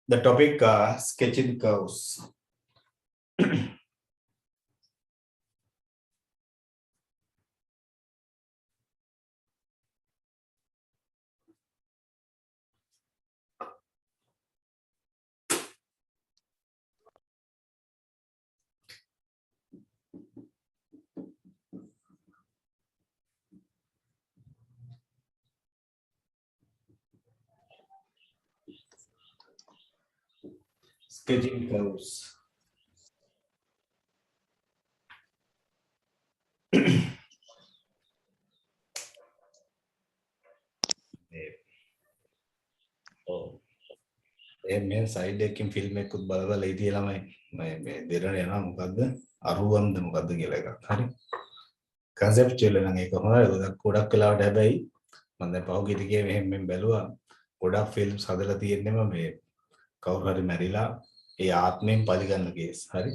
The topic sketching curves. Sketching curves. Oh. මේ side එකකින් film එකකුත් බලලා ඉතිය ළමයි මේ දෙරණ යනවා මොකද්ද අරුවම්ද මොකද්ද කියලා එකක් හරි කන්සෙප්චුවල් නම් ඒක හොඳයි ගොඩක් වෙලාවට හැබැයි මම දැන් පහුගිය ටිකේ මෙහෙම බැලුවා ගොඩක් ෆිල්ම්ස් හදලා තියෙන්නම මේ කවුරු හරි මැරිලා ඒ ආත්මයෙන් පරිගන්න කේස් හරි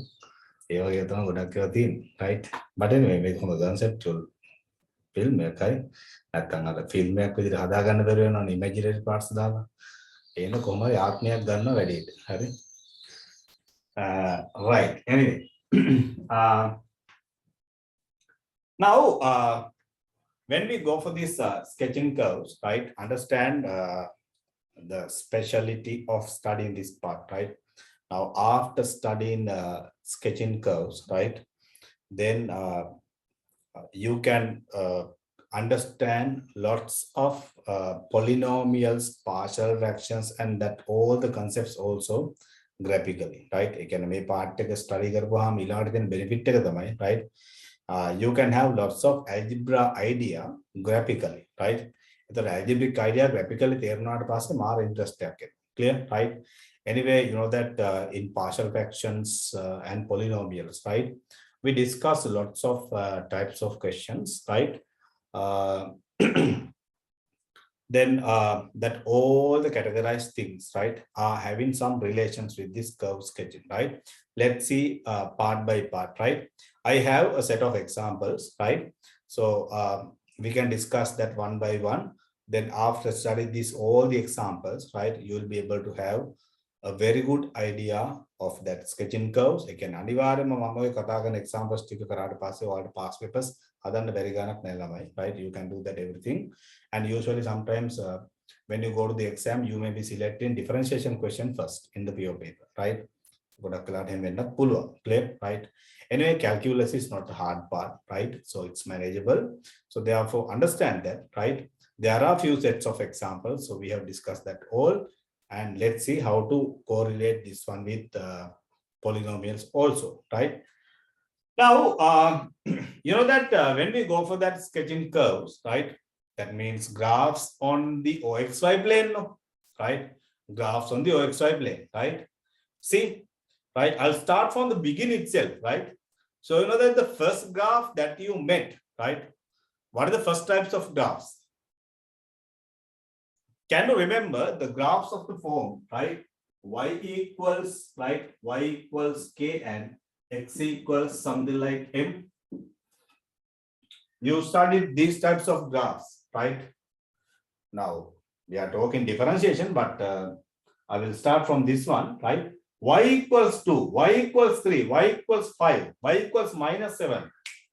ඒ වගේ තමයි ගොඩක් ඒවා තියෙන්නේ රයිට් බට් එනිවේ මේක හොඳ කන්සෙප්චුවල් ෆිල්ම් එකයි නැත්නම් අර ෆිල්ම් එකක් විදිහට හදාගන්න බැරි වෙනවනේ ඉමේජිනරි පාර්ට්ස් දාලා එන කොහමද ආත්මයක් ගන්න වැඩේට හරි right anyway now when we go for this sketching curves right understand the speciality of studying this part right now after studying sketching curves right then you can understand lots of polynomials, partial fractions, and that all the concepts also graphically, right? You can make part of study benefit right? You can have lots of algebra idea graphically, right? The algebraic idea graphically they are not passing more interest clear, right? Anyway, you know that in partial fractions and polynomials, right? We discuss lots of types of questions, right? Then that all the categorized things right are having some relations with this curve sketching right let's see part by part right I have a set of examples right so we can discuss that one by one then after studying this all the examples right you will be able to have a very good idea of that sketching curves again අනිවාර්යයෙන්ම මම ඔය කතා කරන examples ටික කරාට පස්සේ ඔයාලට past papers හදන්න බැරි ගණක් නෑ ළමයි right you can do that everything and usually sometimes when you go to the exam you may be selecting differentiation question first in the PO paper right ගොඩක් වෙලාට එහෙම වෙන්නත් පුළුවන් clear right anyway calculus is not the hard part right so it's manageable so therefore understand that right there are few sets of examples so we have discussed that all and let's see how to correlate this one with polynomials also right now you know that when we go for that sketching curves right that means graphs on the oxy plane no? right graphs on the oxy plane right see right I'll start from the beginning itself right so you know that the first graph that you met right what are the first types of graphs can you remember the graphs of the form right y equals right y equals k and x equals something like m you studied these types of graphs right now we are talking differentiation but I will start from this one right y equals 2 y equals 3 y equals 5 y equals -7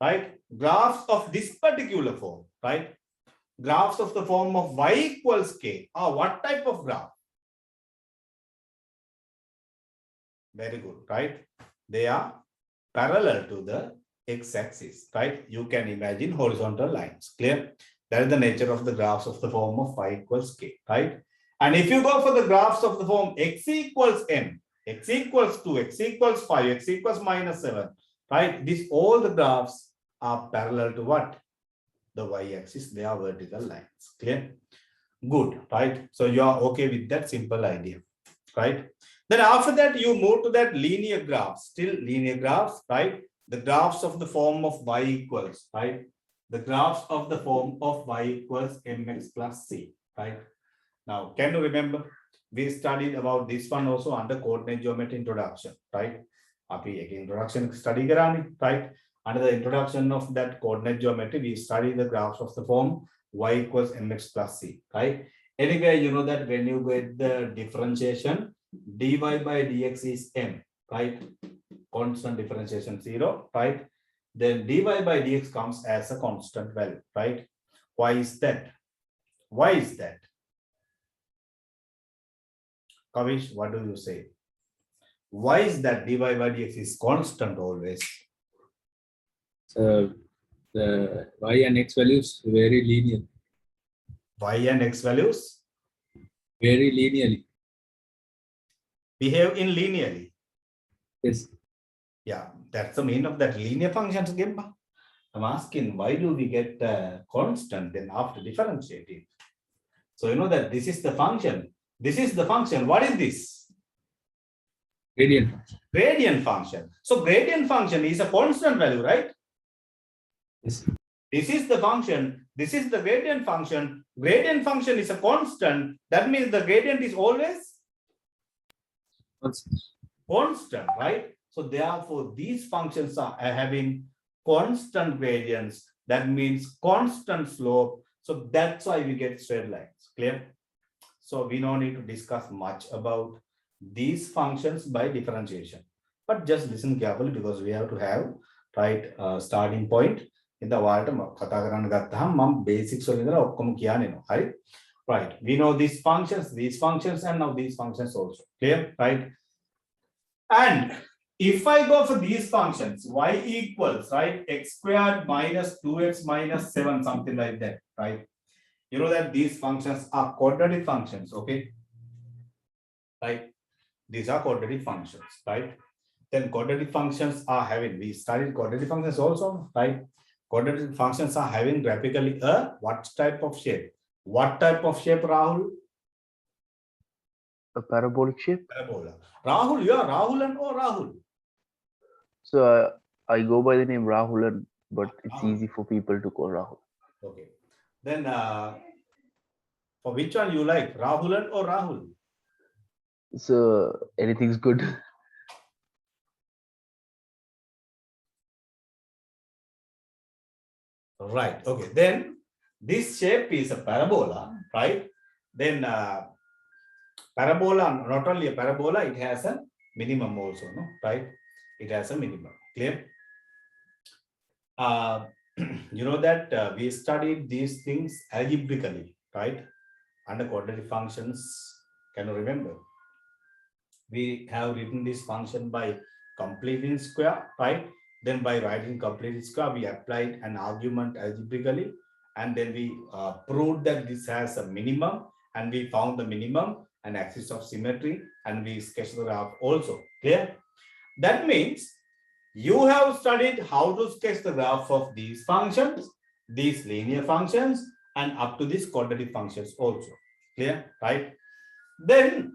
right graphs of this particular form right graphs of the form of y equals k are what type of graph very good right they are parallel to the x-axis right you can imagine horizontal lines clear that is the nature of the graphs of the form of y equals k right and if you go for the graphs of the form x equals m x equals 2 x equals 5 x equals -7 right these all the graphs are parallel to what the y-axis they are vertical lines clear good right so you are okay with that simple idea right then after that you move to that linear graphs still linear graphs right the graphs of the form of y equals right the graphs of the form of y equals mx plus c right now can you remember we studied about this one also under coordinate geometry introduction right අපි එක introduction study කරානේ right under the introduction of that coordinate geometry we study the graphs of the form y equals mx plus c right anyway you know that when you get the differentiation dy by dx is m, right? Constant differentiation 0, right? Then dy by dx comes as a constant value, right? Why is that? Why is that? Kavish, what do you say? Why is that dy by dx is constant always? So the y and x values vary linear, Y and x values very linearly. behave in linearly. Yes. Yeah, that's the meaning of that linear functions, Gemba. I'm asking, why do we get constant then after differentiating? So you know that this is the function. This is the function. What is this? Gradient. Gradient function. So gradient function is a constant value, right? Yes. This is the function. This is the gradient function. Gradient function is a constant. That means the gradient is always constant, right? So therefore, these functions are having constant gradients. That means constant slope. So that's why we get straight lines. Clear? So we don't need to discuss much about these functions by differentiation. But just listen carefully because we have to have right starting point. In the water, basics right? We know these functions, and now these functions also. Clear, right? And if I go for these functions, y equals, right, x squared minus 2x minus 7, something like that, right? You know that these functions are quadratic functions, okay? Right? These are quadratic functions, right? Then quadratic functions are having, we studied quadratic functions also, right? Quadratic functions are having graphically a what type of shape? What type of shape, Rahul? A parabolic shape. Parabola. Rahul, you are Rahulan or Rahul? So I go by the name Rahulan, but it's Rahul. easy for people to call Rahul. Okay. Then for which one you like, Rahulan or Rahul? So anything's good. Right. Okay. Then this shape is a parabola, right? Then parabola, not only a parabola, it has a minimum also, no? Right? It has a minimum. Clear? You know that we studied these things algebraically, right? Under quadratic functions. Can you remember? We have written this function by completing square, right? Then by writing completed square, we applied an argument algebraically, and then we proved that this has a minimum, and we found the minimum and axis of symmetry, and we sketched the graph also. Clear? That means you have studied how to sketch the graph of these functions, these linear functions, and up to these quadratic functions also. Clear? Right? Then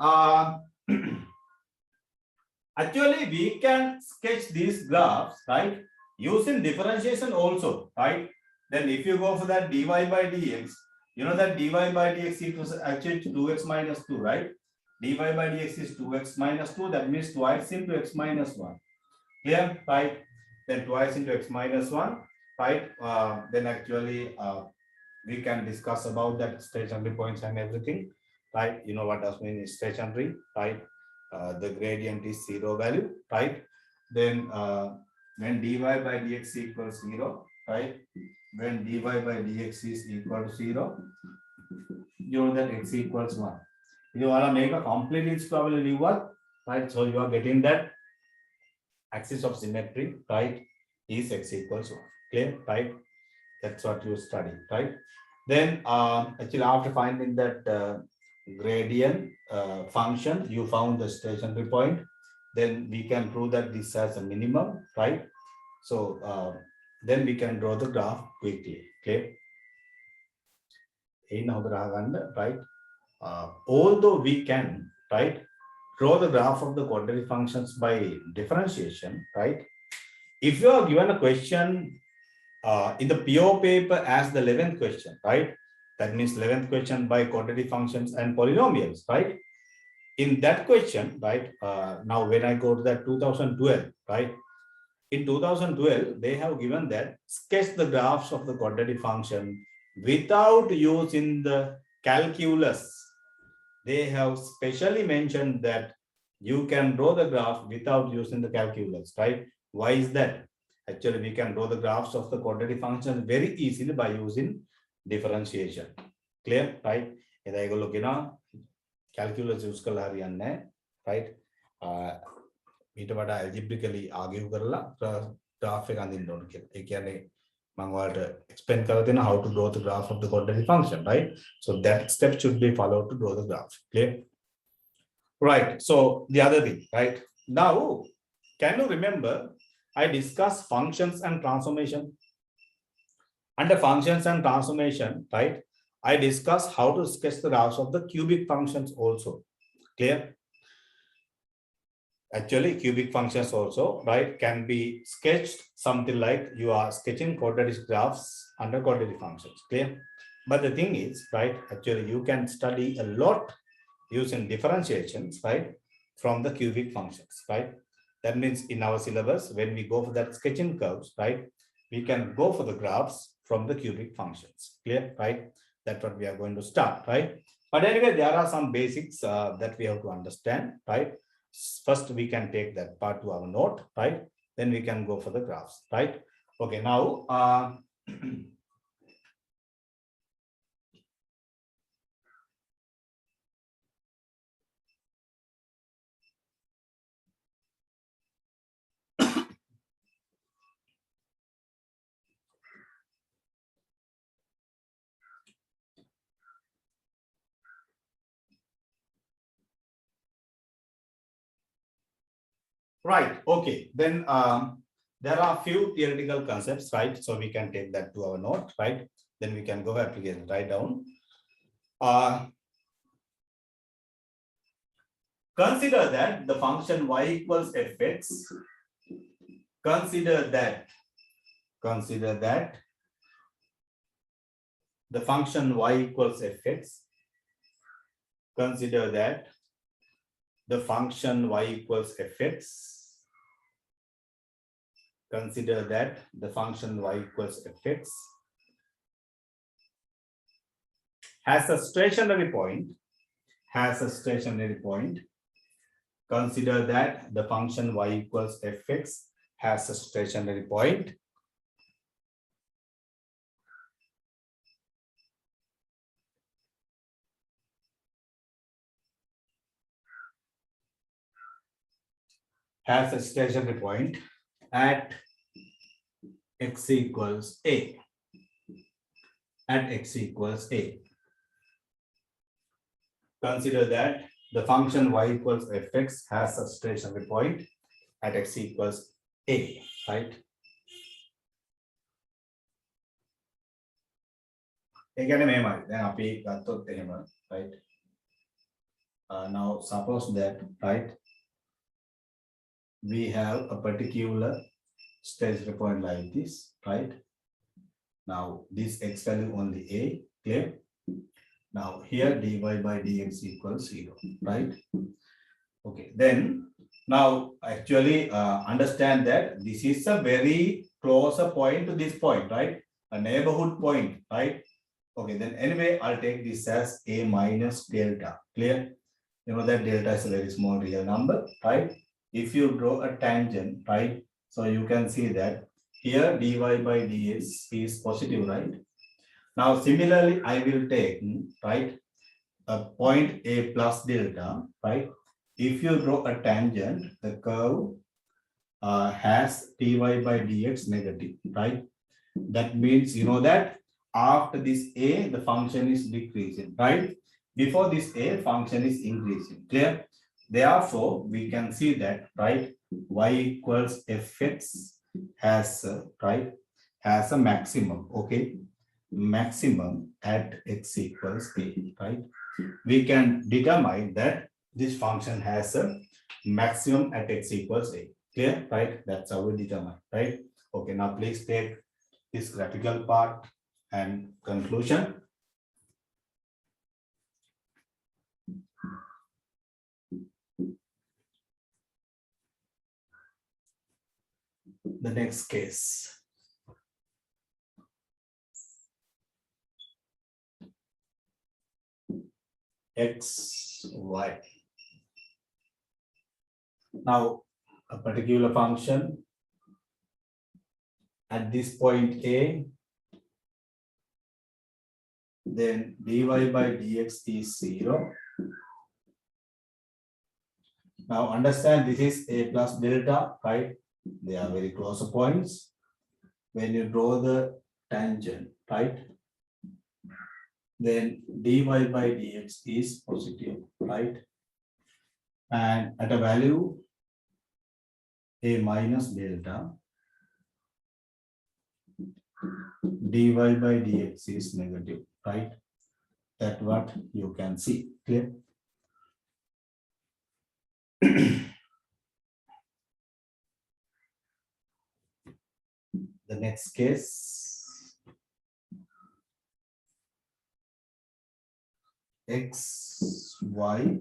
actually, we can sketch these graphs, right, using differentiation also, right? Then if you go for that dy by dx, you know that dy by dx equals actually 2x minus 2, right? Dy by dx is 2x minus 2, that means twice into x minus 1. Clear, right? Then twice into x minus 1, right? Then actually we can discuss about that stationary points and everything, right? You know what does mean stationary, right? The gradient is 0 value, right? Then when dy by dx equals 0, right? When dy by dx is equal to 0, you know that x equals 1. You want to make a complete square what, right? So you are getting that axis of symmetry, right, is x equals 1. Clear, right? That's what you study, right? Then actually after finding that gradient function, you found the stationary point, then we can prove that this has a minimum, right? So then we can draw the graph quickly. Okay. Right? Although we can, right, draw the graph of the quadratic functions by differentiation, right? If you are given a question in the PO paper as the 11th question, right? That means 11th question by quadratic functions and polynomials, right? In that question, right? Now, when I go to that 2012, right? In 2012, they have given that sketch the graphs of the quadratic function without using the calculus. They have specially mentioned that you can draw the graph without using the calculus, right? Why is that? Actually, we can draw the graphs of the quadratic functions very easily by using differentiation. Clear, right? Calculus use කළා හරියන්නේ right? ඊට වඩා algebraically argue කරලා graph එක අඳින්න ඕන කියලා. ඒ කියන්නේ මම ඔයාලට explain කරලා දෙනවා how to draw the graph of the quadratic function, right? So that step should be followed to draw the graph. Clear? Right. So the other thing, right? Now, can you remember I discussed functions and transformation? Under functions and transformation, right? I discussed how to sketch the graphs of the cubic functions also. Clear? Actually, cubic functions also, right, can be sketched something like you are sketching quadratic graphs under quadratic functions. Clear? But the thing is, right, actually you can study a lot using differentiations, right, from the cubic functions, right? That means in our syllabus, when we go for that sketching curves, right, we can go for the graphs from the cubic functions. Clear, right? That's what we are going to start, right? But anyway, there are some basics that we have to understand, right? First, we can take that part to our note, right? Then we can go for the graphs, right? Okay, now, right, okay, then there are a few theoretical concepts, right? So we can take that to our note, right? Then we can go application, write down. Consider that the function y equals fx. Consider that the function y equals fx. Consider that the function y equals fx. Consider that the function y equals fx has a stationary point. Consider that the function y equals fx has a stationary point. Has a stationary point at x equals a. At x equals a. Consider that the function y equals fx has a stationary point at x equals a, right? Right? Now suppose that, right, we have a particular stationary point like this, right? Now this x value only a, clear? Now here dy by dx equals 0, right? Okay, then now actually understand that this is a very closer point to this point, right? A neighborhood point, right? Okay, then anyway, I'll take this as a minus delta, clear? You know that delta is a very small real number, right? If you draw a tangent, right? So you can see that here dy by dx is positive, right? Now, similarly, I will take, right, a point A plus delta, right? If you draw a tangent, the curve has dy by dx negative, right? That means, you know that after this A, the function is decreasing, right? Before this A, function is increasing, clear? Therefore, we can see that, right, y equals fx has, right, has a maximum, okay? Maximum at x equals a, right? We can determine that this function has a maximum at x equals a, clear, right? That's how we determine, right? Okay, now please take this graphical part and conclusion. The next case. X, Y. Now, a particular function at this point A, then dy by dx is 0. Now understand this is A plus delta, right? They are very close points. When you draw the tangent, right? Then dy by dx is positive, right? And at a value A minus delta, dy by dx is negative, right? That's what you can see. Clear? The next case, x, y,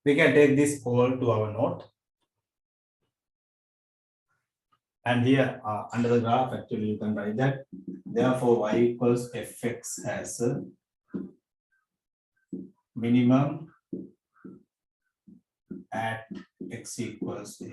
we can take this all to our note. And here under the graph, actually, you can write that. Therefore, y equals fx as a minimum at x equals a.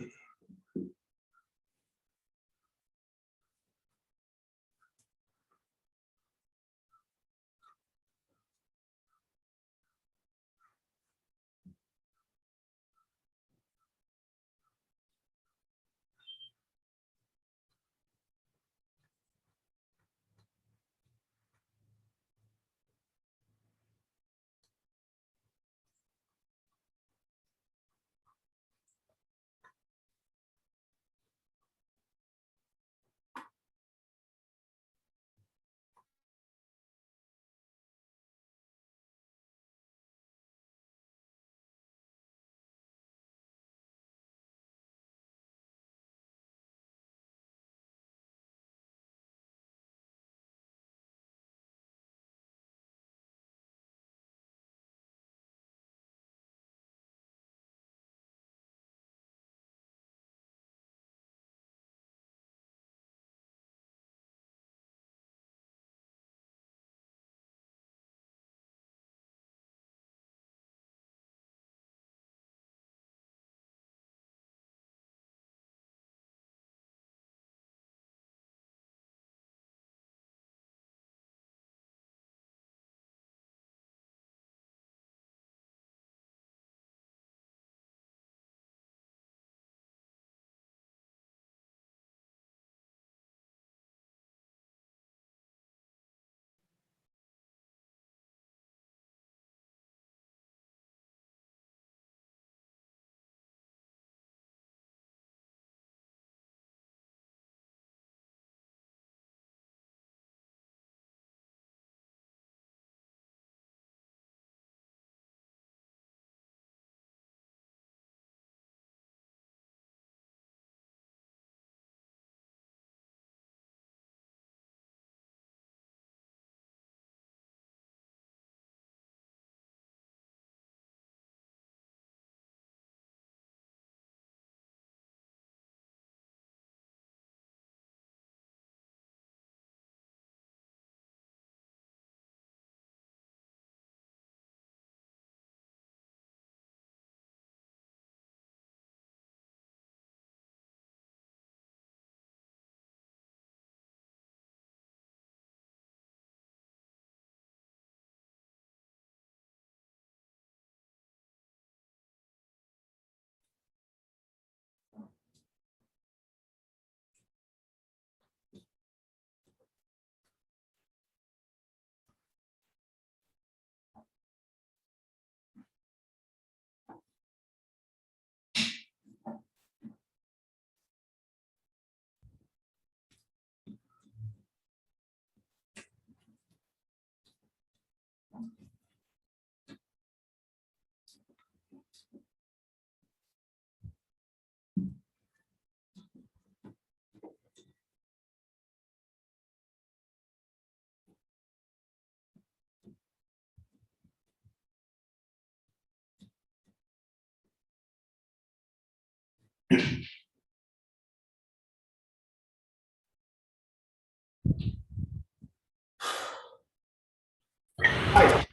Right.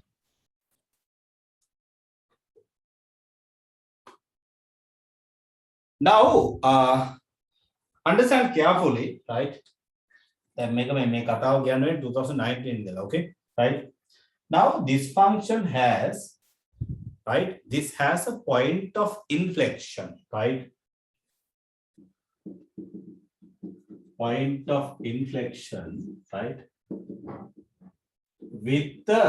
Now, understand carefully, right? Then make a katawa gyanwe 2019 okay, right? Now this function has, right? This has a point of inflection, right? Point of inflection, right? With the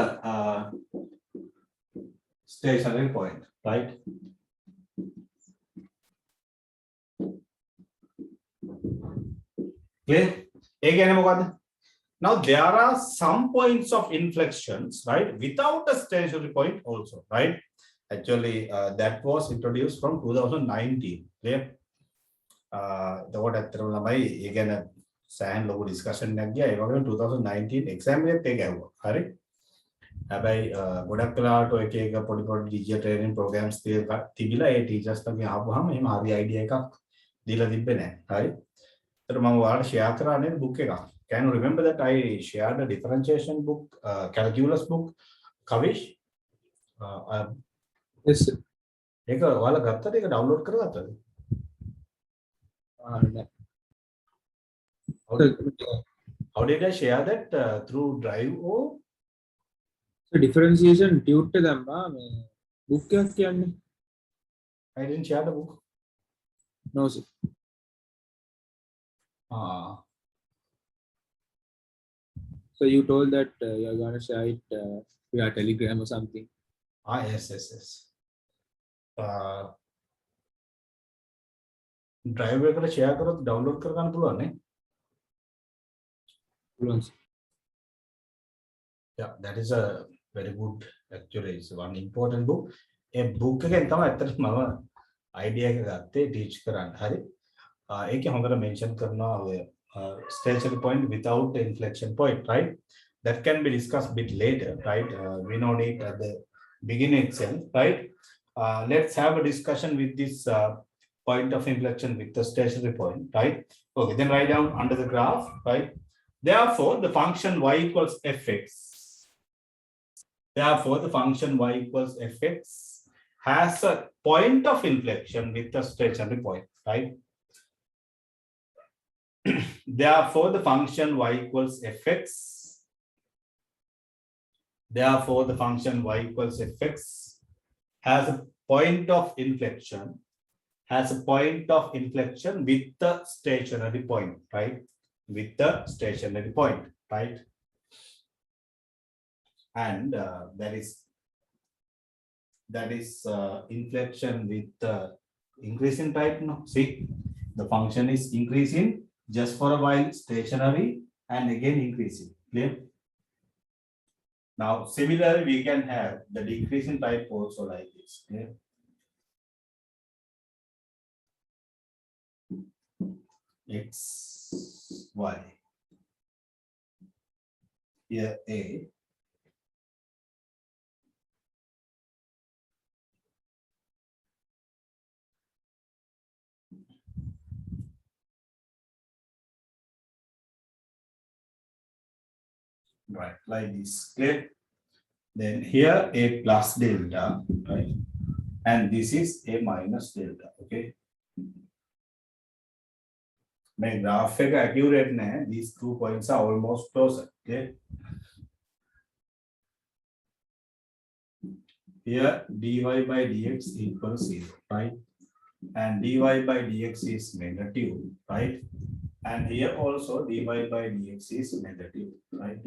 stationary point, right? Clear? Again, now there are some points of inflections, right, without a stationary point also, right? Actually, that was introduced from 2019. Clear? එතකොට ඇත්තටම ළමයි ඒ ගැන සෑහෙන ලොකු discussion එකක් ගියා. ඒ වගේම 2019 exam එකෙත් ඒක ඇහුවා. හරි? හැබැයි ගොඩක් වෙලාවට ඔය එක එක පොඩි පොඩි ඩිජිටල් ට්‍රේනින් ප්‍රෝග්‍රෑම්ස් තිබිලා ඒ ටීචර්ස් ලාගෙන් ආපුවාම එහෙම හරි අයිඩියා එකක් දීලා තිබ්බේ නැහැ. හරි? ඒතර මම ඔයාලට ෂෙයා කරා නේද බුක් එකක්. Can you remember that I shared a differentiation book, calculus book, Kavish? Yes, sir. ඒක ඔයාලා ගත්තද? ඒක download කරගත්තද? How did I share that through Drive or? So differentiation tute දැම්මා මේ book එකක් කියන්නේ. I didn't share the book. No, sir. So you told that you're going to share it via Telegram or something. Yes. Drive එකට share කරොත් download කරගන්න පුළුවන් නේ. පුළුවන්, sir. Yeah, that is a very good, actually it's one important book. A book එකෙන් තමයි ඇත්තටම මම idea එක ගත්තේ teach කරන්න. හරි. ඒකේ හොඳට mention කරනවා ඔය stationary point without the inflection point, right? That can be discussed a bit later, right? We know it at the beginning itself, right? Let's have a discussion with this point of inflection with the stationary point, right? Okay, then write down under the graph, right? Therefore, the function y equals fx. Therefore, the function y equals fx has a point of inflection with the stationary point, right? Therefore, the function y equals fx. Therefore, the function y equals fx has a point of inflection. Has a point of inflection with the stationary point, right? With the stationary point, right? And that is inflection with the increasing type. No, see, the function is increasing just for a while, stationary, and again increasing. Clear? Now, similarly, we can have the decreasing type also like this. Clear? X, Y. Here A. Right, like this. Clear? Then here A plus delta, right? And this is A minus delta. Okay. My graph is accurate. These 2 points are almost closer. Okay. Here dy by dx equals 0, right? And dy by dx is negative, right? And here also dy by dx is negative, right?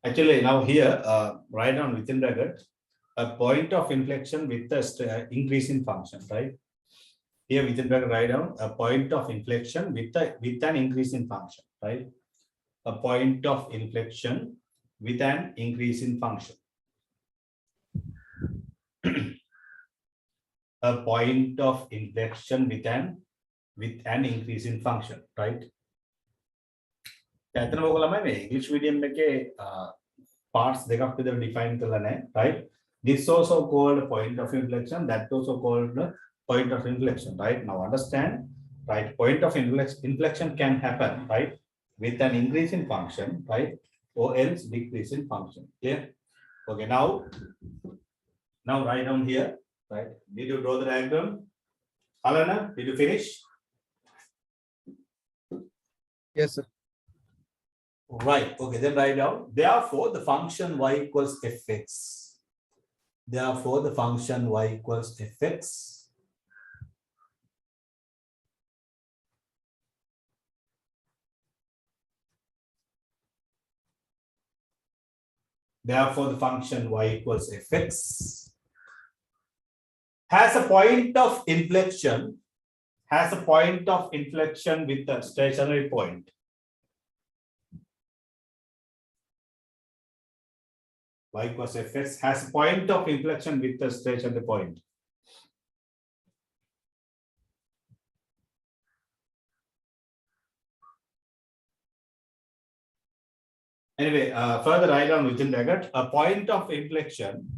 Actually, now here, write down within bracket a point of inflection with the increase in function, right? Here within bracket, write down a point of inflection with an increase in function, right? A point of inflection with an increase in function. A point of inflection with an increase in function, right? ඇත්තටම ඔයගොල්ලෝ මේ English medium එකේ parts දෙකක් විතර define කරලා නැහැ, right? This also called point of inflection, that also called point of inflection, right? Now understand, right? Point of inflection can happen, right, with an increase in function, right, or else decrease in function. Clear? Okay, now write down here, right? Did you draw the diagram? Alana, did you finish? Yes, sir. Right. Okay, then write down. Therefore, the function y equals fx. Therefore, the function y equals fx. Therefore, the function y equals fx has a point of inflection. Has a point of inflection with a stationary point. Y equals fx has a point of inflection with the stationary point. Anyway, further write down within bracket a point of inflection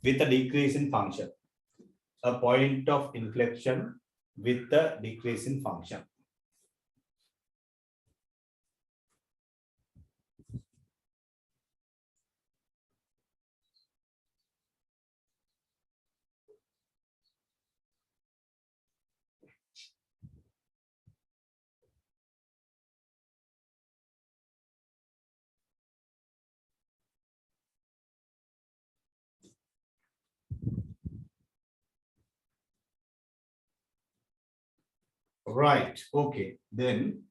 with a decrease in function. A point of inflection with the decrease in function. Right. Okay. Then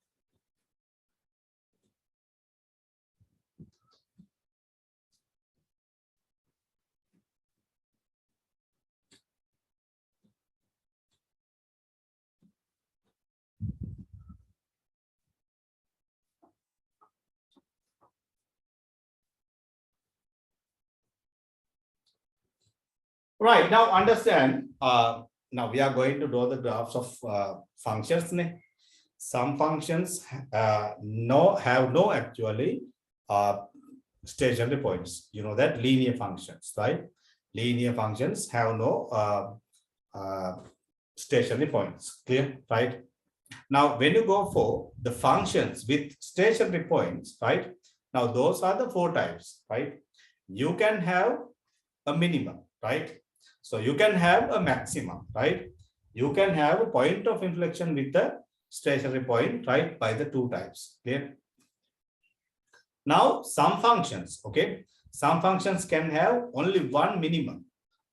right now understand. Now we are going to draw the graphs of functions. Some functions have no actually stationary points. You know that linear functions, right? Linear functions have no stationary points. Clear, right? Now, when you go for the functions with stationary points, right? Now, those are the four types, right? You can have a minimum, right? So you can have a maximum, right? You can have a point of inflection with the stationary point, right? By the two types. Clear? Now, some functions, okay? Some functions can have only one minimum.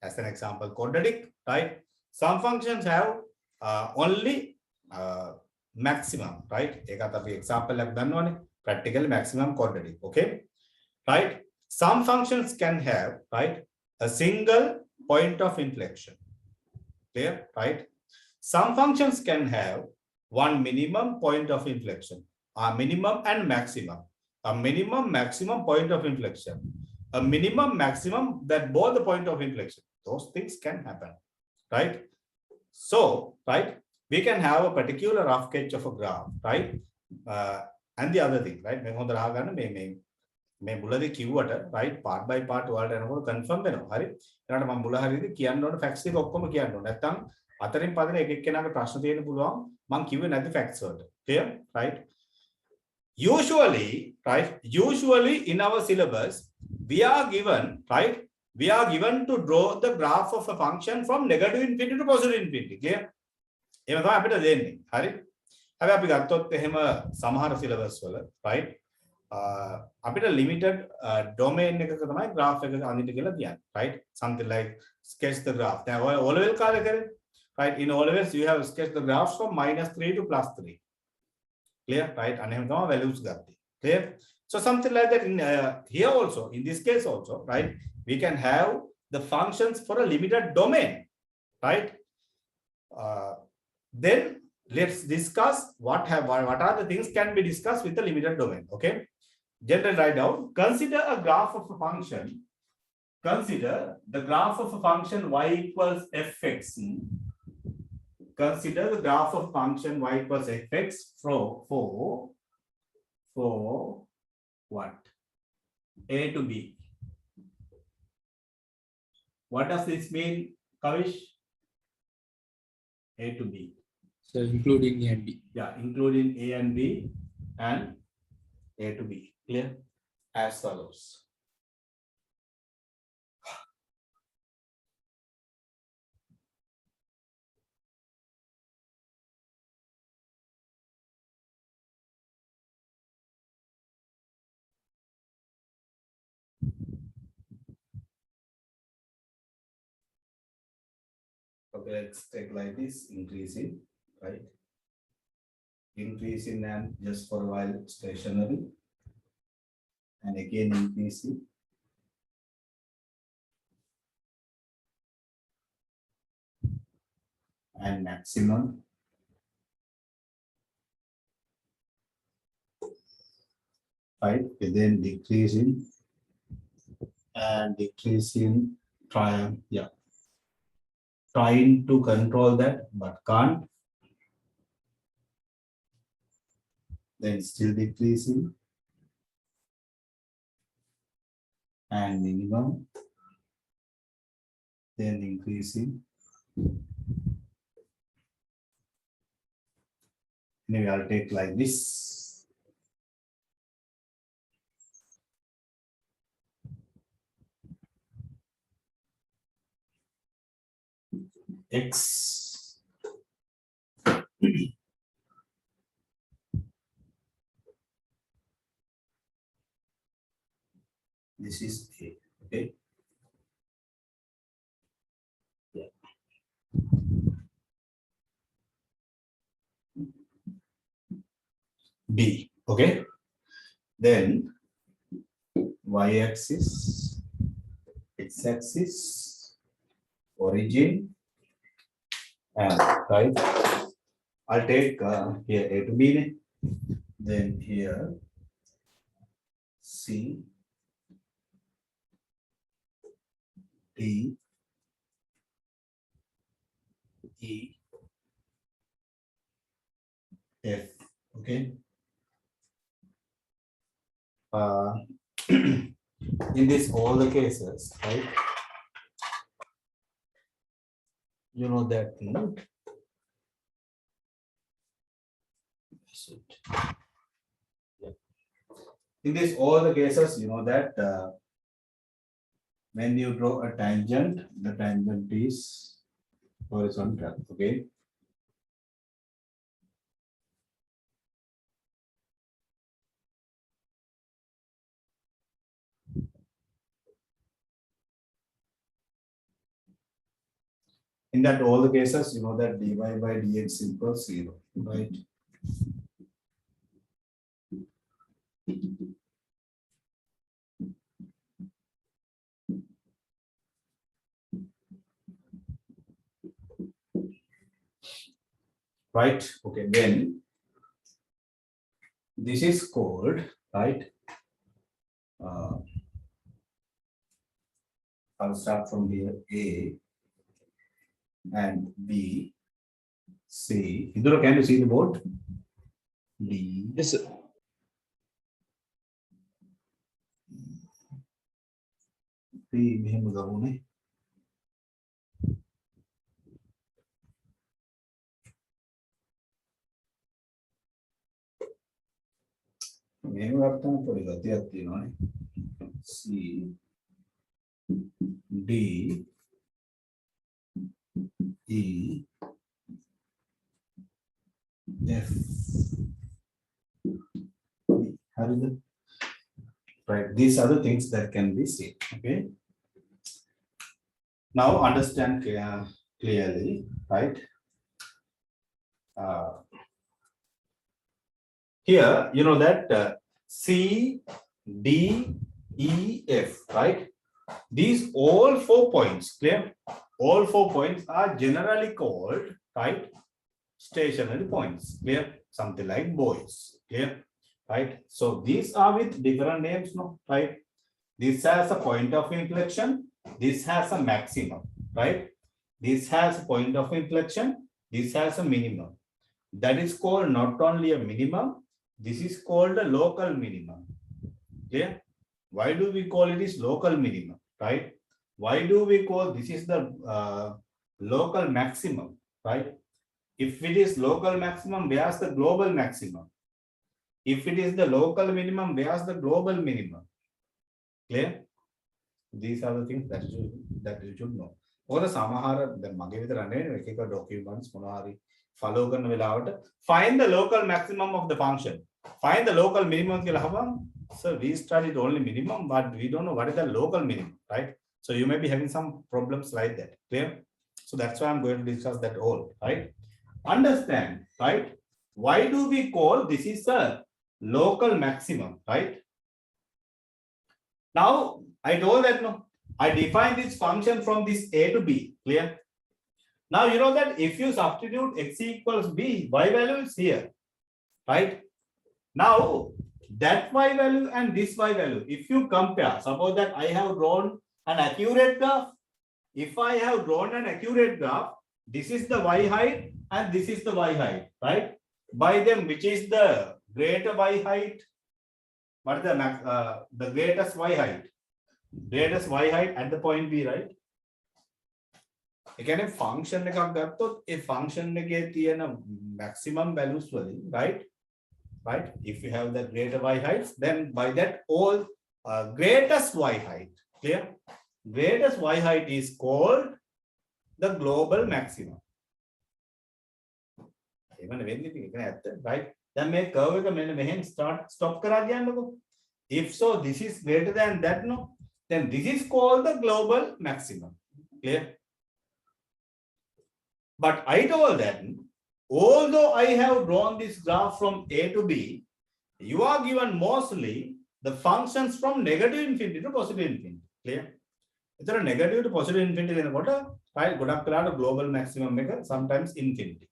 As an example, quadratic, right? Some functions have only maximum, right? Example like practically maximum quadratic, okay? Right? Some functions can have, right, a single point of inflection. Clear, right? Some functions can have one minimum point of inflection, a minimum and maximum, a minimum maximum point of inflection, a minimum maximum that both the point of inflection. Those things can happen, right? So, right, we can have a particular rough sketch of a graph, right? And the other thing, right? මේ මුලදී කිව්වට right part by part වලට යනකොට confirm වෙනවා. හරි. ඊළඟට මම මුල හරියද කියන්න ඕන facts ටික ඔක්කොම කියන්න ඕන. නැත්නම් අතරින් පදින එක එක්කෙනාගේ ප්‍රශ්න තියෙන්න පුළුවන්. මම කිව්වේ නැති facts වලට. Clear? Right? Usually in our syllabus we are given, right? We are given to draw the graph of a function from negative infinity to positive infinity. Clear? එහෙම තමයි අපිට දෙන්නේ. හරි? හැබැයි අපි ගත්තොත් එහෙම සමහර syllabus වල, right? අපිට limited domain එකක තමයි graph එක අඳින්න කියලා කියන්නේ, right? Something like sketch the graph. දැන් ඔය O level කාලේ කරේ, right? In O levels you have sketched the graphs from -3 to +3. Clear, right? අනේ එහෙම තමයි values ගත්තේ. Clear? So something like that in here also, in this case also, right? We can have the functions for a limited domain, right? Then let's discuss what are the things can be discussed with the limited domain. Okay. General write down. Consider a graph of a function. Consider the graph of a function y equals fx. Consider the graph of function y equals fx for what? A to B. What does this mean, Kavish? A to B. So including A and B. Yeah, including A and B and A to B. Clear? As follows. Okay, let's take like this, increasing, right? Increasing and just for a while stationary. And again increasing. And maximum. Right, and then decreasing and decreasing, trying to control that, but can't. Then still decreasing and minimum, then increasing. Maybe I'll take like this. X. This is A, okay? Yeah. B, okay? Then y-axis, x-axis, origin, and right. I'll take here A to B, then here C, D, E, F, okay? In this all the cases, right? You know that thing. Yeah. In this all the cases, you know that when you draw a tangent, the tangent is horizontal, okay? In that all the cases, you know that dy by dx equals 0, right? Right, okay, then this is called, right? I'll start from here, A and B, C. Hidura, can you see the board? D. Yes, sir. B, මෙහෙම ගමුනේ. මෙහෙම ගත්තම පොඩි ගතියක් තියෙනවානේ. C, D, E, F, හරිද? Right, these are the things that can be seen, okay? Now understand clearly, right? Here, you know that C, D, E, F, right? These all 4 points, clear? All 4 points are generally called, right, stationary points, clear? Something like buoys, clear? Right? So these are with different names, no, right? This has a point of inflection. This has a maximum, right? This has a point of inflection. This has a minimum. That is called not only a minimum, this is called a local minimum. Clear? Why do we call it is local minimum, right? Why do we call this is the local maximum, right? If it is local maximum, where's the global maximum? If it is the local minimum, where's the global minimum? Clear? These are the things that you should know. මොකද සමහර දැන් මගේ විතර නෙවෙයි එක එක documents මොනවා හරි follow කරන වෙලාවට find the local maximum of the function. Find the local minimum කියලා අහපන්. So we studied only minimum, but we don't know what is the local minimum, right? So you may be having some problems like that. Clear? So that's why I'm going to discuss that all, right? Understand, right? Why do we call this is a local maximum, right? Now I told that no, I define this function from this A to B, clear? Now you know that if you substitute x equals b, y value is here, right? Now that y value and this y value, if you compare, suppose that I have drawn an accurate graph. If I have drawn an accurate graph, this is the y height and this is the y height, right? By them, which is the greater y height? What is the greatest y height? Greatest y height at the point B, right? ඒ කියන්නේ function එකක් ගත්තොත් ඒ function එකේ තියෙන maximum values වලින්, right? Right? If you have the greater y height, then by that all greatest y height, clear? Greatest y height is called the global maximum. එහෙම නෙවෙයි ඉතින් ඒක ඇත්ත, right? දැන් මේ curve එක මෙන්න මෙහෙන් stop කරා කියන්නකෝ. If so, this is greater than that, no? Then this is called the global maximum. Clear? But I told that although I have drawn this graph from A to B, you are given mostly the functions from negative infinity to positive infinity. Clear? If there are negative to positive infinity, then what? Right? Godak kala global maximum make sometimes infinity.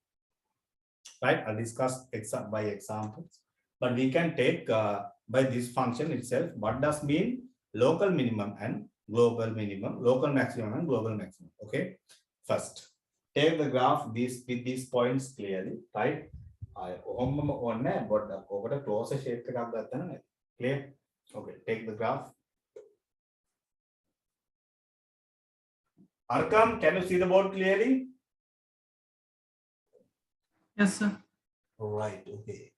Right? I'll discuss by examples. But we can take by this function itself. What does mean? Local minimum and global minimum, local maximum and global maximum. Okay. First, take the graph with these points clearly, right? I on but a closer shape clear. Okay, take the graph. Arkam, can you see the board clearly? Yes, sir. All right. Okay.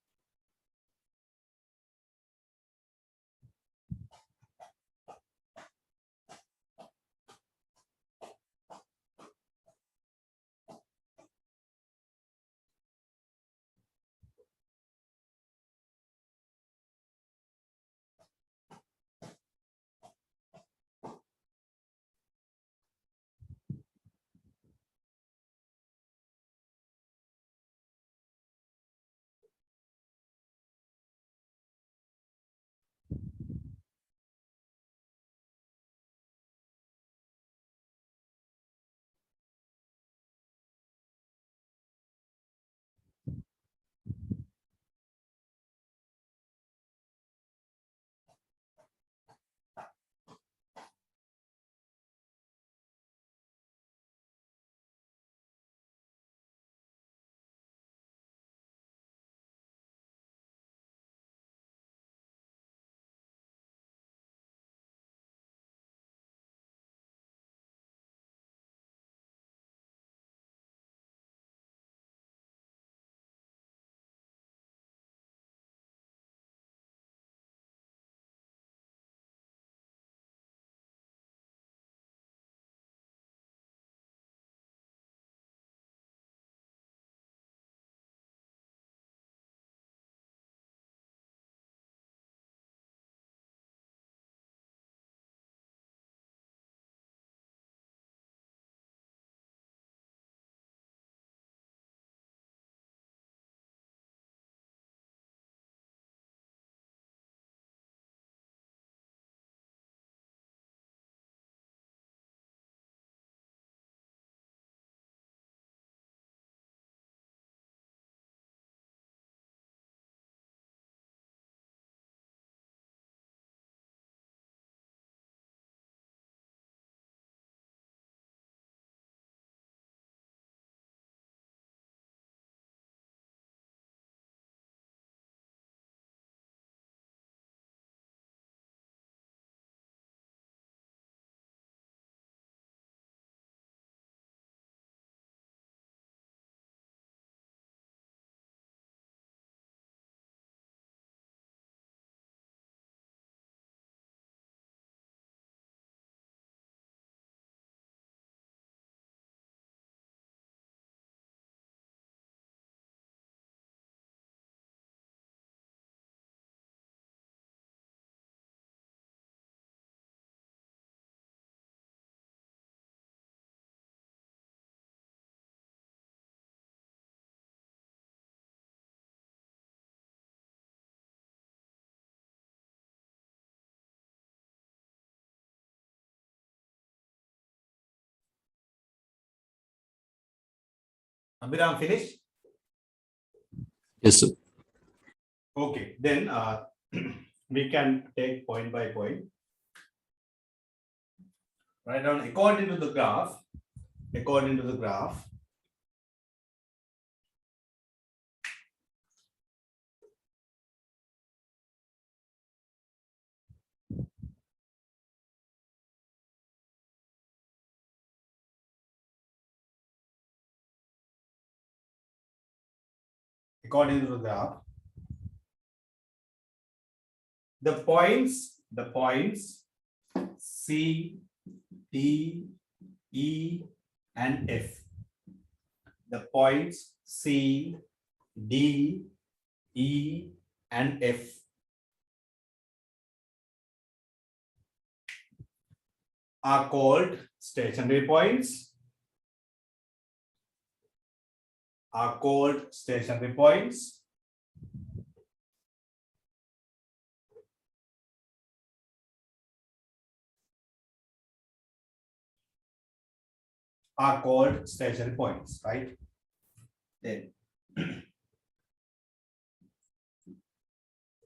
Abhiram, finish? Yes, sir. Okay, then we can take point by point. Write down according to the graph. According to the graph. According to the graph, the points C, D, E, and F. The points C, D, E, and F are called stationary points. Are called stationary points. Are called stationary points, right? Then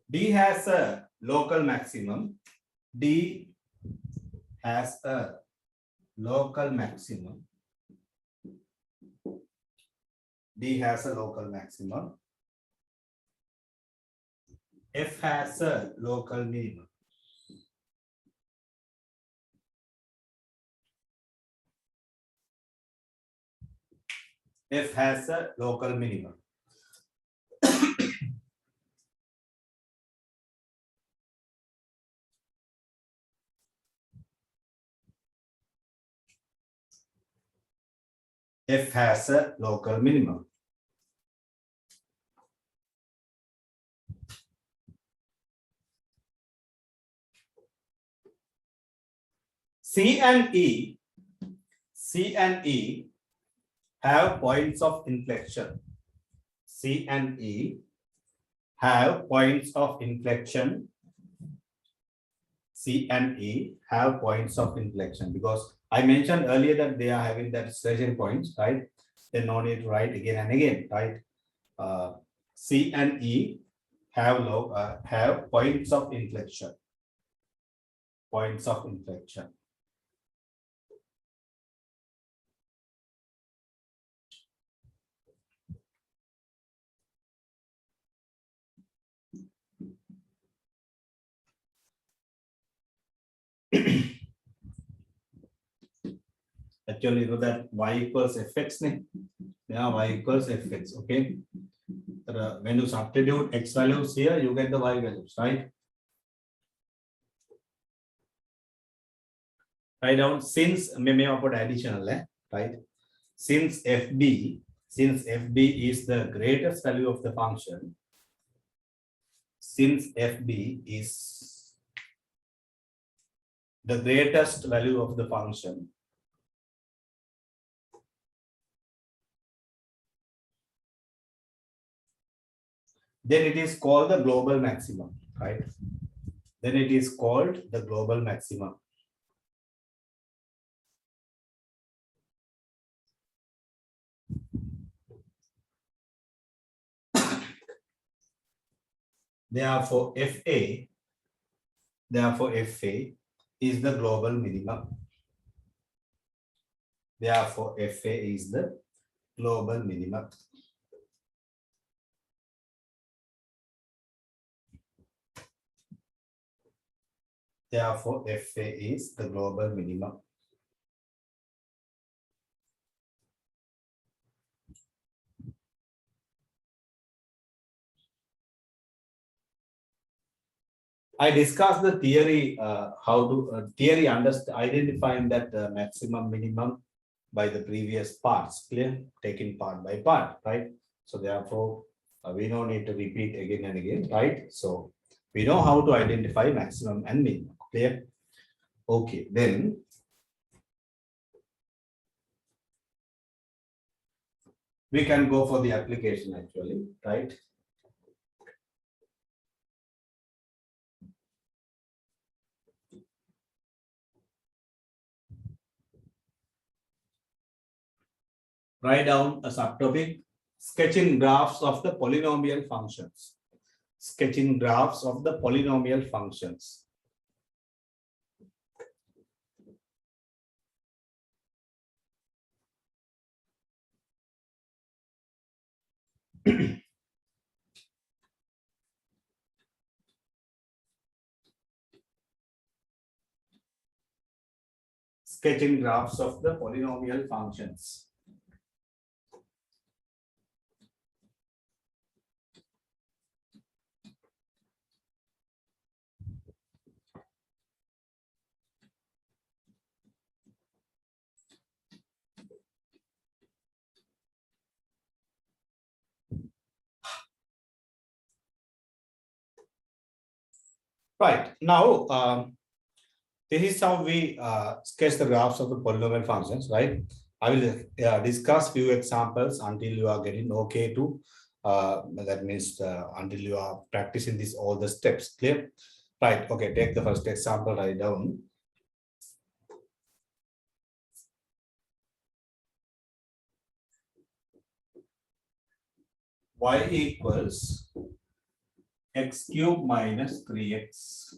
D has a local maximum. D has a local maximum. D has a local maximum. F has a local minimum. F has a local minimum. F has a local minimum. C and E have points of inflection. C and E have points of inflection. C and E have points of inflection because I mentioned earlier that they are having that stationary points, right? Then no need to write again and again, right? C and E have points of inflection. Points of inflection. Actually, you know that y equals fx. Yeah, y equals fx. Okay. When you substitute x values here, you get the y values, right? Write down since may put additional, right? Since fb is the greatest value of the function. Since fb is the greatest value of the function, then it is called the global maximum, right? Then it is called the global maximum. Therefore, FA is the global minimum. Therefore, FA is the global minimum. Therefore, FA is the global minimum. I discussed the theory, how to theory identifying that maximum minimum by the previous parts, clear? Taken part by part, right? So therefore, we don't need to repeat again and again, right? So we know how to identify maximum and minimum, clear? Okay, then we can go for the application actually, right? Write down a subtopic, sketching graphs of the polynomial functions. Sketching graphs of the polynomial functions. Sketching graphs of the polynomial functions. Right, now this is how we sketch the graphs of the polynomial functions, right? I will discuss few examples until you are getting okay to, that means until you are practicing this all the steps, clear? Right, okay, take the first example, write down. Y equals x cube minus 3x.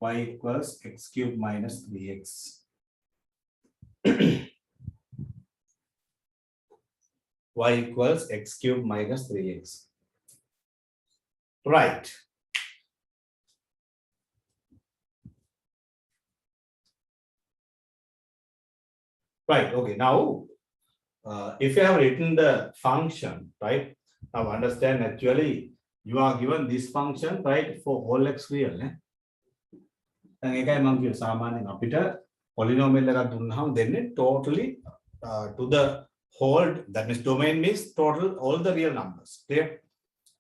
Y equals x cube minus 3x. Y equals x cube minus 3x. Right. Right, okay, now if you have written the function, right? Now understand actually you are given this function, right, for all x real. Polynomial totally to the whole, that means domain means total all the real numbers. Clear?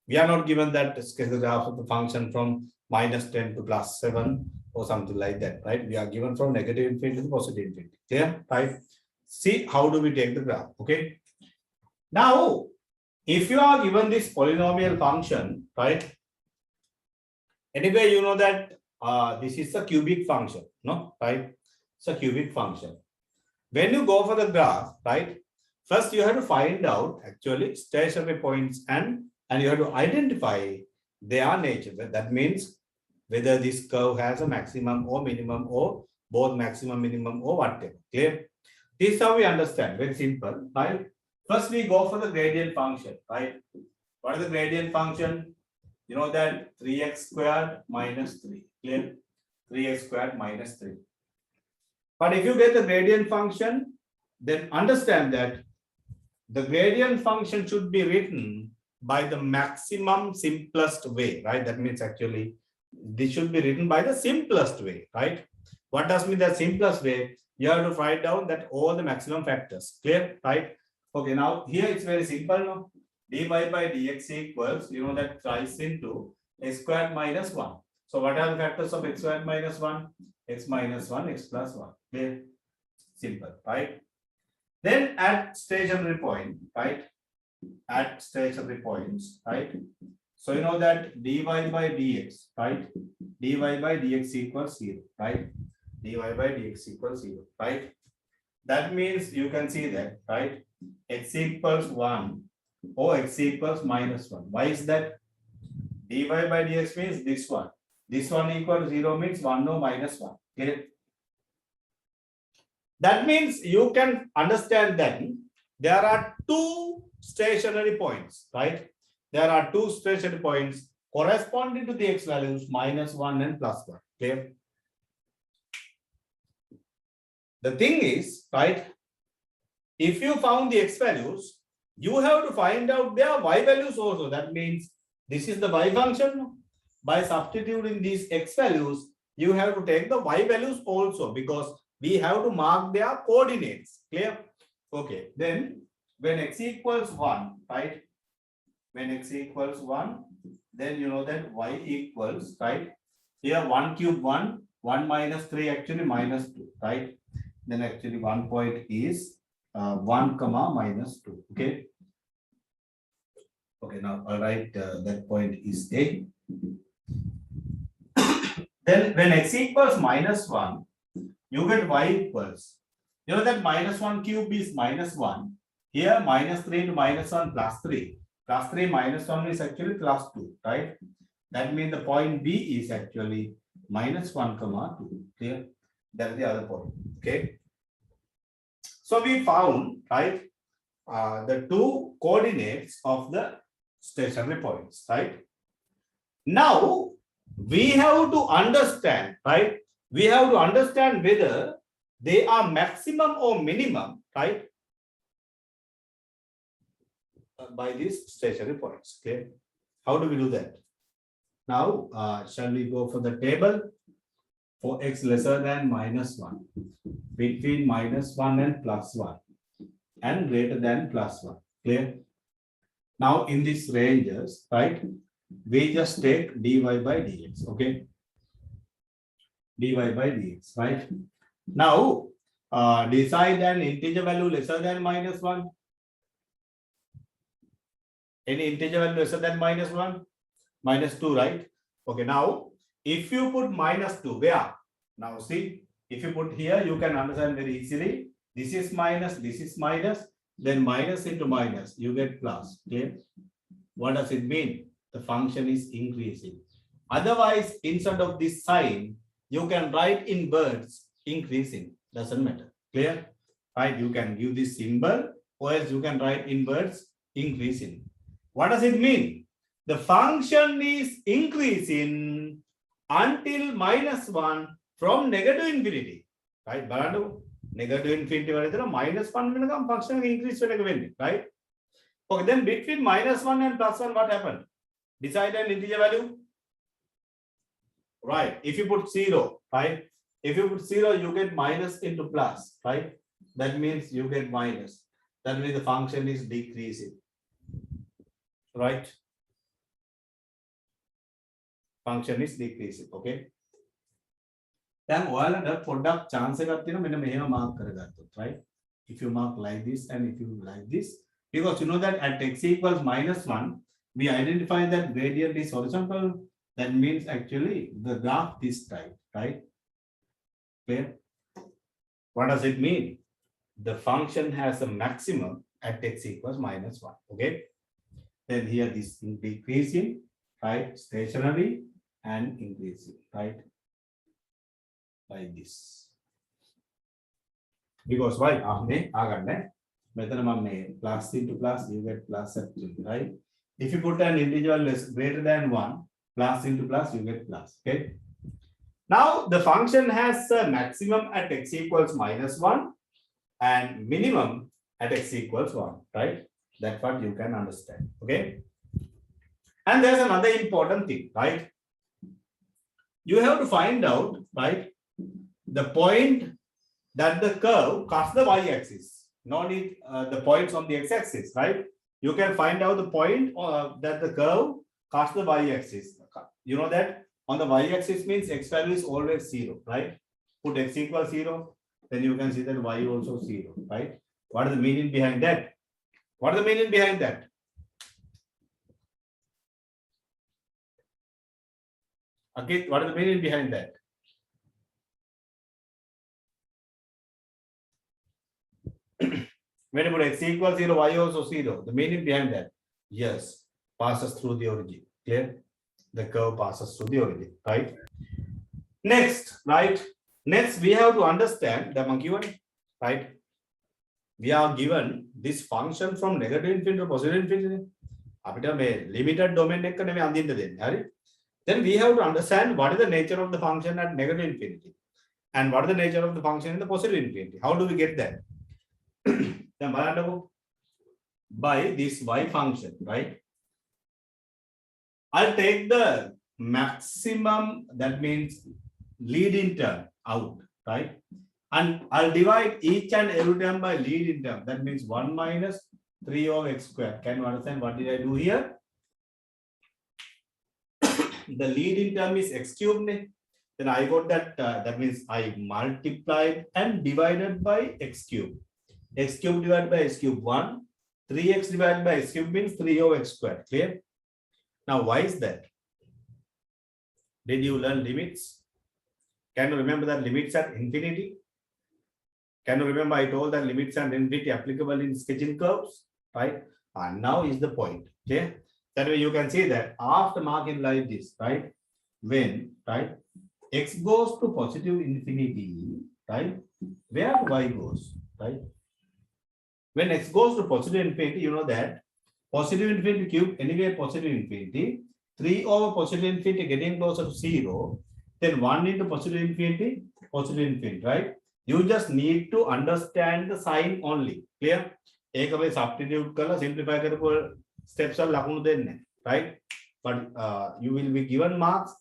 We are not given that sketch the graph of the function from -10 to +7 or something like that, right? We are given from negative infinity to positive infinity. Clear? Right? See how do we take the graph? Okay. Now, if you are given this polynomial function, right? Anyway, you know that this is a cubic function, no? Right? It's a cubic function. When you go for the graph, right? First, you have to find out actually stationary points and you have to identify their nature. That means whether this curve has a maximum or minimum or both maximum, minimum or whatever. Clear? This is how we understand. Very simple, right? First, we go for the gradient function, right? What is the gradient function? You know that 3x squared minus 3. Clear? 3x squared minus 3. But if you get the gradient function, then understand that the gradient function should be written by the maximum simplest way, right? That means actually this should be written by the simplest way, right? What does mean the simplest way? You have to write down that all the maximum factors. Clear, right? Okay, now here it's very simple. No? dy by dx equals, you know that thrice into x squared minus 1. So what are the factors of x squared minus 1? X minus 1, x plus 1. Clear? Simple, right? Then at stationary point, right? At stationary points, right? So you know that dy by dx, right? dy by dx equals 0, right? dy by dx equals 0, right? That means you can see that, right? X equals 1 or x equals minus 1. Why is that? dy by dx means this one. This one equals 0 means 1 or minus 1. Okay? That means you can understand that there are two stationary points, right? There are two stationary points corresponding to the x values -1 and +1. Clear? The thing is, right? If you found the x values, you have to find out their y values also. That means this is the y function. By substituting these x values, you have to take the y values also because we have to mark their coordinates. Clear? Okay. Then when x equals 1, right? When x equals 1, then you know that y equals, right? Here 1 cube 1, 1 minus 3 actually minus 2, right? Then actually 1 point is 1 comma minus 2. Okay. Okay, now I'll write that point is A. Then when x equals -1, you get y equals. You know that -1 cube is -1. Here minus 3 to minus 1 plus 3. Plus 3 minus 1 is actually plus 2, right? That means the point B is actually minus 1 comma 2. Clear? That is the other point. Okay. So we found, right, the two coordinates of the stationary points, right? Now we have to understand, right? We have to understand whether they are maximum or minimum, right? By these stationary points. Okay. How do we do that? Now, shall we go for the table for x lesser than minus 1, between minus 1 and plus 1, and greater than plus 1. Clear? Now, in these ranges, right, we just take dy by dx. Okay. Dy by dx, right? Now, decide an integer value lesser than minus 1. Any integer value lesser than minus 1? Minus 2, right? Okay, now if you put minus 2, where? Now see, if you put here, you can understand very easily. This is minus, then minus into minus, you get plus. Okay? What does it mean? The function is increasing. Otherwise, instead of this sign, you can write in words increasing. Doesn't matter. Clear? Right? You can give this symbol, or else you can write in words increasing. What does it mean? The function is increasing until minus 1 from negative infinity. Right? Negative infinity minus 1 function increase, right? Okay, then between minus 1 and plus 1, what happened? Decide an integer value. Right. If you put 0, right? If you put 0, you get minus into plus, right? That means you get minus. That means the function is decreasing. Right? Function is decreasing. Okay. Then ඔයාලට පොඩ්ඩක් chance එකක් තියෙනවා මෙන්න මෙහෙම mark කරගත්තොත්, right? If you mark like this and if you like this, because you know that at x equals minus 1, we identify that gradient is horizontal. That means actually the graph this type, right? Clear? What does it mean? The function has a maximum at x equals minus 1. Okay. Then here this decreasing, right? Stationary and increasing, right? Like this. Because why? Plus into plus, you get plus actually, right? If you put an integer less greater than 1, plus into plus, you get plus. Okay. Now the function has a maximum at x equals minus 1 and minimum at x equals 1, right? That's what you can understand. Okay. And there's another important thing, right? You have to find out, right, the point that the curve cuts the y-axis, not the points on the x-axis, right? You can find out the point that the curve cuts the y-axis. You know that on the y-axis means x value is always 0, right? Put x equals 0, then you can see that y also 0, right? What is the meaning behind that? What is the meaning behind that? Okay, what is the meaning behind that? When you put x equals 0, y also 0. The meaning behind that? Yes, passes through the origin. Clear? The curve passes through the origin, right? Next, right? Next, we have to understand the monkey one, right? We are given this function from negative infinity to positive infinity. Limited domain. Then we have to understand what is the nature of the function at negative infinity and what is the nature of the function in the positive infinity. How do we get that? By this y function, right? I'll take the maximum, that means leading term out, right? And I'll divide each and every term by leading term. That means 1 minus 3 of x squared. Can you understand what did I do here? The leading term is x cubed. Then I got that, that means I multiplied and divided by x cubed. X cubed divided by x cubed 1. 3x divided by x cubed means 3 of x squared. Clear? Now, why is that? Did you learn limits? Can you remember that limits at infinity? Can you remember I told that limits and infinity applicable in sketching curves, right? And now is the point, okay? That way you can see that after marking like this, right? When, right, x goes to positive infinity, right? Where y goes, right? When x goes to positive infinity, you know that positive infinity cube, anyway positive infinity, 3 over positive infinity getting closer to 0, then 1 into positive infinity, right? You just need to understand the sign only. Clear? Ekame substitute color, simplify steps are right? But you will be given marks,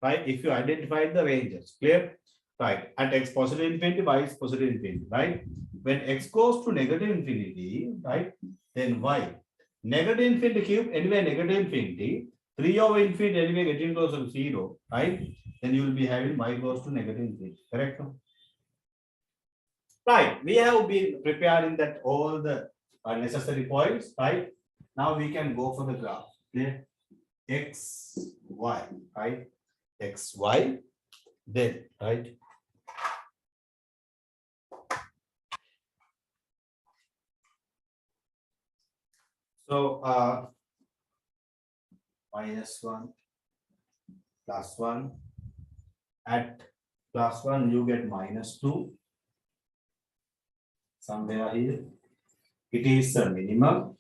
right? If you identify the ranges. Clear? Right. At x positive infinity, y is positive infinity, right? When x goes to negative infinity, right? Then y. Negative infinity cube, anyway, negative infinity. 3 over infinity, anyway, getting closer to 0, right? Then you will be having y goes to negative infinity. Correct? Right. We have been preparing that all the necessary points, right? Now we can go for the graph. Clear? X, y, right? X, y, then, right? So, -1, +1. At +1, you get -2. Somewhere here. It is a minimum.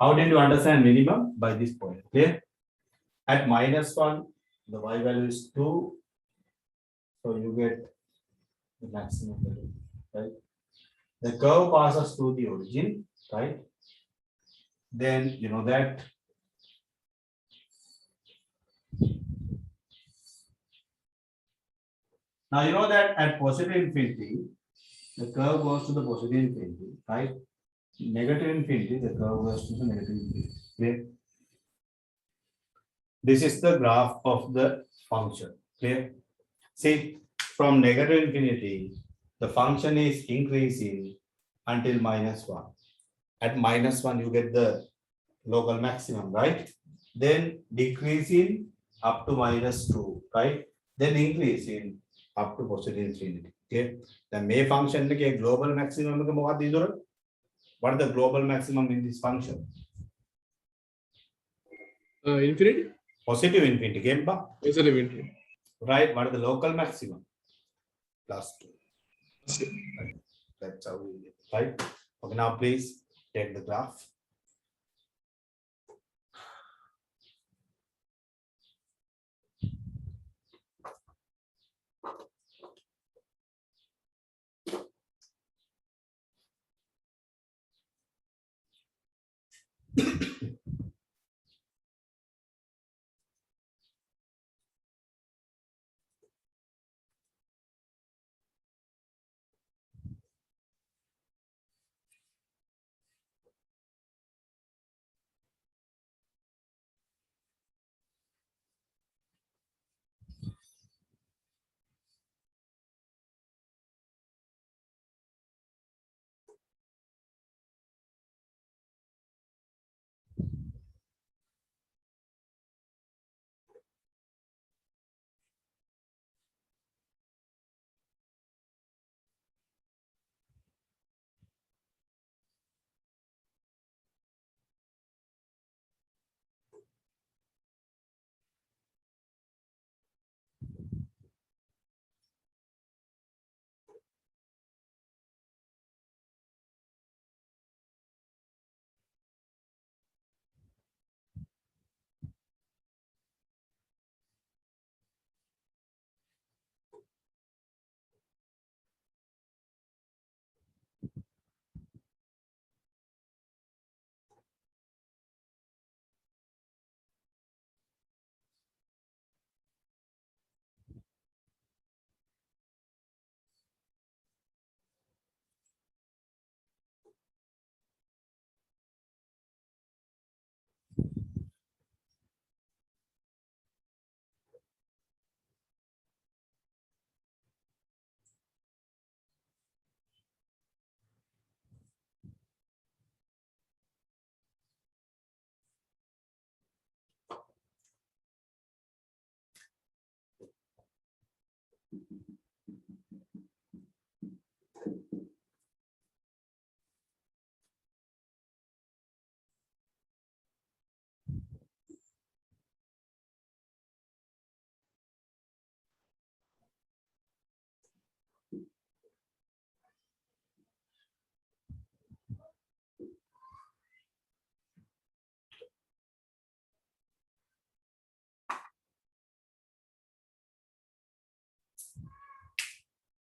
How did you understand minimum? By this point. Clear? At -1, the y value is 2. So you get the maximum value, right? The curve passes to the origin, right? Then you know that now you know that at positive infinity, the curve goes to the positive infinity, right? Negative infinity, the curve goes to the negative infinity. Clear? This is the graph of the function. Clear? See, from negative infinity, the function is increasing until -1. At -1, you get the local maximum, right? Then decreasing up to -2, right? Then increasing up to positive infinity. Okay. The May function global maximum. What is the global maximum in this function? Infinity? Positive infinity. Positive infinity. Right? What is the local maximum? +2. Okay. Right. That's how we get, right? Okay, now please take the graph.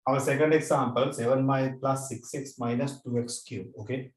our second example, 7y plus 6x minus 2x cube. Okay.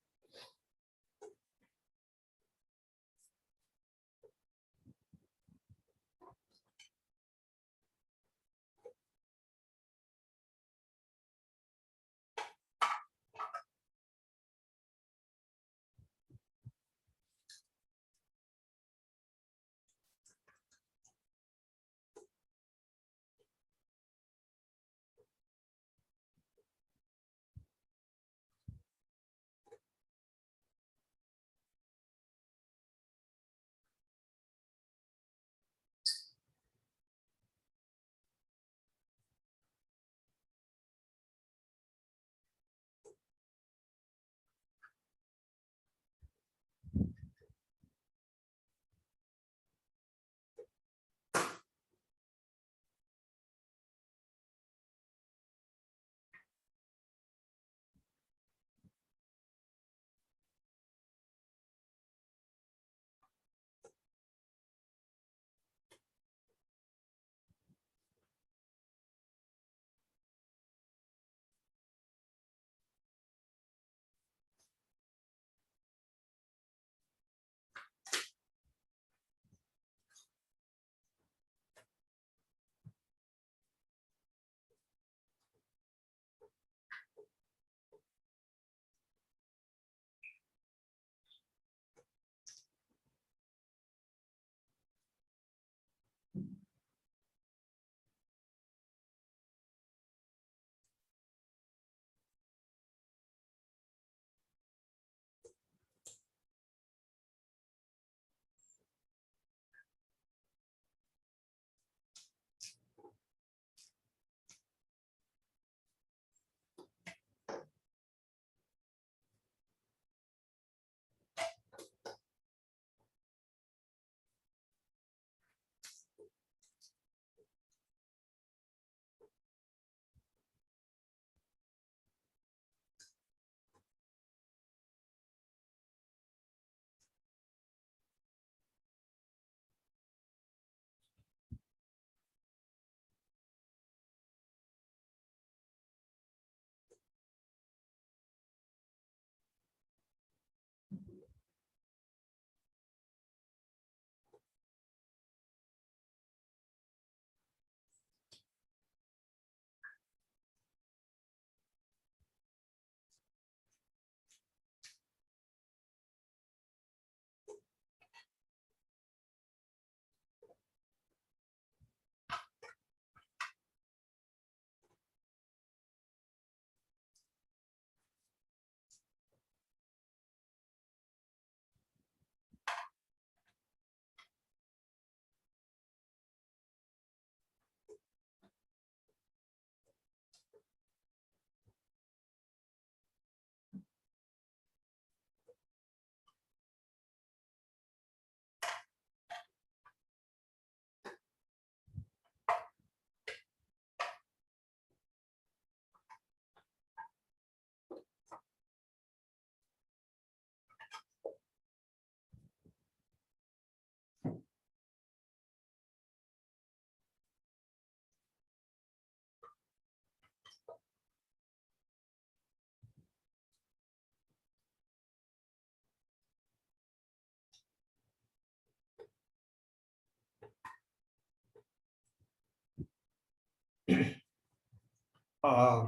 Uh,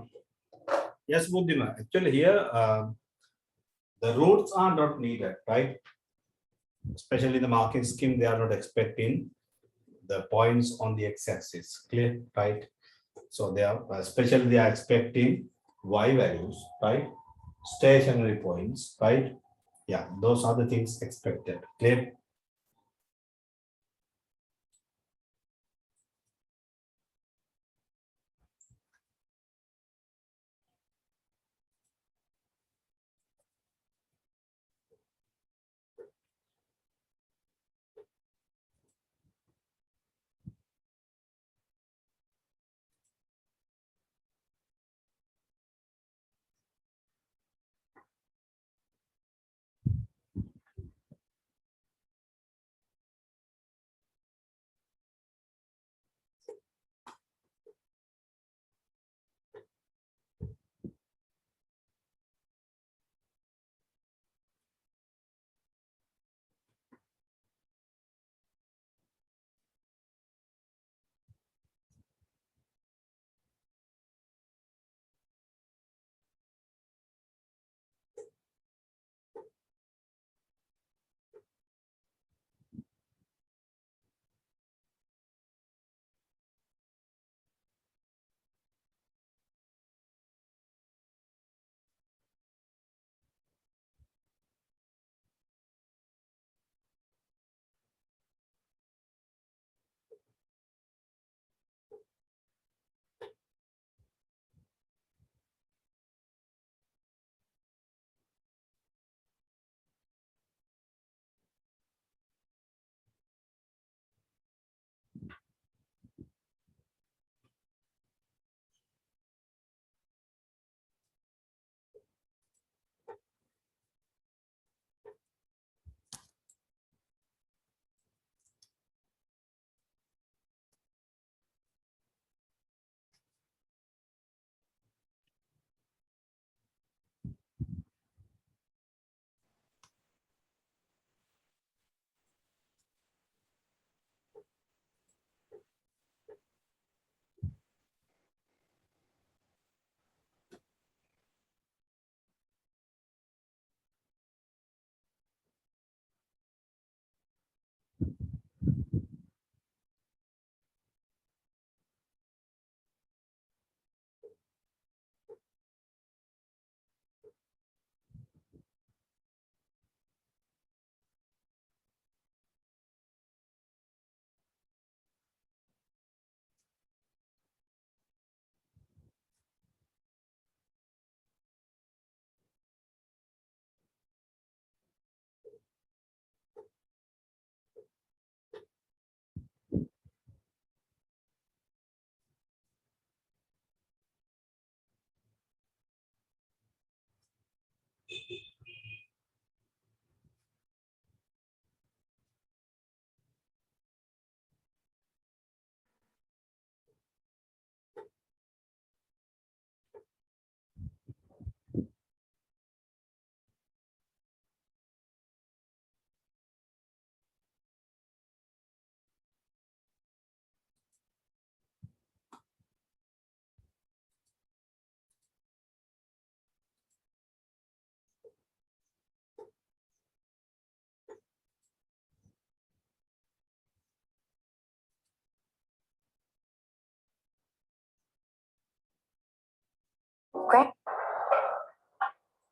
yes, Buddhima. Actually, here the roots are not needed, right? Especially in the marking scheme, they are not expecting the points on the x-axis. Clear, right? So they are, especially they are expecting y values, right? Stationary points, right? Yeah, those are the things expected. Clear?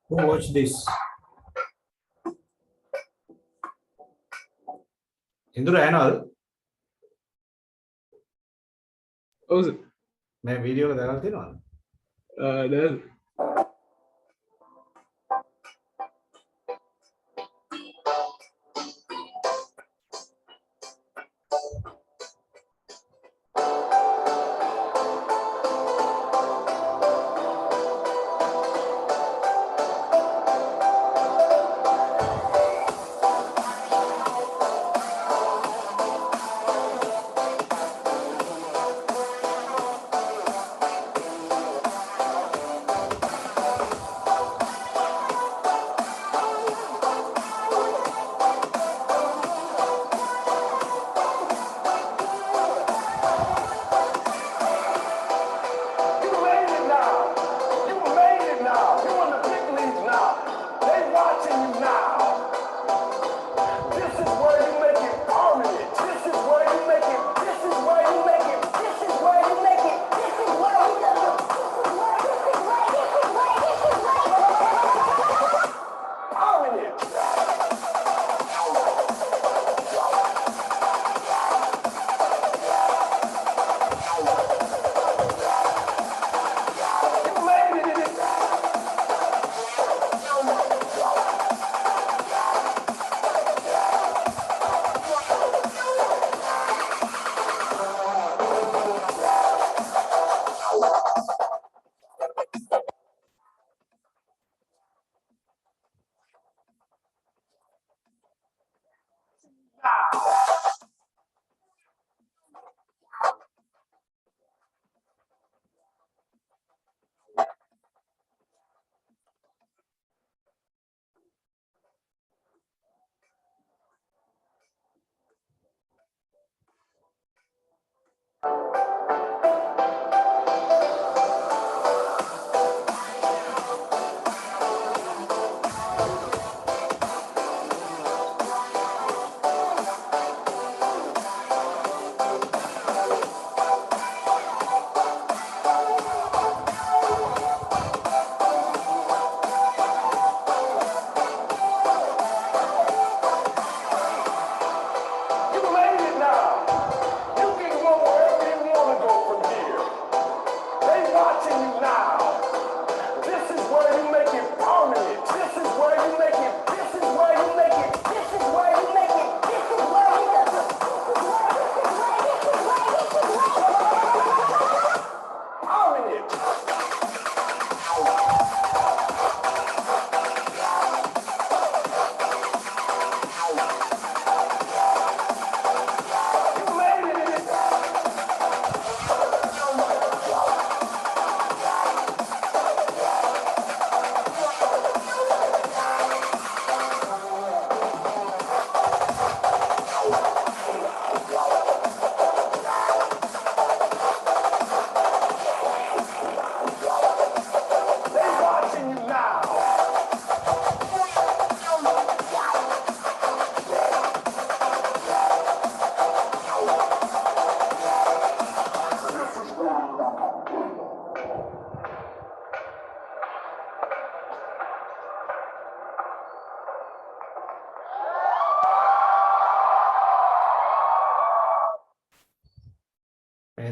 Who watched this? Indra Anal, Oh, sir. मैं video को देखा थी ना. There's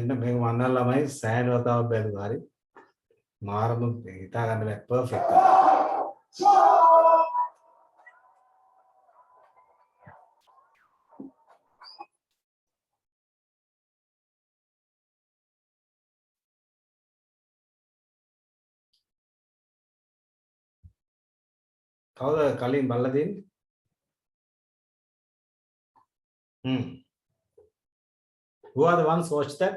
මෙන්න මේක මන්නල් ළමයි සෑහෙන වතාවක් බැලුවා හරි මාරම හිතා ගන්න බැහැ පර්ෆෙක්ට් කවුද කලින් බලලා දෙන්නේ Who are the ones watch that?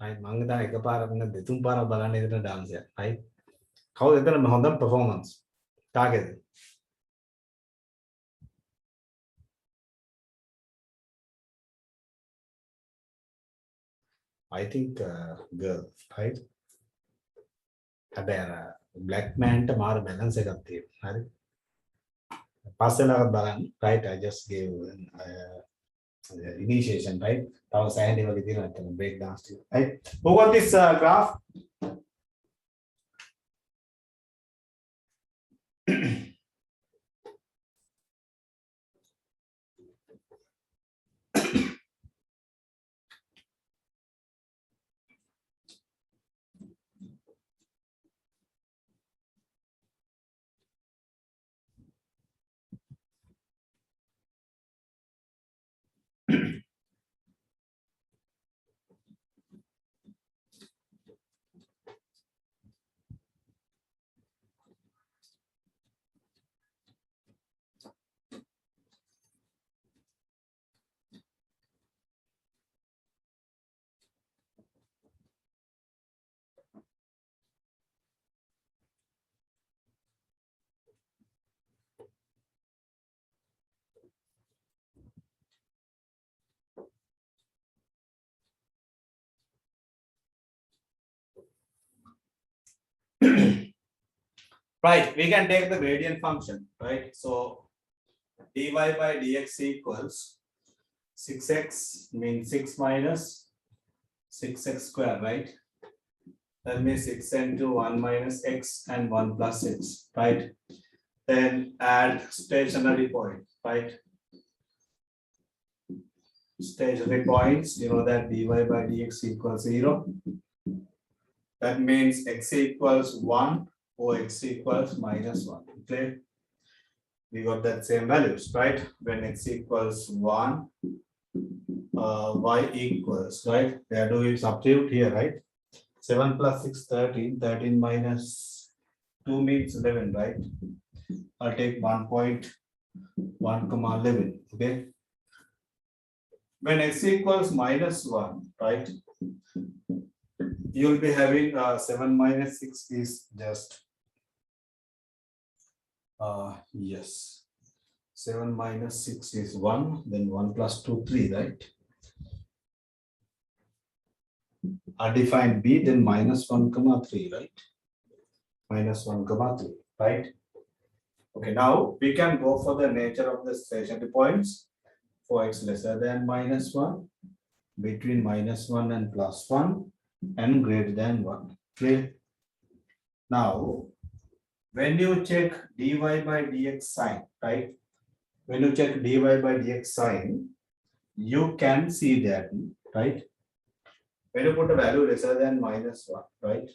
Right, මම හිතන්නේ එකපාරක් නෙවෙයි දෙතුන් පාරක් බලන්න ඉදිරියට dance එක. Right? කවුද එතන හොඳම performance? කාගේද? I think girl, right? හැබැයි black man ට මාර balance එකක් තියෙනවා. හරි? පස්සෙලාවත් බලන්න. Right, I just gave initiation, right? තව සෑහෙන වගේ තියෙනවා අතන break dance ටික. Right? Who got this graph? Right, we can take the gradient function, right? So dy by dx equals 6x means 6 minus 6x square, right? That means 6 into 1 minus x and 1 plus x, right? Then add stationary point, right? Stationary points, you know that dy by dx equals 0. That means x equals 1 or x equals minus 1. Okay, we got that same values, right? When x equals 1, y equals, right? They are doing substitute here, right? 7 plus 6, 13. 13 minus 2 means 11, right? I'll take 1.1 comma 11. Okay. When x equals minus 1, right? You'll be having 7 minus 6 is just yes, 7 minus 6 is 1, then 1 plus 2, 3, right? I define b, then minus 1 comma 3, right? Minus 1 comma 3, right? Okay, now we can go for the nature of the stationary points for x lesser than minus 1, between minus 1 and plus 1, and greater than 1. Clear? Now, when you check dy by dx sign, right? When you check dy by dx sign, you can see that, right? When you put a value lesser than minus 1, right?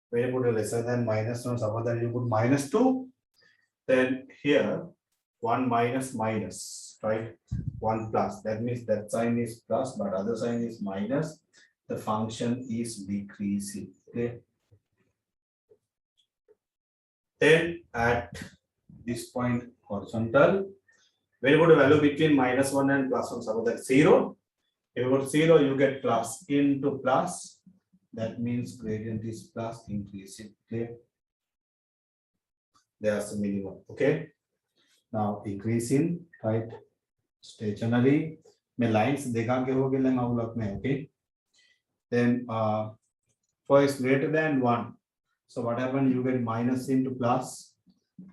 When you put a lesser than minus 1, suppose that you put minus 2, then here 1 minus minus, right? 1 plus. That means that sign is plus, but other sign is minus. The function is decreasing. Okay. Then at this point horizontal, when you put a value between minus 1 and plus 1, suppose that's 0. If you put 0, you get plus into plus. That means gradient is plus increasing. Okay. There's a minimum. Okay. Now increasing, right? Stationary. My lines dekha ke ho gaye avulak mein. Okay. Then for x greater than 1. So what happened? You get minus into plus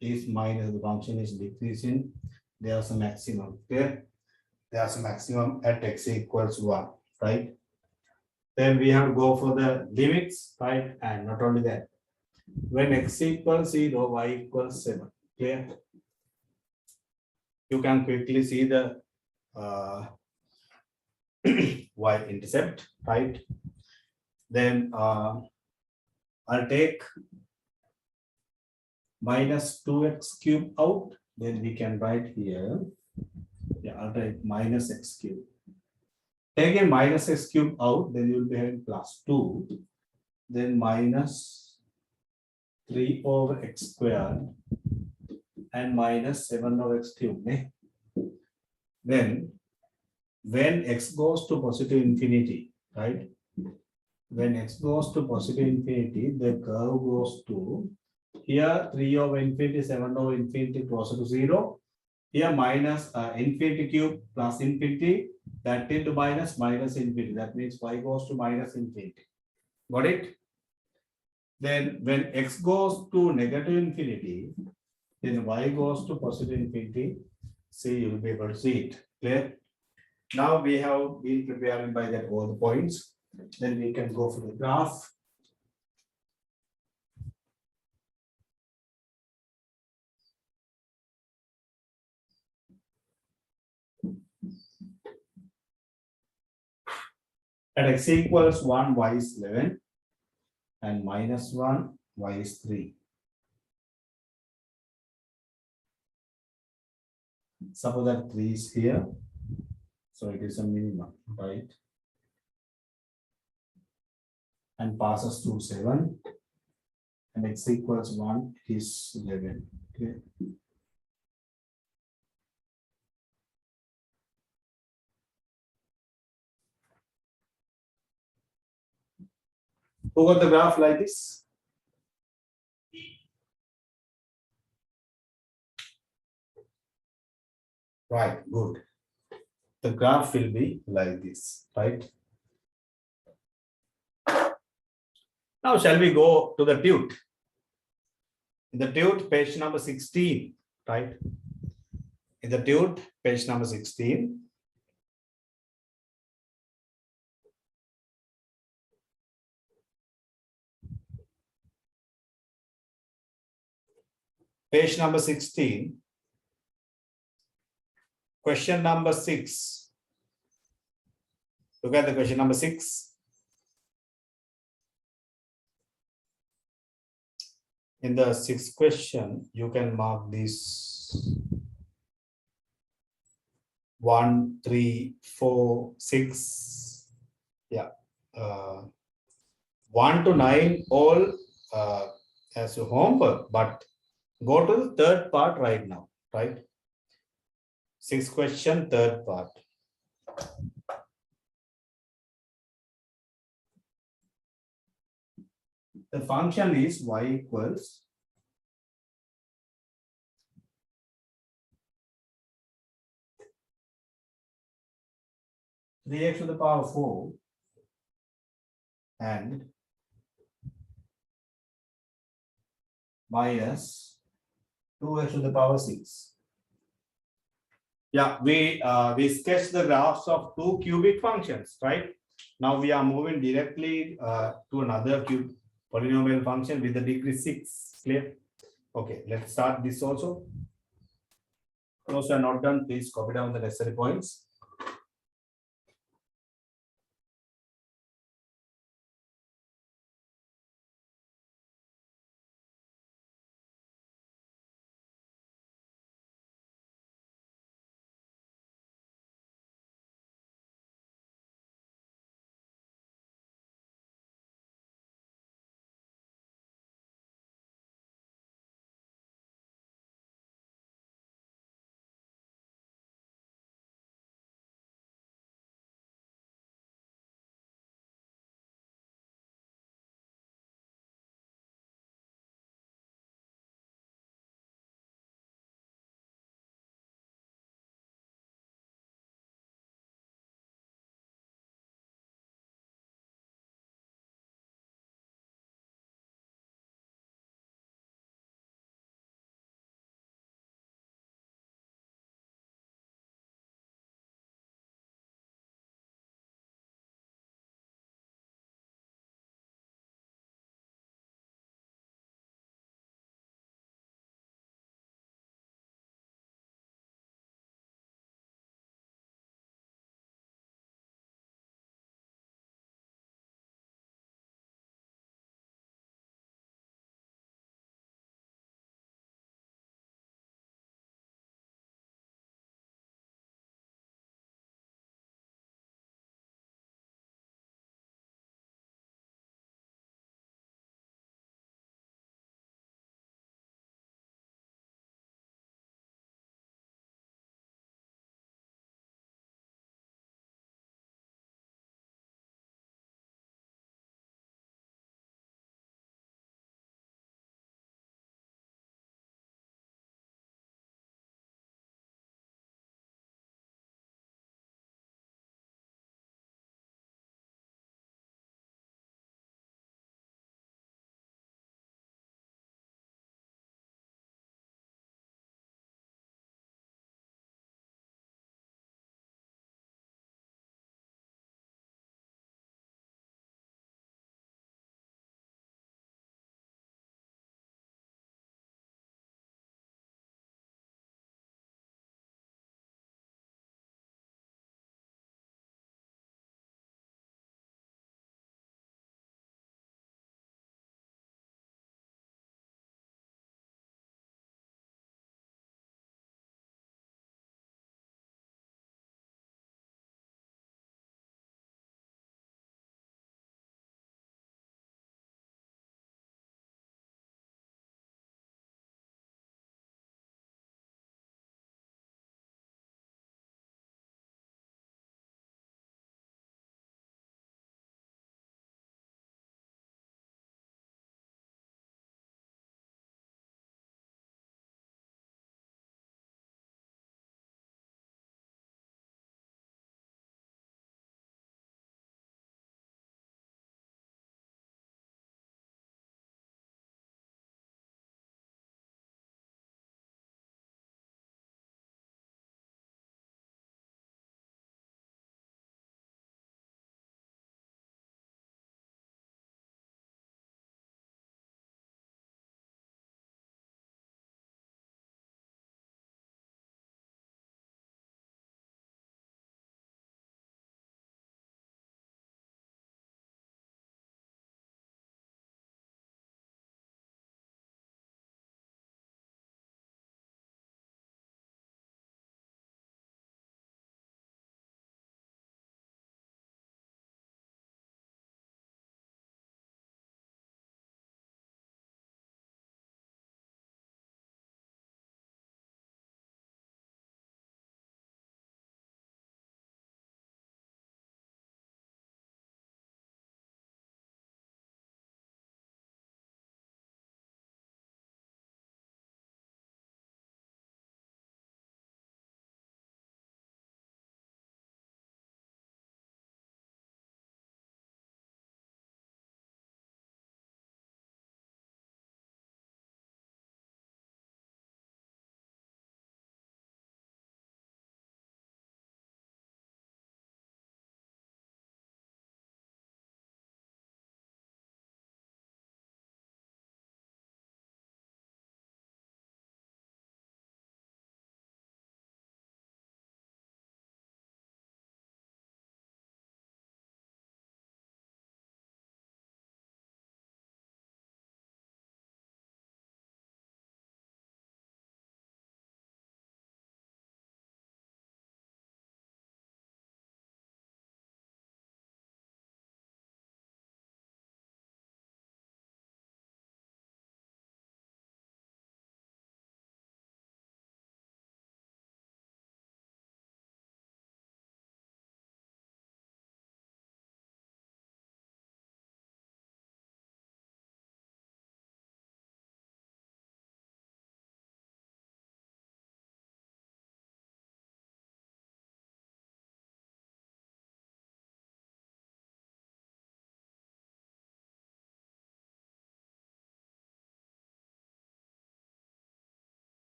is minus. The function is decreasing. There's a maximum. Okay. There's a maximum at x equals 1. Right. Then we have to go for the limits. Right. And not only that. When x equals 0, y equals 7. Clear? You can quickly see the y-intercept, right? Then I'll take minus 2x cube out. Then we can write here. Yeah, I'll write minus x cube. Taking minus x cube out, then you'll be having plus 2. Then minus 3 over x squared and minus 7 over x cubed. Then when x goes to positive infinity, right? When x goes to positive infinity, the curve goes to here 3 over infinity, 7 over infinity closer to 0. Here minus infinity cube plus infinity, that into minus infinity. That means y goes to minus infinity. Got it? Then when x goes to negative infinity, then y goes to positive infinity. See, you'll be able to see it. Clear? Now we have been preparing by that all the points. Then we can go for the graph. At x equals 1, y is 11, and minus 1, y is 3. Suppose that 3 is here, so it is a minimum, right? And passes to 7, and x equals 1 is 11. Okay. Who got the graph like this? Right, good. The graph will be like this, right? Now, shall we go to the tute? In the tute, page number 16, right? In the tute, page number 16. Page number 16. Question number 6. Look at the question number 6. In the 6th question, you can mark this 1, 3, 4, 6. Yeah. 1 to 9 all as your homework, but go to the third part right now, right? 6th question, third part. The function is y equals 3x to the power 4 and minus 2x to the power 6. Yeah, we sketched the graphs of two cubic functions, right? Now we are moving directly to another polynomial function with the degree 6. Clear? Okay, let's start this also. Those who are not done, please copy down the necessary points.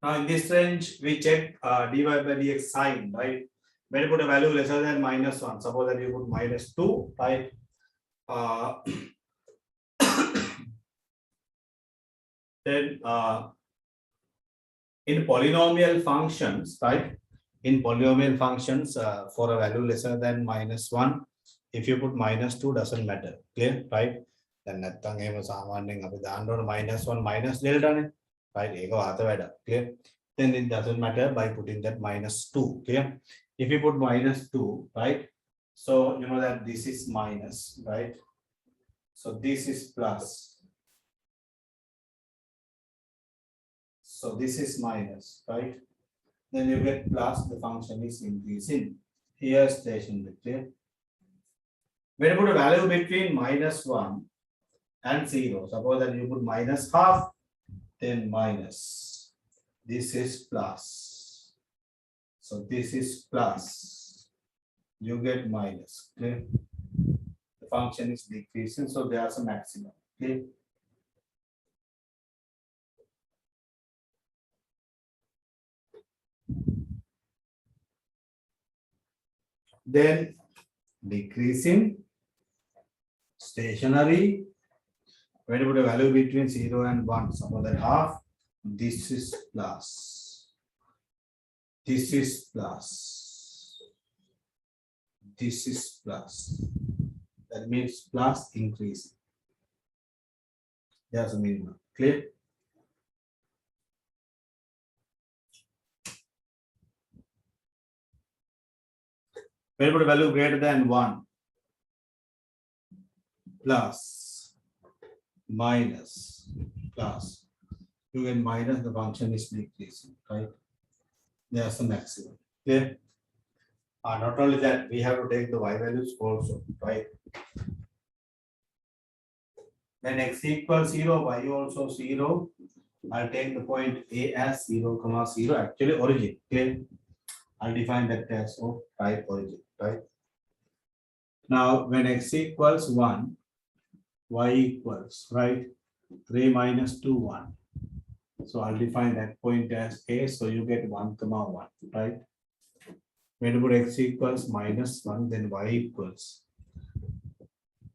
Now in this range, we check dy by dx sign, right? When you put a value lesser than -1, suppose that you put -2, right? Then in polynomial functions, right? In polynomial functions, for a value lesser than -1, if you put -2, doesn't matter. Clear, right? Then නැත්තම් එහෙම සාමාන්‍යයෙන් අපි දාන්න ඕන -1 minus delta නේ. Right? ඒක වාත වැඩ. Clear? Then it doesn't matter by putting that -2. Clear? If you put -2, right? So you know that this is minus, right? So this is plus. So this is minus, right? Then you get plus, the function is increasing. Here stationary, clear? When you put a value between -1 and 0, suppose that you put -half, then minus. This is plus. So this is plus. You get minus, clear? The function is decreasing, so there's a maximum, clear? Then decreasing, stationary. When you put a value between 0 and 1, suppose that half, this is plus. This is plus. This is plus. That means plus increasing. There's a minimum. Clear? When you put a value greater than 1, plus, minus, plus, you get minus, the function is decreasing, right? There's the maximum. Clear? Not only that, we have to take the y values also, right? When x equals 0, y also 0. I'll take the point A as 0, 0, actually origin. Clear? I'll define that as of type origin, right? Now, when x equals 1, y equals, right? 3 minus 2, 1. So I'll define that point as A, so you get 1, 1, right? When you put x equals -1, then y equals.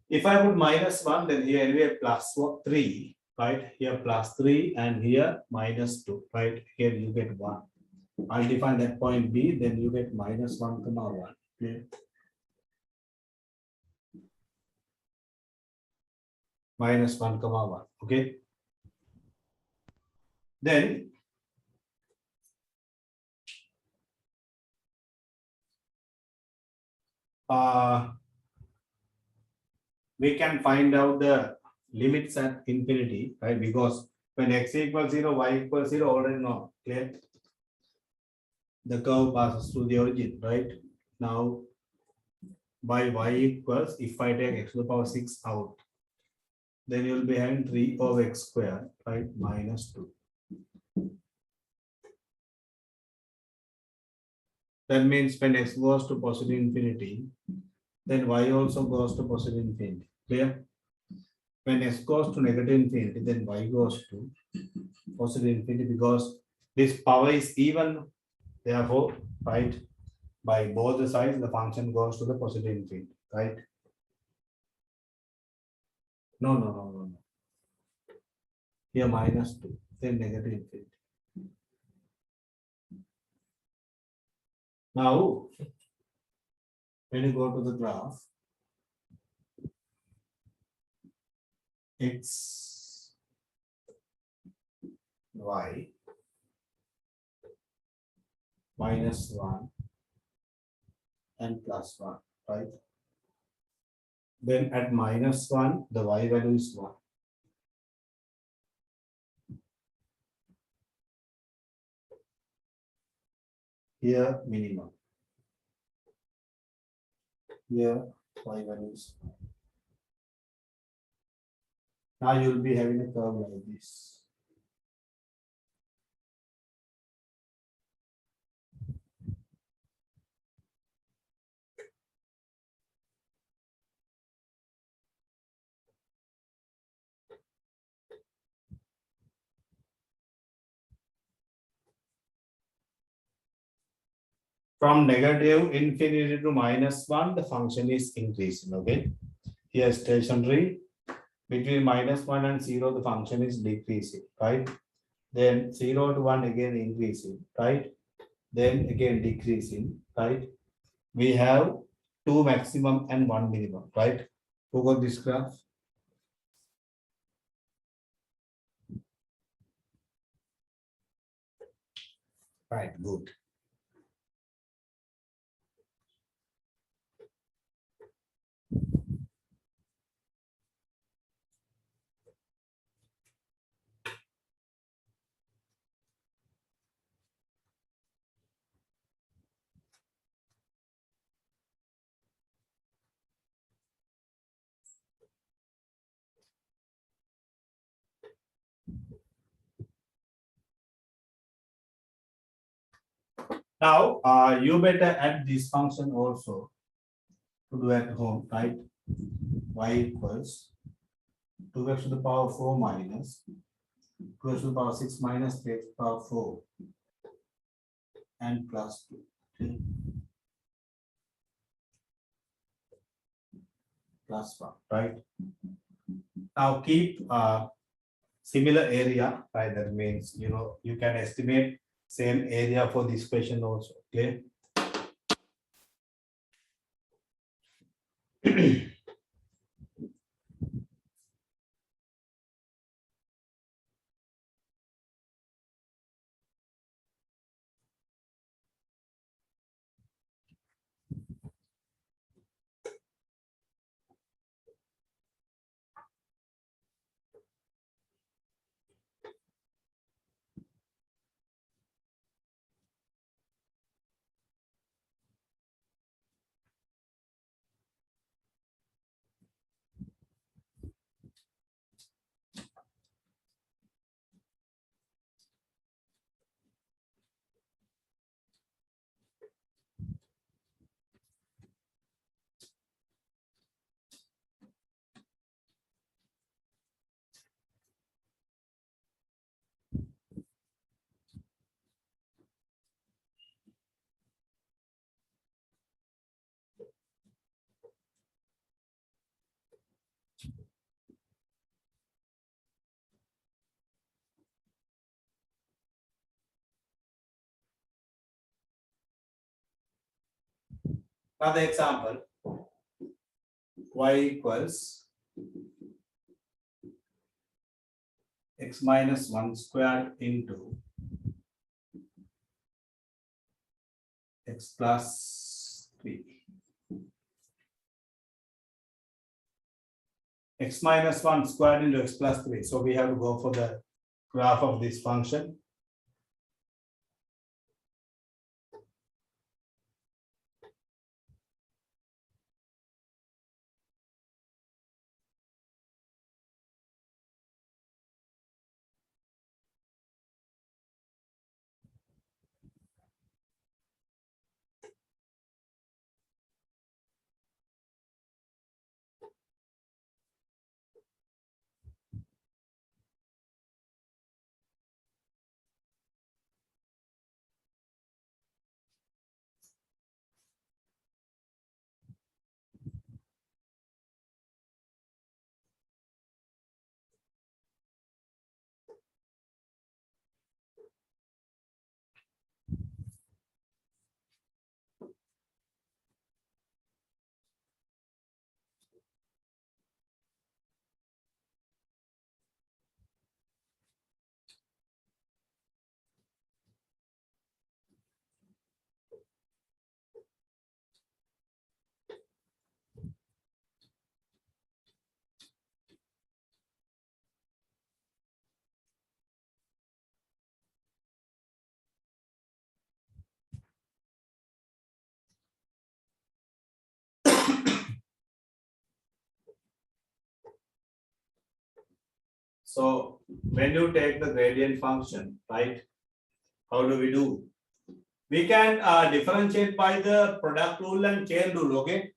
If I put -1, then here anyway plus 3, right? Here plus 3 and here -2, right? Here you get 1. I'll define that point B, then you get -1, 1. Okay. -1, 1. Okay. Then we can find out the limits at infinity, right? Because when x equals 0, y equals 0, already know. Clear? The curve passes through the origin, right? Now, by y equals, if I take x to the power 6 out, then you'll be having 3 over x squared, right? -2. That means when x goes to positive infinity, then y also goes to positive infinity. Clear? when x goes to negative infinity, then y goes to positive infinity because this power is even. Therefore, right, by both the sides, the function goes to the positive infinity, right? No, no, no, no, no. Here minus 2, then negative infinity. Now, when you go to the graph, x, y, minus 1 and plus 1, right? Then at minus 1, the y value is 1. Here minimum. Here y value is 1. Now you will be having a curve like this. From negative infinity to minus 1, the function is increasing, okay? Here stationary, between minus 1 and 0, the function is decreasing, right? Then 0 to 1 again increasing, right? Then again decreasing, right? We have 2 maximum and 1 minimum, right? Who got this graph? Right, good. Now, you better add this function also to do at home, right? Y equals 2x to the power 4 minus 2x to the power 6 minus 3x to the power 4 and plus 2 plus 1, right? Now keep similar area, right? That means, you can estimate same area for this question also, okay? Another example, y equals x minus 1 squared into x plus 3. X minus 1 squared into x plus 3. So we have to go for the graph of this function. So when you take the gradient function, right? How do we do? We can differentiate by the product rule and chain rule, okay?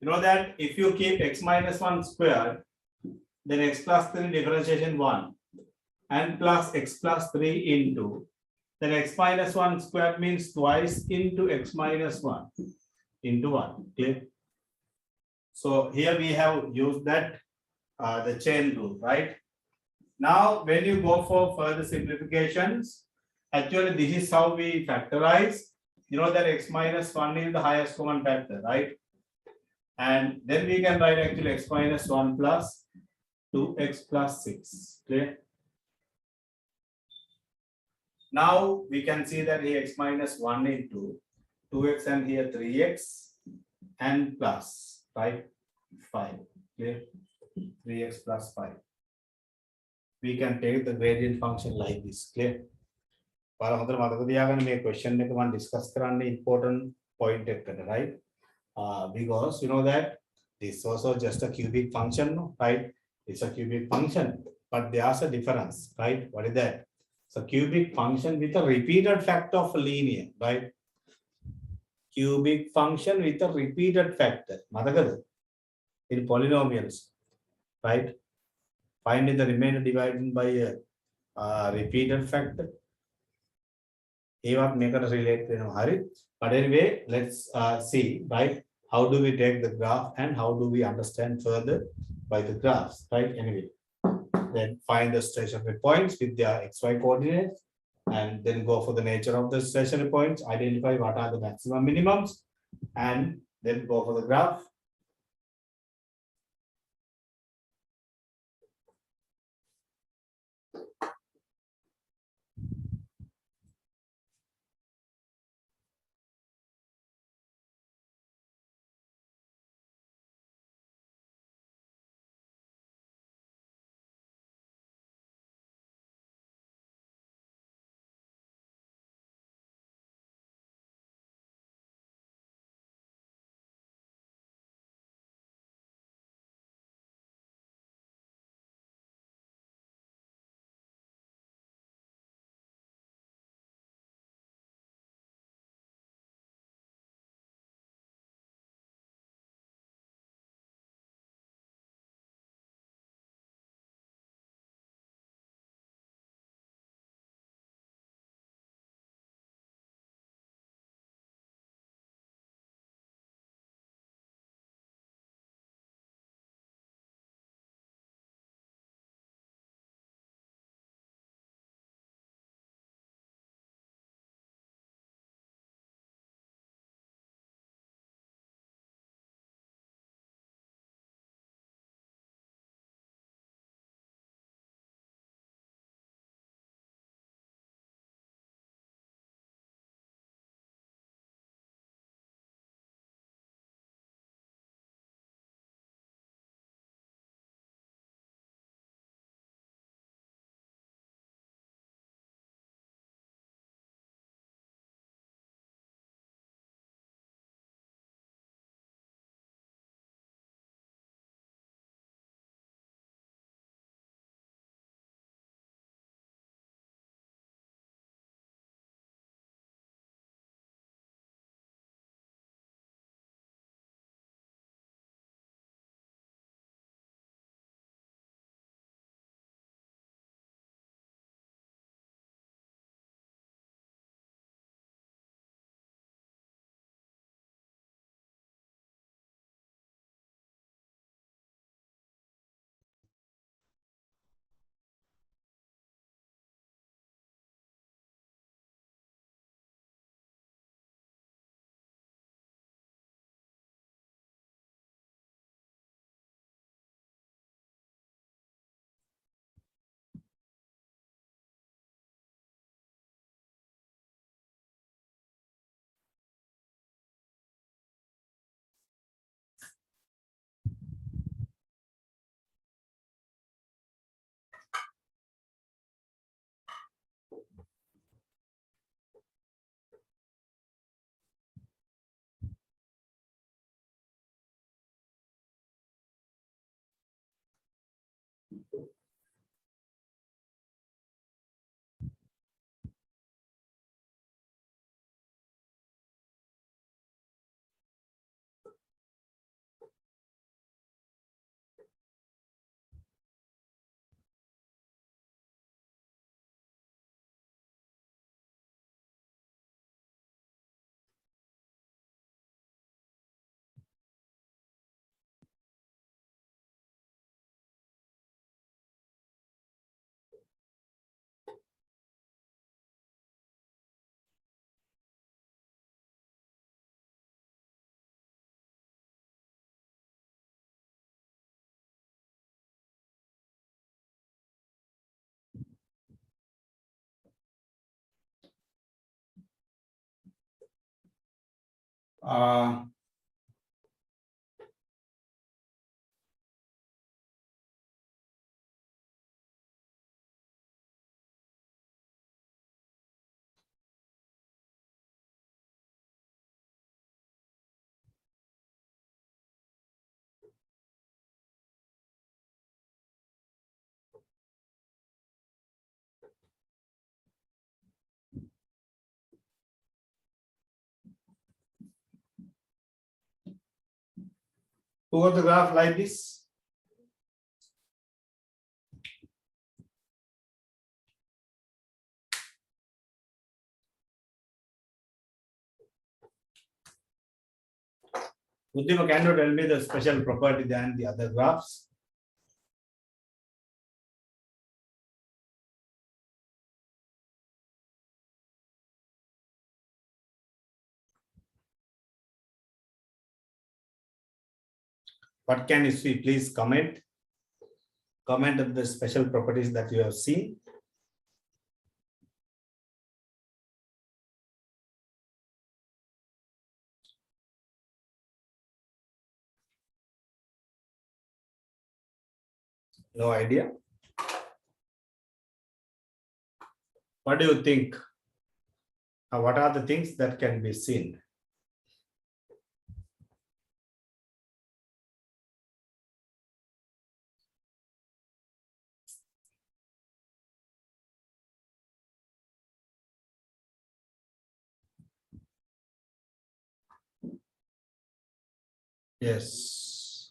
You know that if you keep x minus 1 squared, then x plus 3 differentiation 1 and plus x plus 3 into, then x minus 1 squared means twice into x minus 1 into 1, clear? So here we have used that the chain rule, right? Now when you go for further simplifications, actually this is how we factorize. You know that x minus 1 is the highest common factor, right? And then we can write actually x minus 1 plus 2x plus 6, clear? Now we can see that here x minus 1 into 2x and here 3x and plus, right? 5, clear? 3x plus 5. We can take the gradient function like this, clear? Para හොඳට මතක තියාගන්න මේ question එක මම discuss කරන්න important point එකකට, right? Because you know that this also just a cubic function, no? Right? It's a cubic function, but there's a difference, right? What is that? It's a cubic function with a repeated factor of linear, right? Cubic function with a repeated factor. මතකද? In polynomials, right? Finding the remainder divided by a repeated factor. ඒවත් මේකට relate වෙනවා, හරි? But anyway, let's see, right? How do we take the graph and how do we understand further by the graphs, right? Anyway, then find the stationary points with their xy coordinates and then go for the nature of the stationary points, identify what are the maximum minimums and then go for the graph. Uh, who got the graph like this? Uddima, can you tell me the special property than the other graphs? What can you see? Please comment. Comment of the special properties that you have seen. No idea. What do you think? What are the things that can be seen? Yes.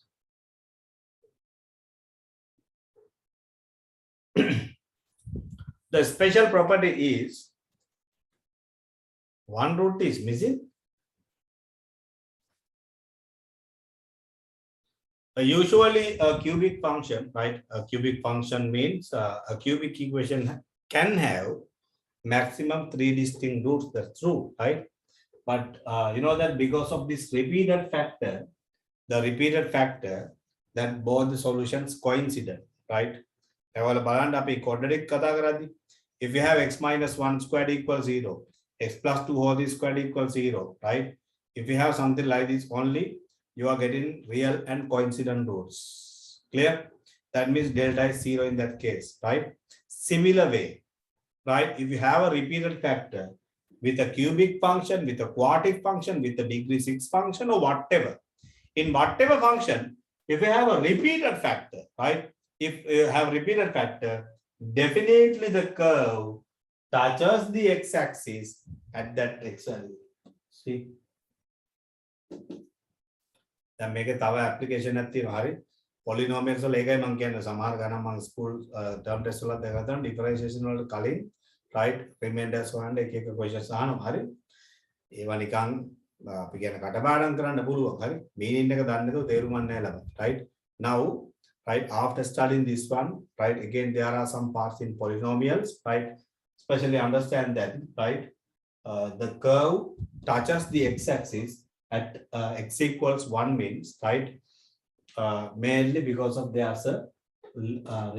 The special property is one root is missing. Usually a cubic function, right? A cubic function means a cubic equation can have maximum 3 distinct roots. That's true, right? But you know that because of this repeated factor, the repeated factor, that both the solutions coincident, right? If you have x minus 1 squared equals 0, x plus 2 whole squared equals 0, right? If you have something like this only, you are getting real and coincident roots. Clear? That means delta is 0 in that case, right? Similar way, right? If you have a repeated factor with a cubic function, with a quartic function, with a degree 6 function or whatever, in whatever function, if you have a repeated factor, right? If you have repeated factor, definitely the curve touches the x-axis at that x value. See? දැන් මේකේ තව application එකක් තියෙනවා හරි පොලිනෝමියල්ස් වල ඒකයි මම කියන්නේ සමහර ගණන් මම ස්කූල් ටර්ම් ටෙස්ට් වල දැකලා තියෙනවා ඩිෆරෙන්ෂියේෂන් වලට කලින් රයිට් රිමයින්ඩර්ස් හොයන්න එක එක ක්වෙස්චන්ස් අහනවා හරි ඒවා නිකන් අපි කියන කටපාඩම් කරන්න පුළුවන් හරි මීනින් එක දන්නේ නැතුව තේරුමක් නැහැ ළමයි right now right after studying this one right again there are some parts in polynomials right especially understand that right the curve touches the x-axis at x equals 1 means right mainly because of there's a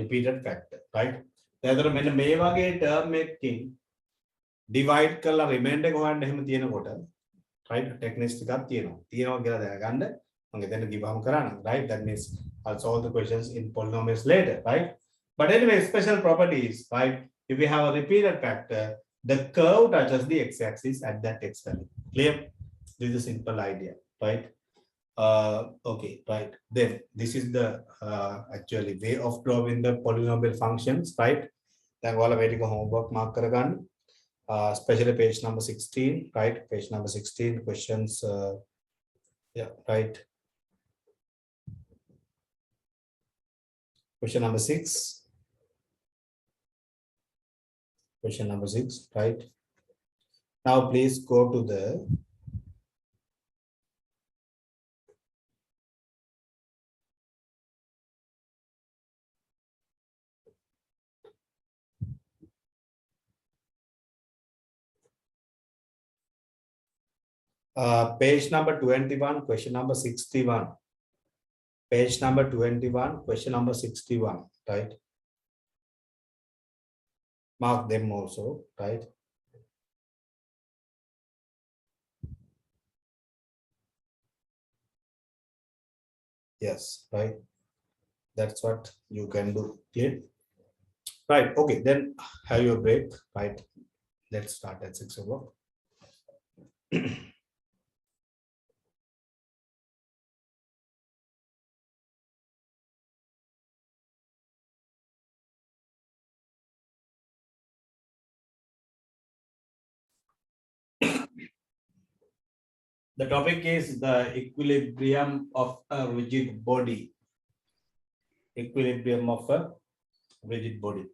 repeated factor right එතකොට මෙන්න මේ වගේ term එකකින් divide කරලා remainder එක හොයන්න එහෙම තියෙනකොට right techniques ටිකක් තියෙනවා කියලා දැනගන්න මම එතන ගිවහම කරන්න right that means I'll solve the questions in polynomials later right but anyway special properties right if we have a repeated factor the curve touches the x-axis at that x value clear this is a simple idea right okay right then this is the actually way of drawing the polynomial functions right then ඔයාලා මේ ටික homework mark කරගන්න especially page number 16 right page number 16 questions yeah right question number 6 question number 6 right now please go to the page number 21 question number 61 page number 21 question number 61 right mark them also right Yes, right. That's what you can do. Clear? Right. Okay. Then have your break. Right. Let's start at 6 o'clock. The topic is the equilibrium of a rigid body. Equilibrium of a rigid body.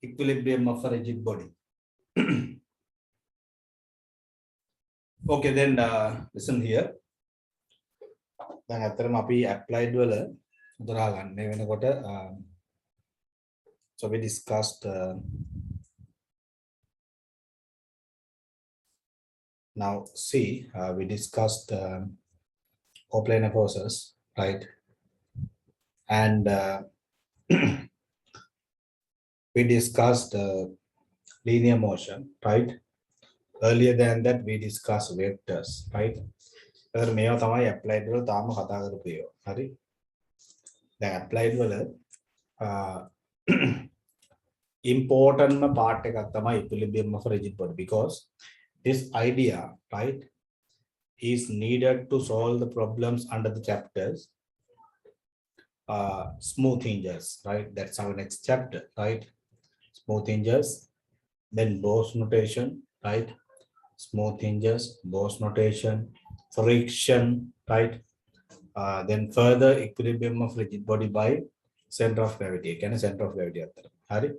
Equilibrium of a rigid body. Okay, then listen here. දැන් ඇත්තටම අපි applied වල උදරා ගන්න වෙනකොට so we discussed now see we discussed coplanar forces, right? And we discussed linear motion, right? Earlier than that we discussed vectors, right? මේවා තමයි applied වල තාම කතා කරපු ඒවා. හරි? දැන් applied වල important part එකක් තමයි equilibrium of rigid body, because this idea, right, is needed to solve the problems under the chapters smooth hinges, right? That's our next chapter, right? Smooth hinges, then Bose notation, right? Smooth hinges, Bose notation, friction, right? Then further equilibrium of rigid body by center of gravity. Can center of gravity hari?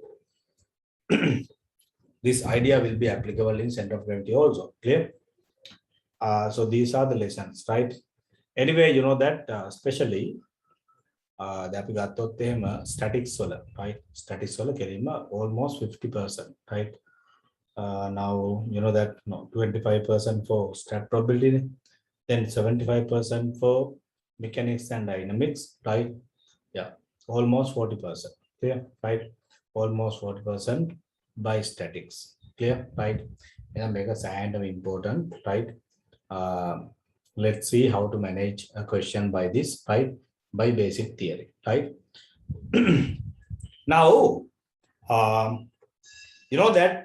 This idea will be applicable in center of gravity also. Clear? So these are the lessons, right? Anyway, you know that especially අපි ගත්තොත් එහෙම statics වල, right? Statics වල කෙලින්ම almost 50%, right? Now you know that 25% for stat probability, then 75% for mechanics and dynamics, right? Yeah, almost 40%. Clear, right? Almost 40% by statics. Clear, right? Yeah, make a sign of important, right? Let's see how to manage a question by this, right? By basic theory, right? Now you know that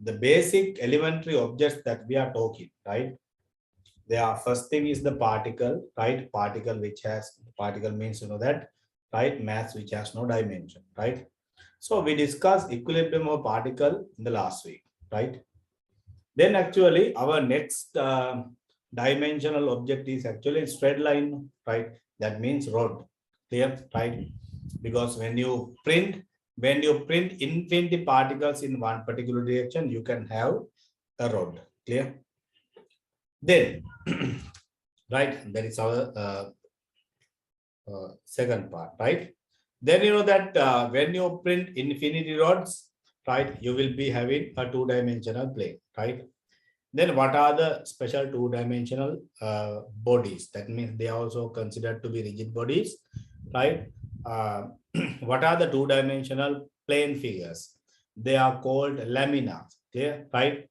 the basic elementary objects that we are talking, right? Their first thing is the particle, right? Particle which has, particle means you know that, right? Mass which has no dimension, right? So we discussed equilibrium of particle in the last week, right? Then actually our next dimensional object is actually straight line, right? That means rod. Clear, right? Because when you print infinity particles in one particular direction, you can have a rod. Clear? Then right, that is our second part, right? Then you know that when you print infinity rods, right, you will be having a two-dimensional plane, right? Then what are the special two-dimensional bodies? That means they are also considered to be rigid bodies, right? What are the two-dimensional plane figures? They are called lamina. Clear, right?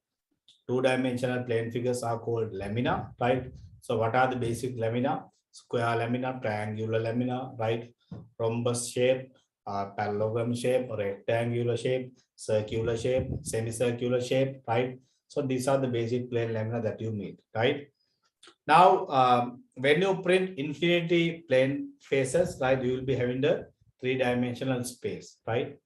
Two-dimensional plane figures are called lamina, right? So what are the basic lamina? Square lamina, triangular lamina, right? Rhombus shape, parallelogram shape, rectangular shape, circular shape, semicircular shape, right? So these are the basic plane lamina that you meet, right? Now, when you print infinity plane faces, right, you will be having the three-dimensional space, right?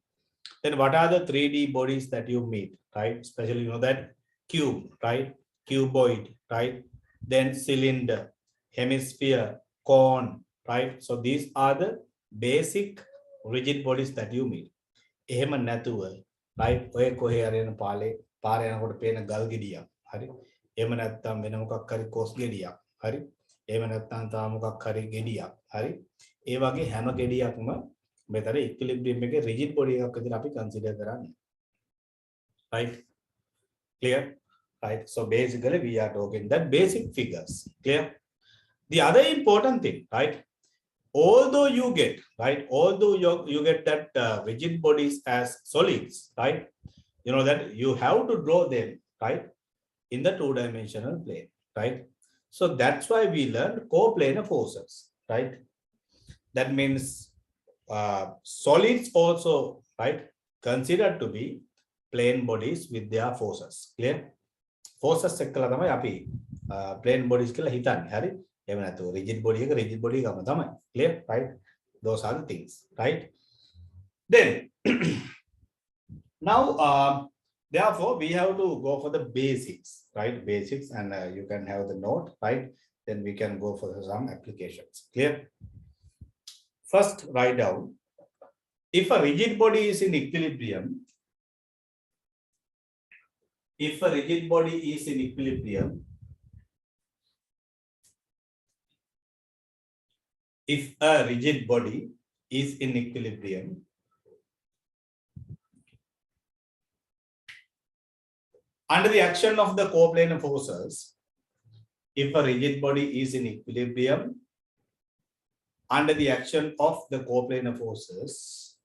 Then what are the 3D bodies that you meet, right? Especially you know that cube, right? Cuboid, right? Then cylinder, hemisphere, cone, right? So these are the basic rigid bodies that you meet. එහෙම නැතුව, right? ඔය කොහේ හරි යන පාරේ යනකොට පේන ගල් ගෙඩියක්, හරි? එහෙම නැත්නම් වෙන මොකක් හරි කොස් ගෙඩියක්, හරි? එහෙම නැත්නම් තා මොකක් හරි ගෙඩියක්, හරි? ඒ වගේ හැම ගෙඩියක්ම මෙතන equilibrium එකේ rigid body එකක් විදිහට අපි consider කරන්නේ. Right? Clear? Right? So basically we are talking that basic figures. Clear? The other important thing, right? Although you get, right? Although you get that rigid bodies as solids, right? You know that you have to draw them, right? In the two-dimensional plane, right? So that's why we learned coplanar forces, right? That means solids also, right, considered to be plane bodies with their forces. Clear? Forces එක්කලා තමයි අපි plane bodies කියලා හිතන්නේ. හරි? එහෙම නැතුව rigid body එක rigid body එකම තමයි. Clear? Right? Those are the things, right? Then now therefore we have to go for the basics, right? Basics, and you can have the note, right? Then we can go for some applications. Clear? First, write down, if a rigid body is in equilibrium, if a rigid body is in equilibrium, if a rigid body is in equilibrium, under the action of the coplanar forces, if a rigid body is in equilibrium, under the action of the coplanar forces,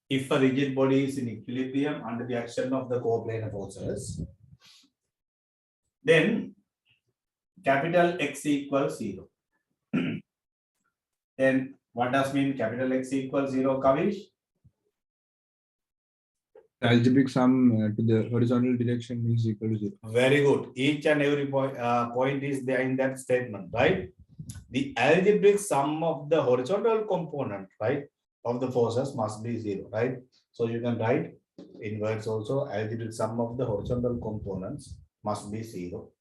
if a rigid body is in equilibrium under the action of the coplanar forces, then capital X equals 0. Then what does mean capital X equals 0, Kavish? The algebraic sum to the horizontal direction is equal to 0. Very good. Each and every point is there in that statement, right? The algebraic sum of the horizontal component, right, of the forces must be 0, right? So you can write in words also, algebraic sum of the horizontal components must be 0.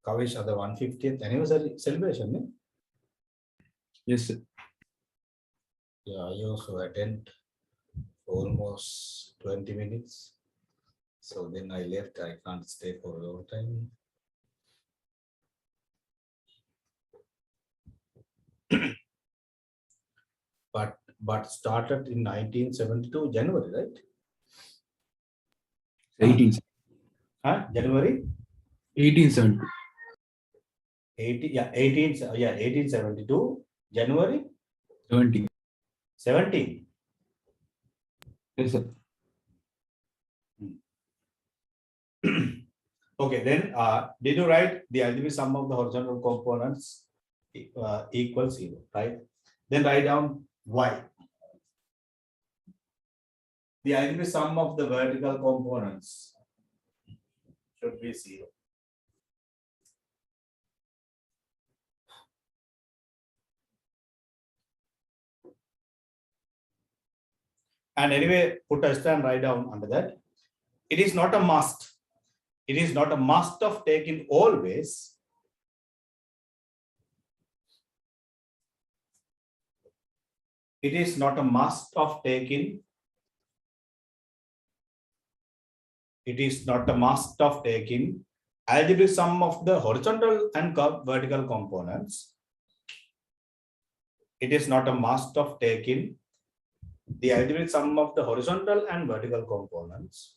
Kavish, the 150th anniversary celebration, ne? Yes, sir. Yeah, I also attend almost 20 minutes. So then I left. I can't stay for a long time. But started in 1972 January, right? 18. January 1872. 1872 January 17. 17. Yes, sir. Okay, then did you write the algebraic sum of the horizontal components equals 0, right? Then write down y. The algebraic sum of the vertical components should be 0. And anyway, put a stand right down under that. It is not a must. It is not a must of taking always. It is not a must of taking. It is not a must of taking algebraic sum of the horizontal and vertical components. It is not a must of taking the algebraic sum of the horizontal and vertical components.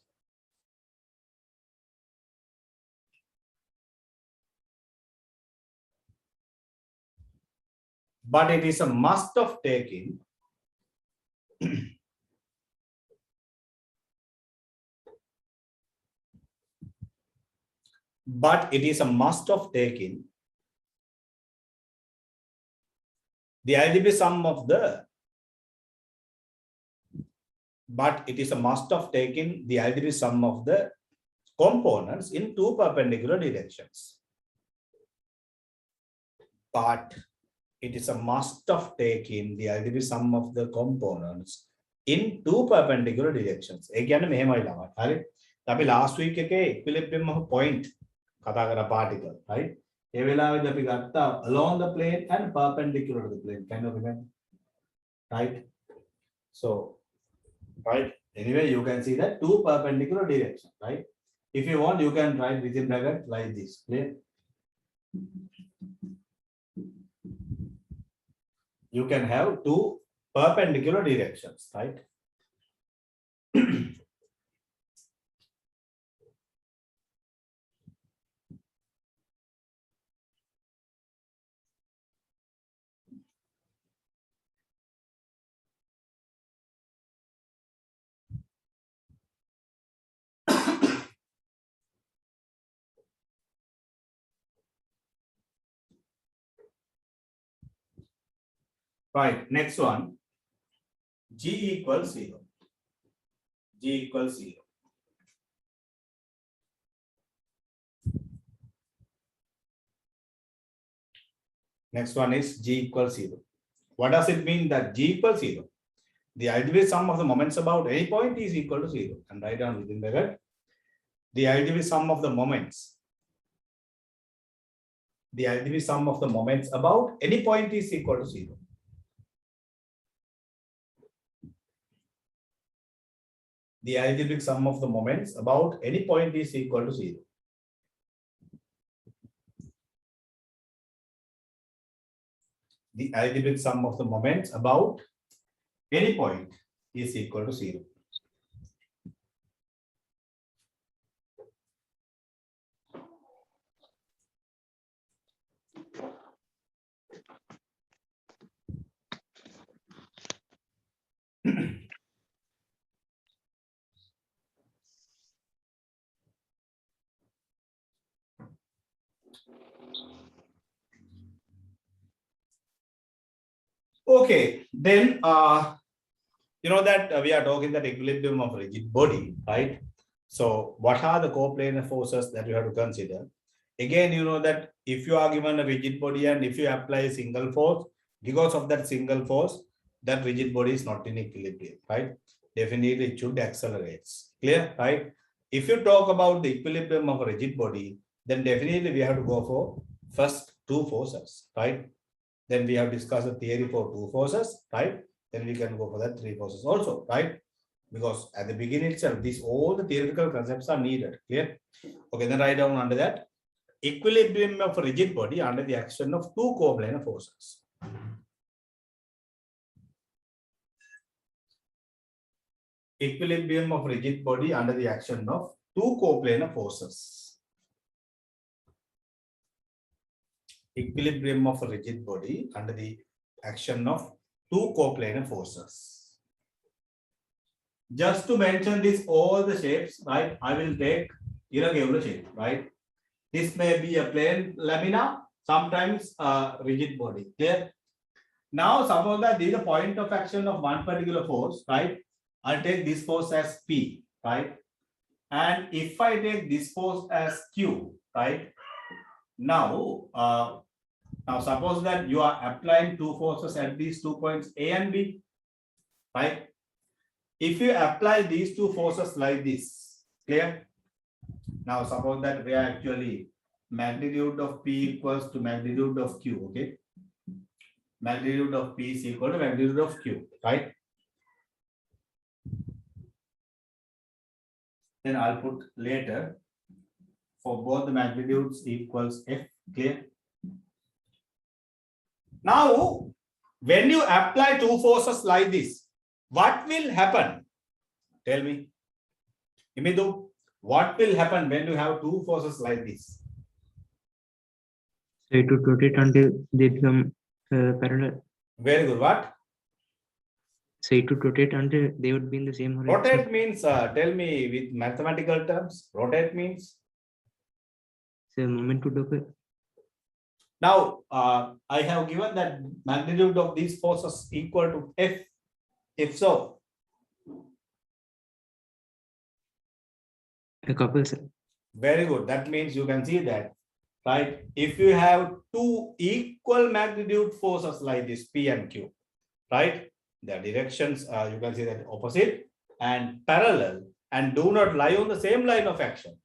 But it is a must of taking but it is a must of taking the algebraic sum of the but it is a must of taking the algebraic sum of the components in two perpendicular directions. But it is a must of taking the algebraic sum of the components in two perpendicular directions. ඒ කියන්නේ මෙහෙමයි ළමයි. හරි? අපි last week එකේ equilibrium of point කතා කරා particle, right? ඒ වෙලාවේදී අපි ගත්තා along the plane and perpendicular to the plane. Can you remember? Right? So, right? Anyway, you can see that two perpendicular directions, right? If you want, you can write within bracket like this. Clear? You can have two perpendicular directions, right? Right, next one. G equals 0. G equals 0. Next one is G equals 0. What does it mean that G equals 0? The algebraic sum of the moments about any point is equal to 0. And write down within bracket. The algebraic sum of the moments. The algebraic sum of the moments about any point is equal to 0. The algebraic sum of the moments about any point is equal to 0. The algebraic sum of the moments about any point is equal to 0. Okay, then you know that we are talking that equilibrium of rigid body, right? So what are the coplanar forces that you have to consider? Again, you know that if you are given a rigid body and if you apply a single force, because of that single force, that rigid body is not in equilibrium, right? Definitely it should accelerate. Clear, right? If you talk about the equilibrium of a rigid body, then definitely we have to go for first two forces, right? Then we have discussed the theory for two forces, right? Then we can go for that three forces also, right? Because at the beginning itself, these all the theoretical concepts are needed. Clear? Okay, then write down under that equilibrium of a rigid body under the action of two coplanar forces. Equilibrium of rigid body under the action of two coplanar forces. Equilibrium of a rigid body under the action of two coplanar forces. Just to mention this, all the shapes, right? I will take irregular shape, right? This may be a plain lamina, sometimes a rigid body. Clear? Now, suppose that this is the point of action of one particular force, right? I'll take this force as P, right? And if I take this force as Q, right? Now, now suppose that you are applying two forces at these 2 points A and B, right? If you apply these two forces like this, clear? Now suppose that we are actually magnitude of P equals to magnitude of Q, okay? Magnitude of P is equal to magnitude of Q, right? Then I'll put later for both the magnitudes equals F, clear? Now, when you apply two forces like this, what will happen? Tell me. Imidu, what will happen when you have two forces like this? So it would rotate until they become parallel. Very good. What? So it would rotate until they would be in the same horizon. Rotate means, tell me with mathematical terms, rotate means? So moment would occur. Now, I have given that magnitude of these forces equal to F. If so, A couple. very good. That means you can see that, right? If you have two equal magnitude forces like this, P and Q, right? The directions, you can see that opposite and parallel and do not lie on the same line of action.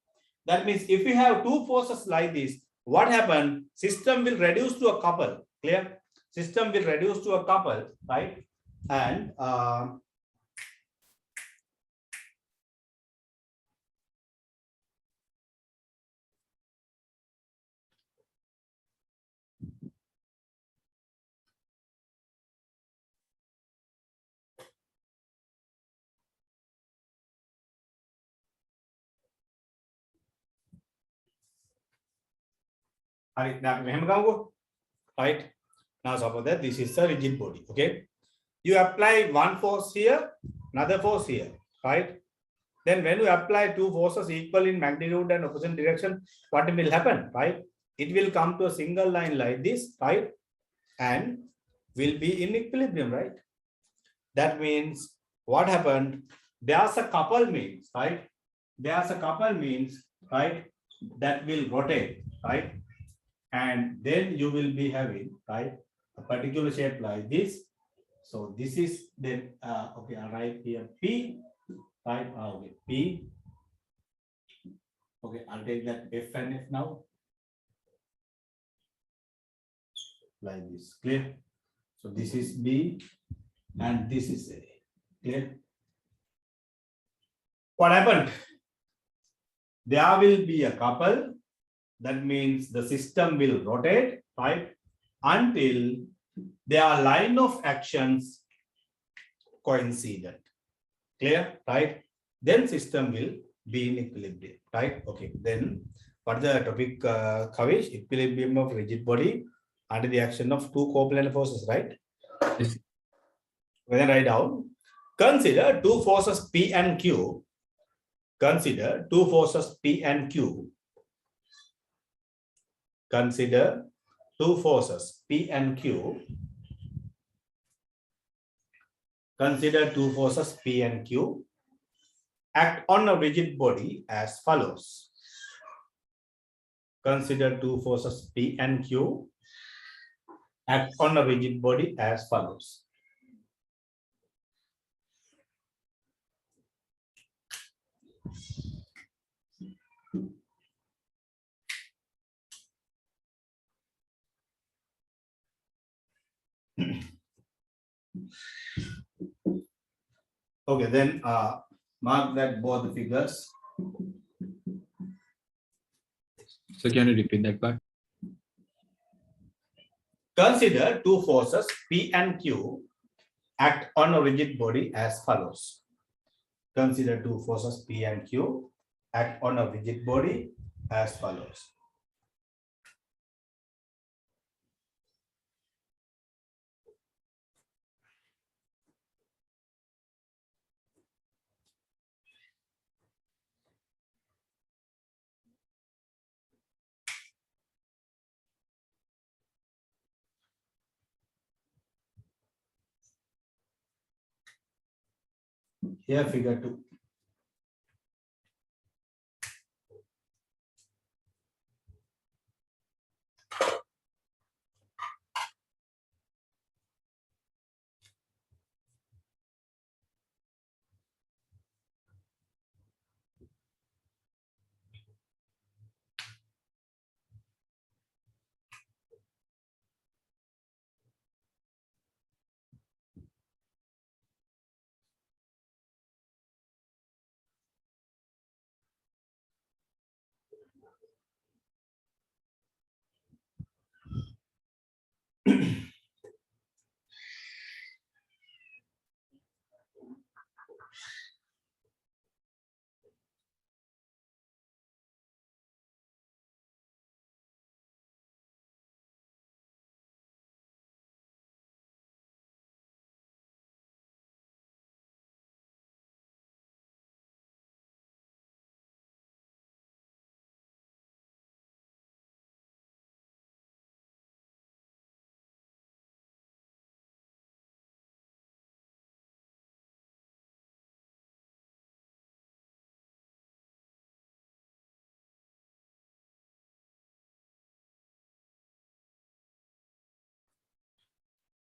That means if you have two forces like this, what happened? System will reduce to a couple. Clear? System will reduce to a couple, right? And Right. Now suppose that this is a rigid body. Okay. You apply one force here, another force here, right? Then when you apply two forces equal in magnitude and opposite direction, what will happen, right? It will come to a single line like this, right? And will be in equilibrium, right? That means what happened? There's a couple means, right? There's a couple means, right? That will rotate, right? And then you will be having, right, a particular shape like this. So this is then okay, I'll write here P, right? Okay, P. Okay, I'll take that F and F now. Like this, clear? So this is B and this is A, clear? What happened? There will be a couple. That means the system will rotate, right? Until their line of actions coincident. Clear, right? Then system will be in equilibrium, right? Okay, then what the topic, Kavish? Equilibrium of rigid body under the action of two coplanar forces, right? Yes. When I write down, consider two forces P and Q. Consider two forces P and Q. Consider two forces P and Q. Consider two forces P and Q act on a rigid body as follows. Consider two forces P and Q act on a rigid body as follows. Okay, then mark that both the figures. So can you repeat that part? Consider two forces P and Q act on a rigid body as follows. Consider two forces P and Q act on a rigid body as follows. Here figure 2.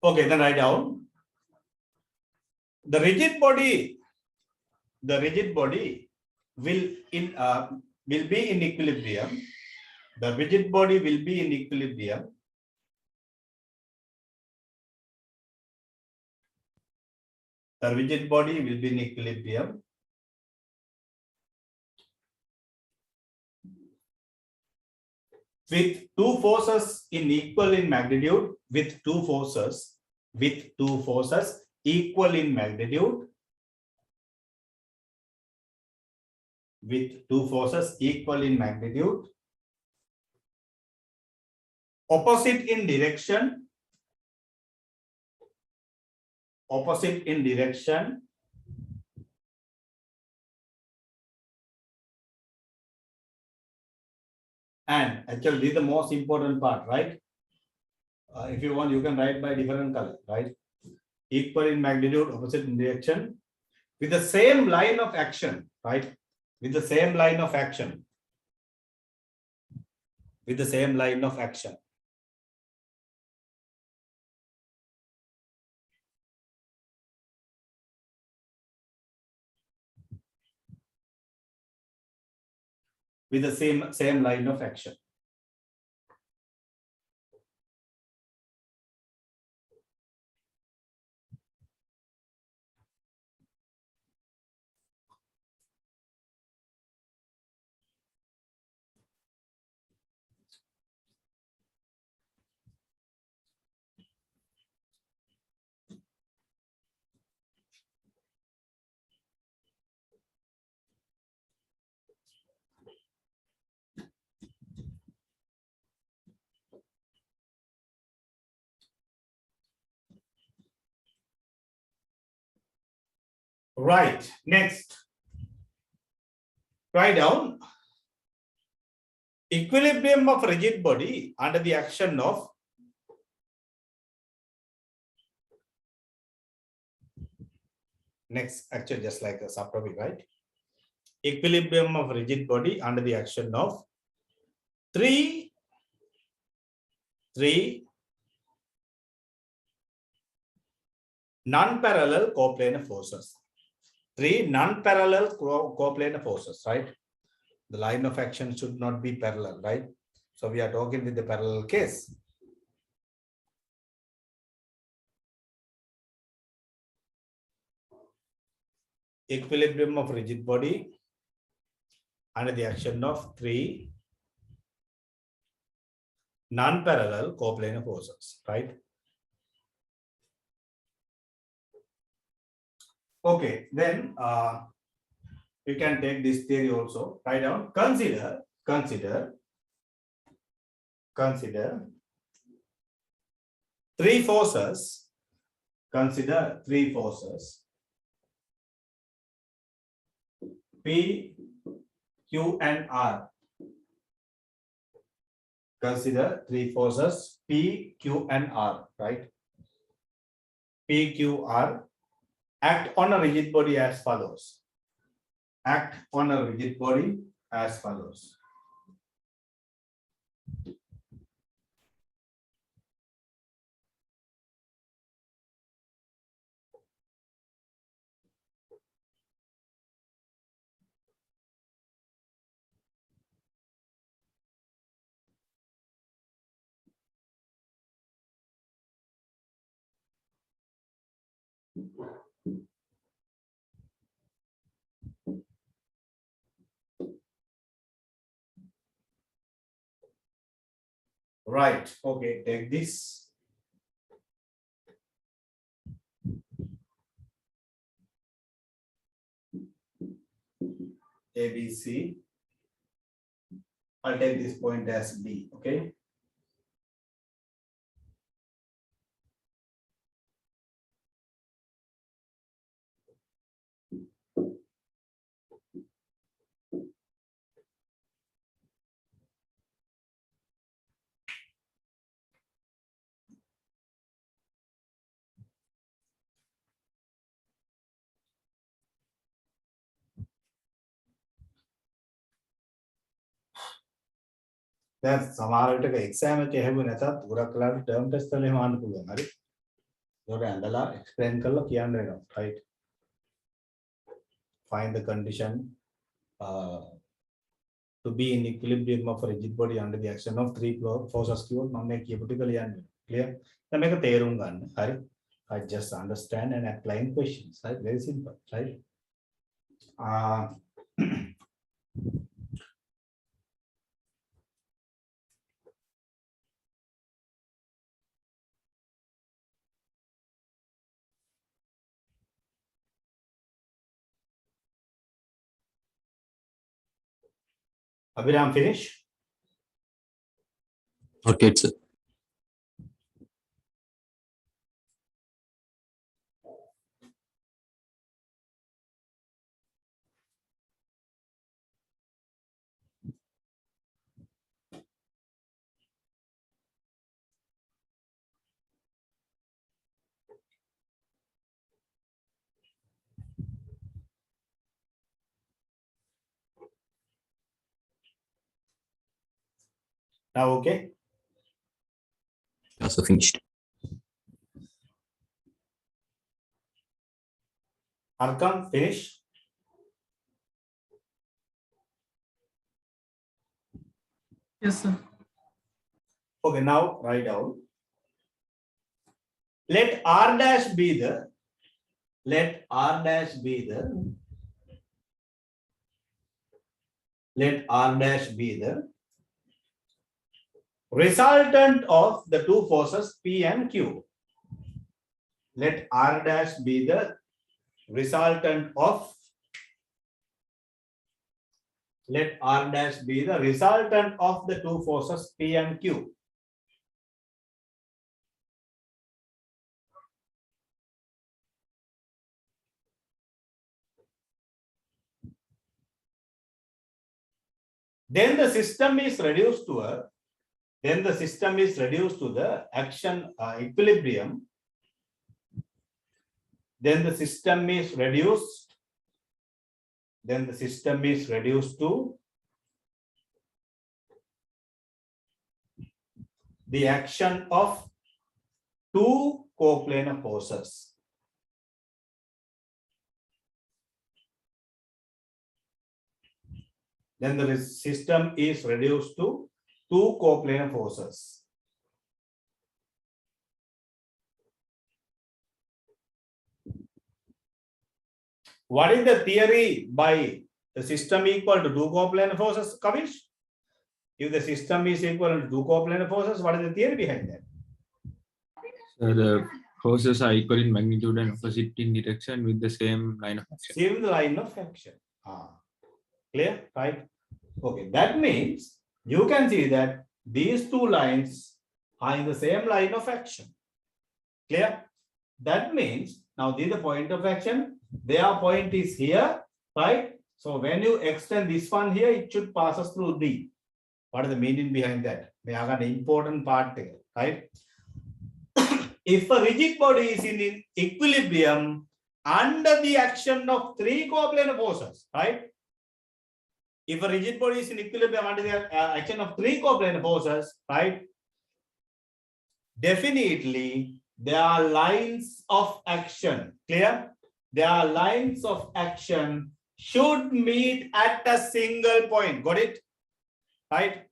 Okay, then write down the rigid body. The rigid body will be in equilibrium. The rigid body will be in equilibrium. The rigid body will be in equilibrium with two forces equal in magnitude, with two forces equal in magnitude, with two forces equal in magnitude opposite in direction, opposite in direction, and actually this is the most important part, right? If you want, you can write by different color, right? Equal in magnitude, opposite in direction, with the same line of action, right? With the same line of action. With the same line of action. With the same line of action. Right, next. Write down equilibrium of rigid body under the action of next, actually just like a subtopic, right? Equilibrium of rigid body under the action of three non-parallel coplanar forces. Three non-parallel coplanar forces, right? The line of action should not be parallel, right? So we are talking with the parallel case. Equilibrium of rigid body under the action of three non-parallel coplanar forces, right? Okay, then we can take this theory also. Write down. Consider three forces. Consider three forces. P, Q, and R. Consider three forces P, Q, and R, right? P, Q, R act on a rigid body as follows. Act on a rigid body as follows. Right, okay, take this. A, B, C. I'll take this point as B, okay? දැන් සමහර විටක exam එකේ හැම නැතත් ගොඩක් වෙලාවට term test වල එහෙම ආන්න පුළුවන් හරි ඒකට ඇඳලා එක්ස්ප්ලেইন කරලා කියන්න වෙනවා right find the condition to be in equilibrium of a rigid body under the action of three forces q මම මේ කියපු ටික ලියන්න clear දැන් මේක තේරුම් ගන්න හරි I just understand and applying questions right very simple right Abhiram, finish? Okay, sir. Now, okay. Also finished. Arkam, finish. Yes, sir. Okay, now write down. Let R dash be the, let R dash be the, let R dash be the resultant of the two forces P and Q. Let R dash be the resultant of, let R dash be the resultant of the two forces P and Q. Then the system is reduced to a, then the system is reduced to the action equilibrium. Then the system is reduced. Then the system is reduced to the action of two coplanar forces. Then the system is reduced to two coplanar forces. What is the theory by the system equal to two coplanar forces, Kavish? If the system is equal to two coplanar forces, what is the theory behind that? So the forces are equal in magnitude and opposite in direction with the same line of action. Same line of action. Clear? Right? Okay. That means you can see that these two lines are in the same line of action. Clear? That means now this is the point of action. Their point is here, right? So when you extend this one here, it should pass us through D. What is the meaning behind that? We have an important part here, right? If a rigid body is in equilibrium under the action of three coplanar forces, right? If a rigid body is in equilibrium under the action of three coplanar forces, right? Definitely, there are lines of action. Clear? There are lines of action should meet at a single point. Got it? Right?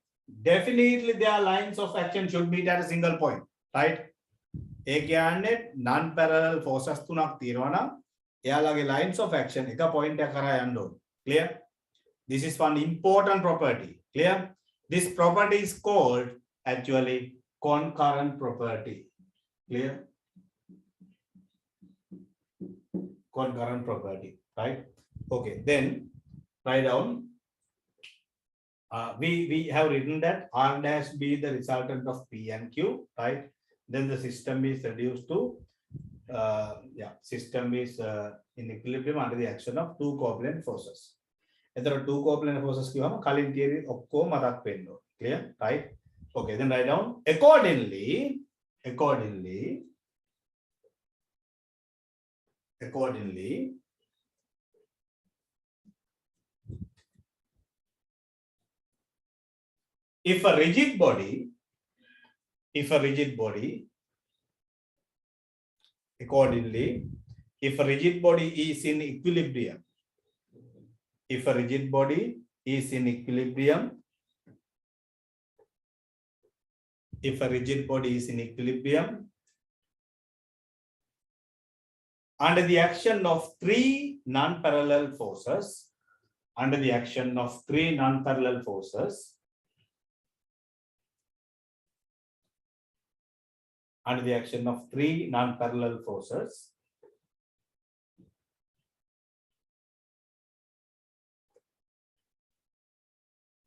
Definitely, there are lines of action should meet at a single point. Right? Non-parallel forces තුනක් තියෙනවා නම් එයාලගේ lines of action එක point එක කරා යන්න ඕන. Clear? This is one important property. Clear? This property is called actually concurrent property. Clear? Concurrent property, right? Okay, then write down. We have written that R dash be the resultant of P and Q, right? Then the system is reduced to system is in equilibrium under the action of two covalent forces. There are two covalent forces කියවම කලින් theory ඔක්කොම මතක් වෙන්න ඕන. Clear? Right? Okay, then write down accordingly if a rigid body is in equilibrium, if a rigid body is in equilibrium under the action of three non-parallel forces, under the action of three non-parallel forces,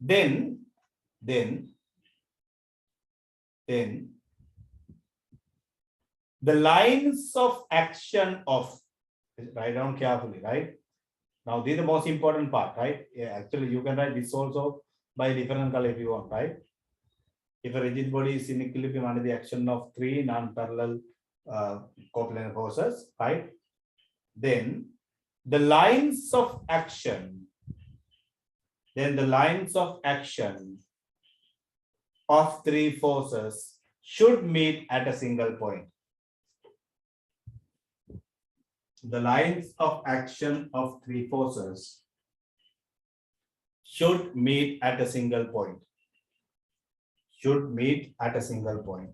then the lines of action of, write down carefully, right? Now this is the most important part, right? Yeah, actually you can write this also by different color if you want, right? If a rigid body is in equilibrium under the action of three non-parallel coplanar forces, right? Then the lines of action, of three forces should meet at a single point. The lines of action of three forces should meet at a single point. Should meet at a single point.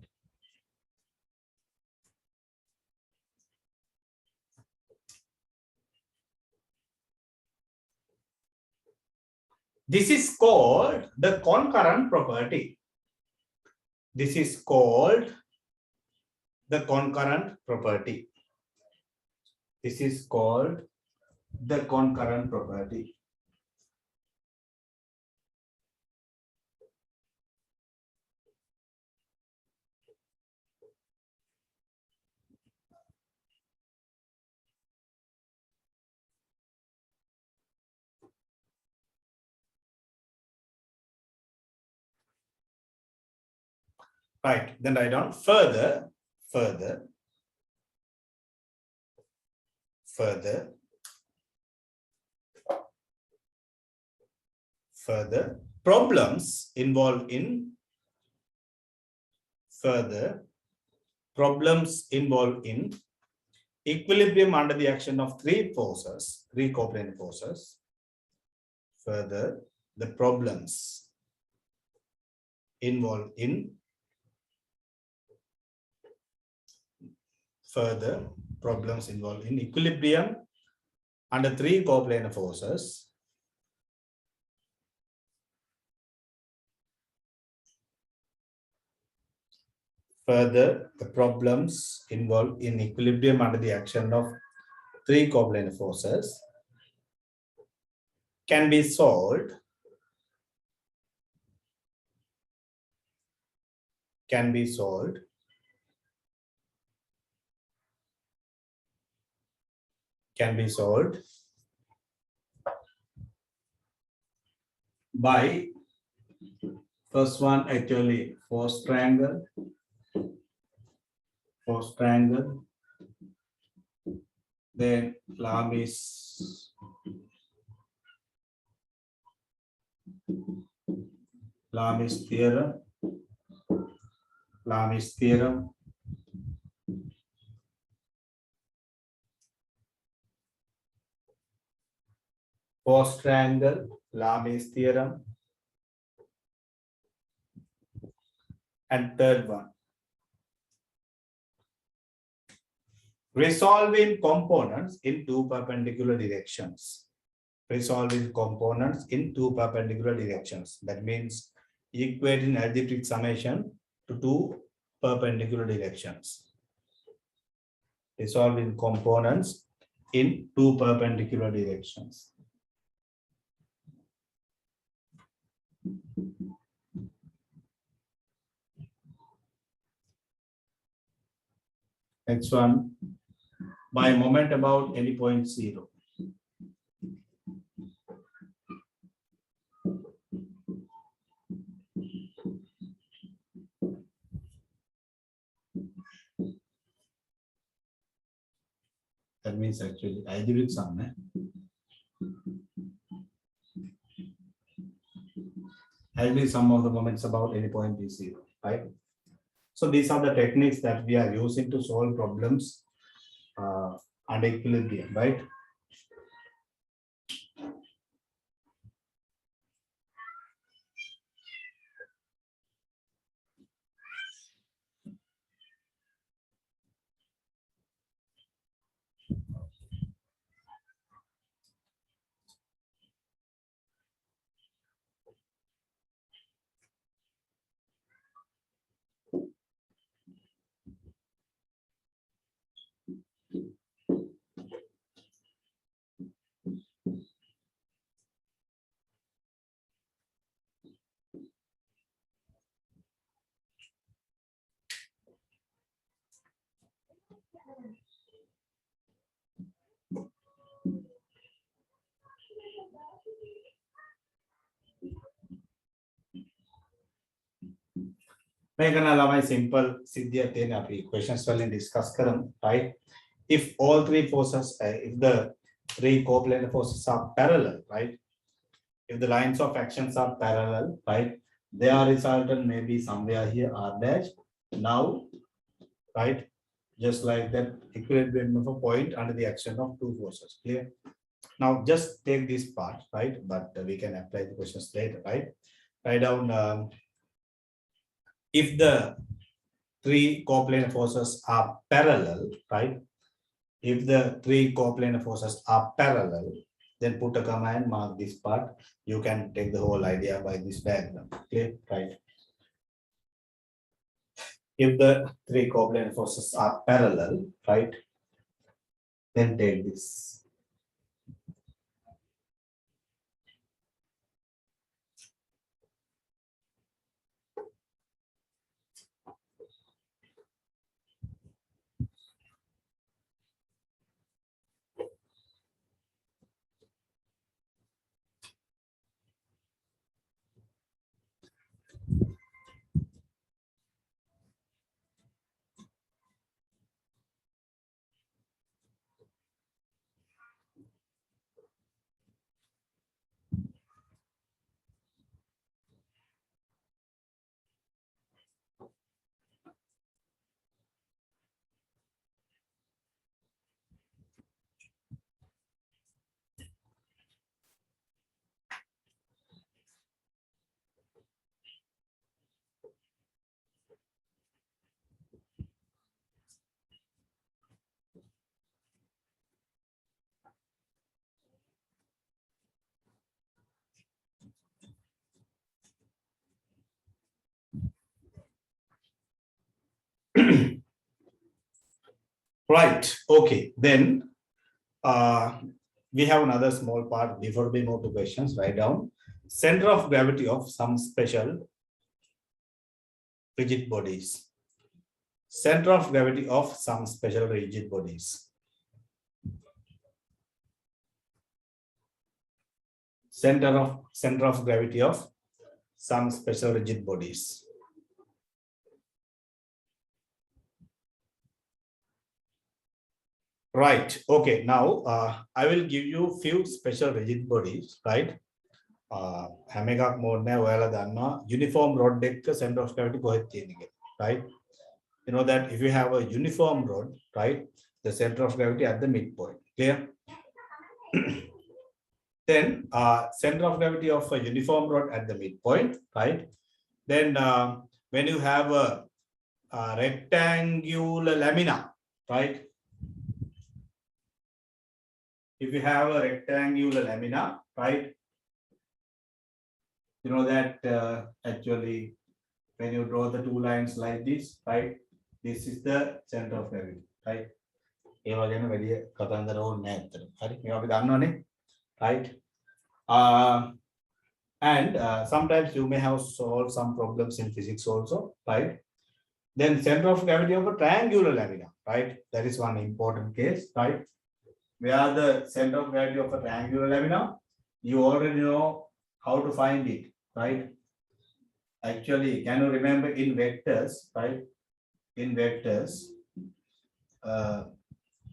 This is called the concurrent property. This is called the concurrent property. This is called the concurrent property. Right, then write down further, problems involved in equilibrium under the action of three forces, three covalent forces. Further, the problems involved in equilibrium under three coplanar forces. Further, the problems involved in equilibrium under the action of three coplanar forces can be solved by first one actually force triangle, then Lamis theorem, force triangle, Lamis theorem, and third one, resolving components in two perpendicular directions. That means equating algebraic summation to two perpendicular directions. Resolving components in two perpendicular directions. Next one, by moment about any point zero. That means actually algebraic sum. Algebraic sum of the moments about any point is zero, right? So these are the techniques that we are using to solve problems under equilibrium, right? मैं करना ला simple सिद्धियां तेने अभी questions वाले discuss करम, right? If all three forces, if the three coplanar forces are parallel, right? If the lines of actions are parallel, right? Their resultant may be somewhere here R dash. Now, right, just like that equilibrium of a point under the action of two forces. Clear? Now just take this part, right? But we can apply the questions later, right? Write down if the three coplanar forces are parallel, right? If the three coplanar forces are parallel, then put a comma and mark this part. You can take the whole idea by this diagram. Okay, right? If the three coplanar forces are parallel, right? Then take this. Right. Okay. Then we have another small part before we move to questions. Write down center of gravity of some special rigid bodies. Center of gravity of some special rigid bodies. Center of gravity of some special rigid bodies. Right. Okay. Now I will give you few special rigid bodies. Right. හැම එකක් mode නෑ ඔයාලා දන්නවා uniform rod එක center of gravity කොහෙද තියෙන්නේ කියලා. Right. You know that if you have a uniform rod, right, the center of gravity at the midpoint. Clear? Then center of gravity of a uniform rod at the midpoint, right? Then when you have a rectangular lamina, right? If you have a rectangular lamina, right? You know that actually when you draw the two lines like this, right? This is the center of gravity, right? ඒවා ගැන වැඩි කතන්දර ඕනේ නැහැ අතට. හරි මේවා අපි දන්නවනේ. Right? And sometimes you may have solved some problems in physics also, right? Then center of gravity of a triangular lamina, right? That is one important case, right? Where the center of gravity of a triangular lamina, you already know how to find it, right? Actually, can you remember in vectors, right? In vectors,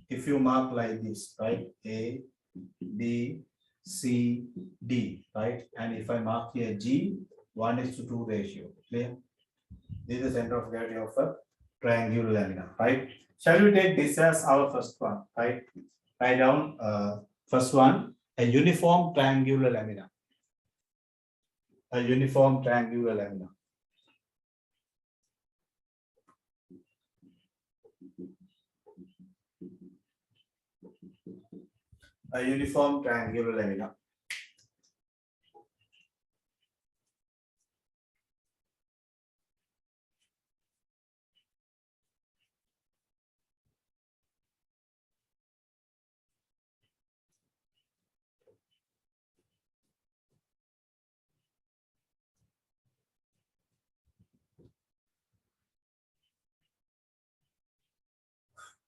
if you mark like this, right? A, B, C, D, right? And if I mark here G, 1:2 ratio, clear? This is the center of gravity of a triangular lamina, right? Shall we take this as our first one, right? Write down first one, a uniform triangular lamina. A uniform triangular lamina. A uniform triangular lamina.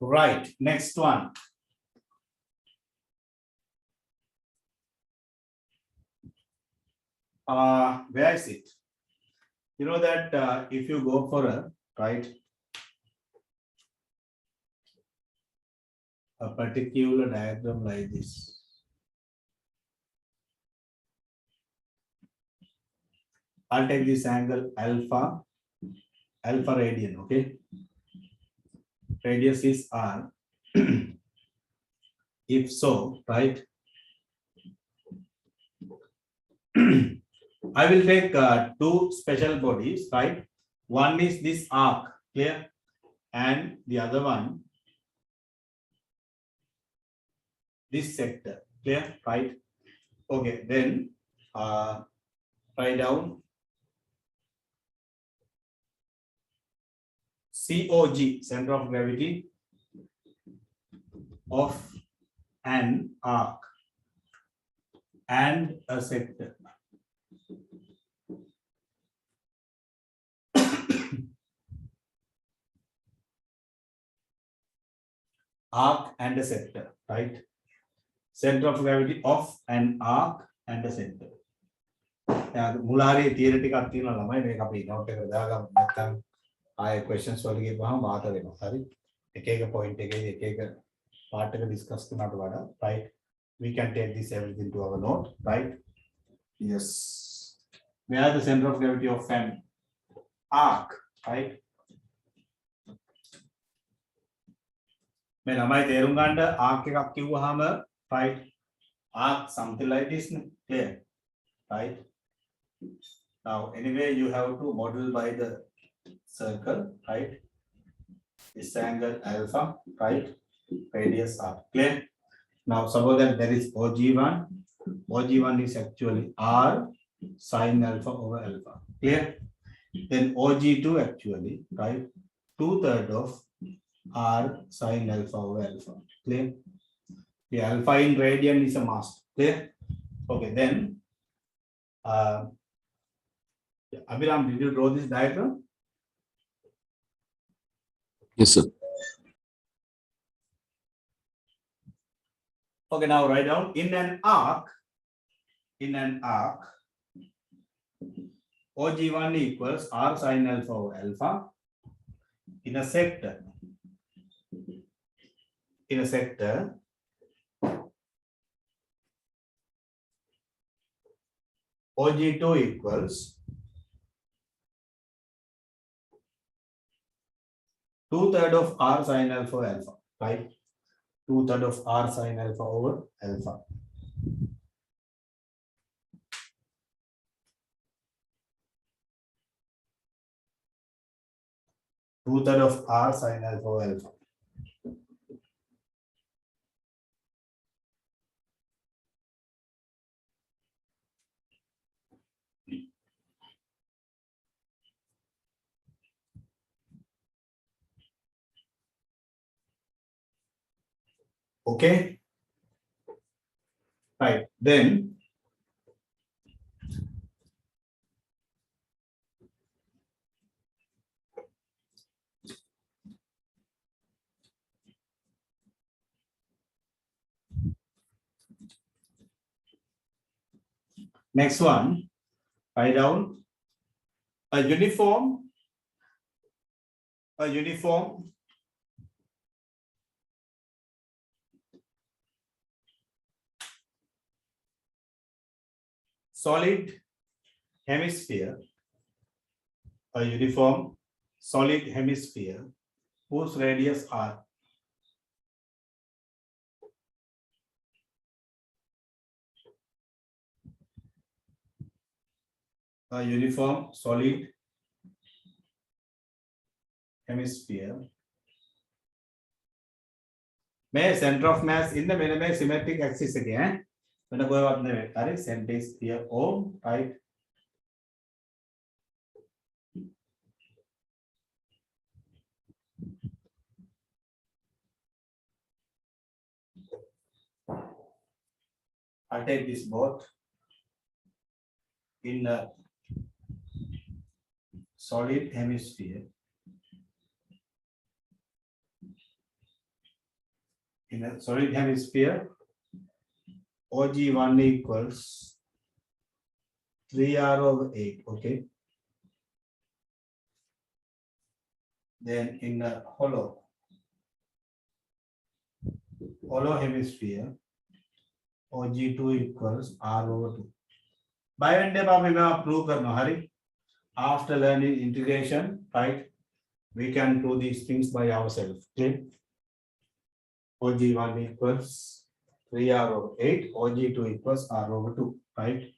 Right, next one. Where is it? You know that if you go for a, right, a particular diagram like this, I'll take this angle alpha radian, okay? Radius is R. If so, right? I will take two special bodies, right? One is this arc, clear? And the other one, this sector, clear, right? Okay, then write down COG, center of gravity of an arc and a sector. Arc and a sector, right? Center of gravity of an arc and a sector. මුලාරේ theory ටිකක් තියෙනවා ළමයි මේක අපි note එකට දාගමු නැත්නම් ආයේ questions වල ගිහම මාත වෙනවා හරි එක එක point එකේදී එක එක part එක discuss කරනවට වඩා right we can take this everything to our note right yes where the center of gravity of an arc right මේ ළමයි තේරුම් ගන්න arc එකක් කිව්වහම right arc something like this clear right. Now, anyway, you have to model by the circle, right? This angle alpha, right? Radius r. Clear? Now, suppose that there is OG1. OG1 is actually r sin alpha over alpha. Clear? Then OG2 actually, right? 2/3 of r sin alpha over alpha. Clear? The alpha in radian is a mass. Clear? Okay, then. Abhiram, did you draw this diagram? Yes, sir. Okay, now write down in an arc, OG1 equals R sin alpha over alpha. In a sector, OG2 equals 2/3 of R sin alpha over alpha, right? 2/3 of R sin alpha over alpha. Two-thirds of R sin alpha over alpha. Okay. Right. Then next one, write down a uniform solid hemisphere, whose radius r. A uniform solid hemisphere. May center of mass in the symmetric axis again. When I go up the center is here O, right? I'll take this both in a solid hemisphere. In a solid hemisphere, OG1 equals 3R over 8, okay? Then in a hollow hemisphere, OG2 equals R over 2. By when day we prove करना हरी after learning integration, right, we can do these things by ourselves. Okay. OG1 equals 3R over 8, OG2 equals R over 2, right?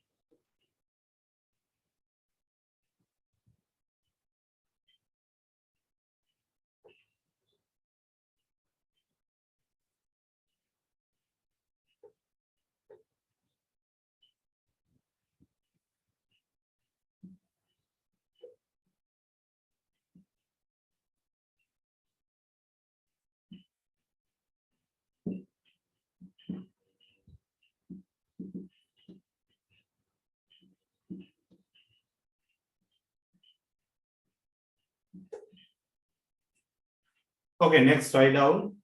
Okay, next write down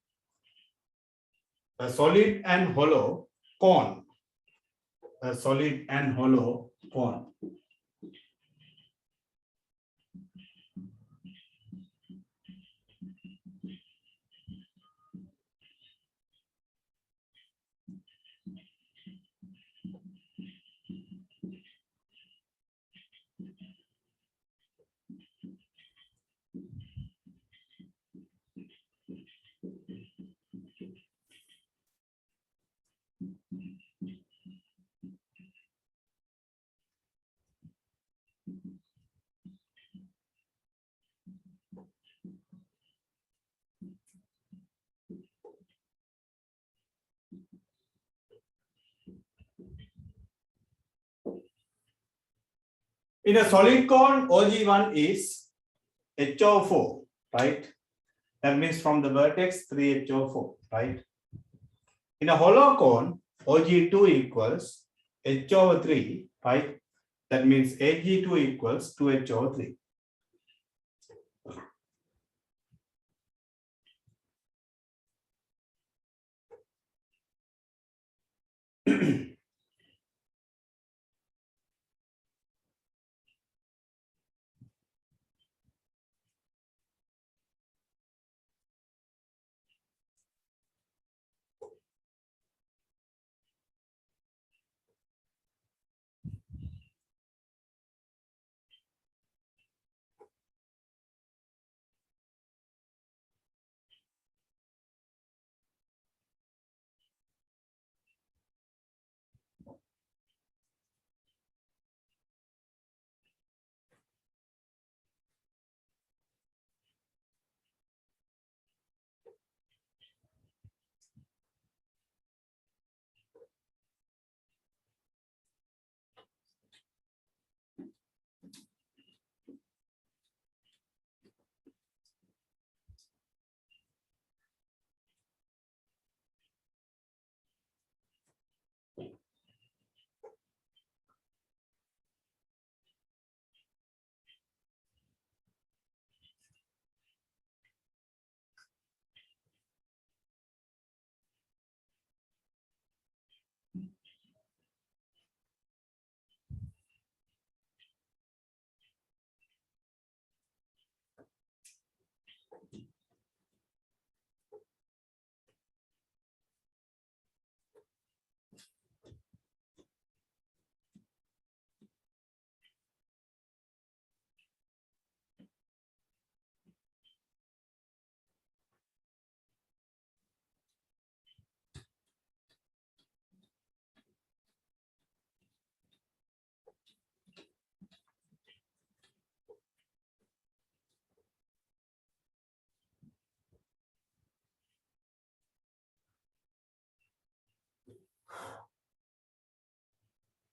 a solid and hollow cone. A solid and hollow cone. In a solid cone, OG1 is HO4, right? That means from the vertex 3HO4, right? In a hollow cone, OG2 equals H over 3, right? That means AG2 equals 2H over 3.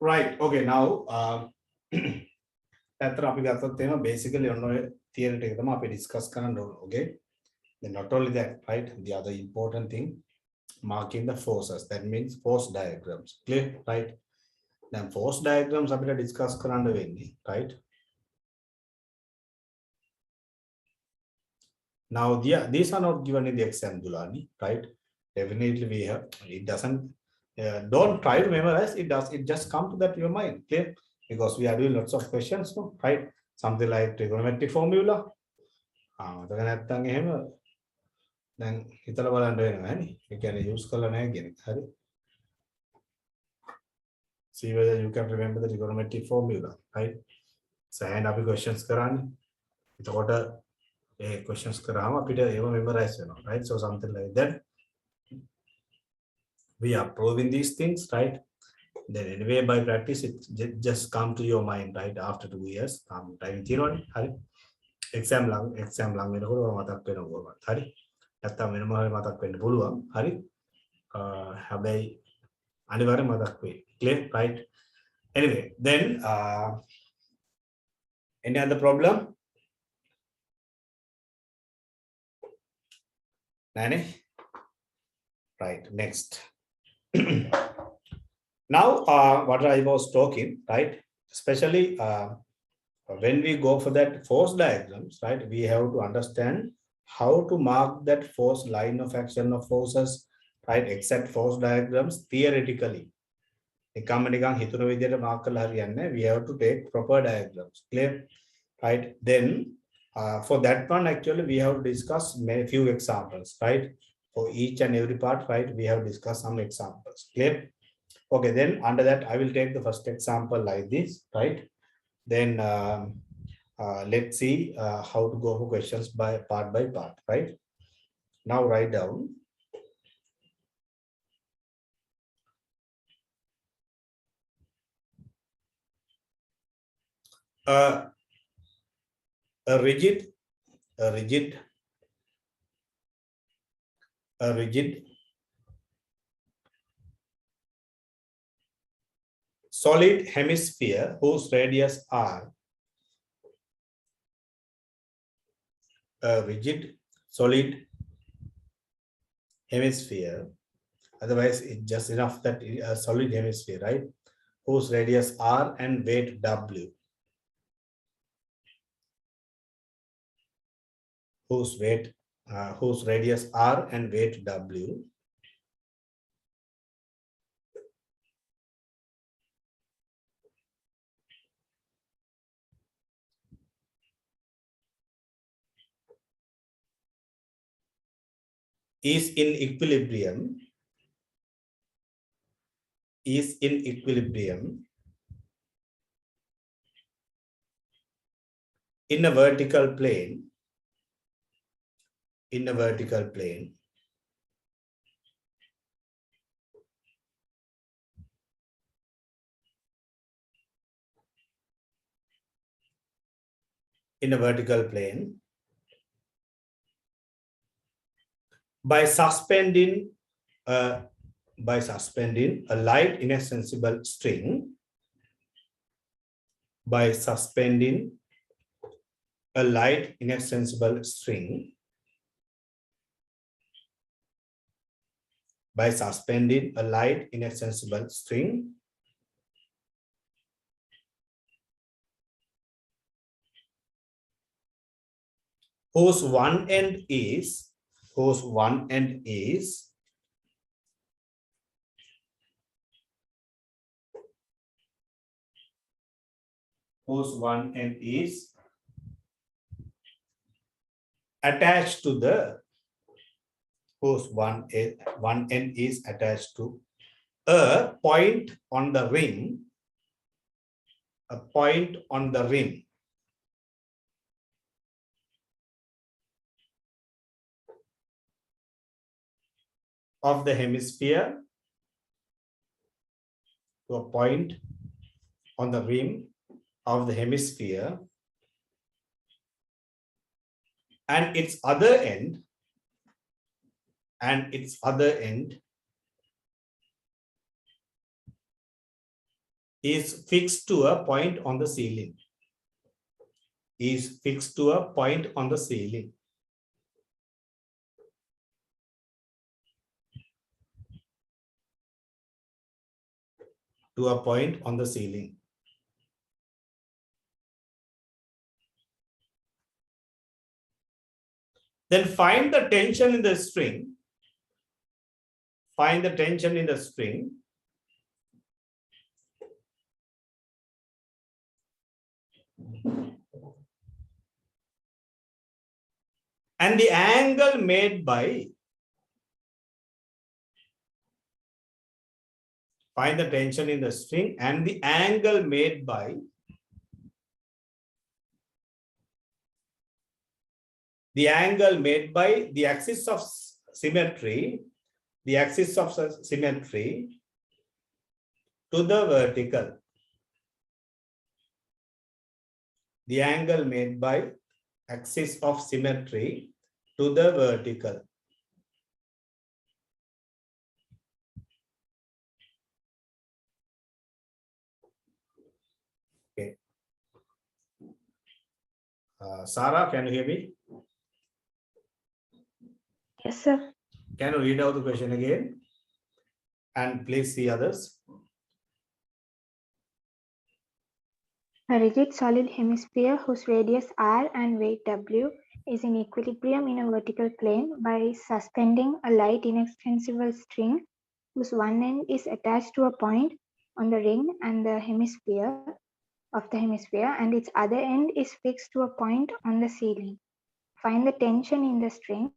Right. Okay. Now, basically theory discuss okay. Then not only that, right? The other important thing, marking the forces. That means force diagrams. Clear, right? Then force diagrams discuss right? Now, these are not given in the exam, Dulani, right? Definitely we have. It doesn't. Don't try to memorize. It does. It just come to that your mind, clear? Because we are doing lots of questions, no? Right? Something like trigonometric formula. Then හිතලා බලන්න වෙනවා නේ. ඒ කියන්නේ use කරලා නැහැ කියන එක. හරි. See whether you can remember the trigonometric formula, right? සෑහෙන අපි questions කරන්නේ. එතකොට ඒ questions කරාම අපිට ඒව memorize වෙනවා, right? So something like that. We are proving these things, right? Then anyway by practice it just come to your mind, right? After 2 years time තියෙනවනේ. හරි. exam ලඟ වෙනකොට මතක් වෙනවා. හරි. නැත්තම් වෙනම මතක් වෙන්න පුළුවන්. හරි. හැබැයි අනිවාර්යෙන් මතක් වෙයි. Clear, right? Anyway, then any other problem? Nani? Right, next. Now, what I was talking, right? Especially when we go for that force diagrams, right? We have to understand how to mark that force line of action of forces, right? Exact force diagrams theoretically. We have to take proper diagrams. Clear, right? Then for that one, actually, we have to discuss few examples, right? For each and every part, right? We have discussed some examples. Clear. Okay, then under that, I will take the first example like this, right? Then let's see how to go for questions by part, right? Now write down. A rigid solid hemisphere whose radius r. A rigid solid hemisphere, otherwise it's just enough that a solid hemisphere, right? Whose radius r and weight w. Whose radius r and weight w. Is in equilibrium in a vertical plane by suspending a light inaccessible string, by suspending a light inaccessible string, by suspending a light inaccessible string, whose one end is attached to the a point on the ring, of the hemisphere, to a point on the rim of the hemisphere, and its other end is fixed to a point on the ceiling. Then find the tension in the string. And the angle made by, find the tension in the string and the angle made by the angle made by the axis of symmetry, the axis of symmetry to the vertical. The angle made by axis of symmetry to the vertical. Okay. Sarah, can you hear me? Yes, sir. Can you read out the question again? And please see others. A rigid solid hemisphere whose radius r and weight w is in equilibrium in a vertical plane by suspending a light inextensible string whose one end is attached to a point on the ring and the hemisphere and its other end is fixed to a point on the ceiling. Find the tension in the string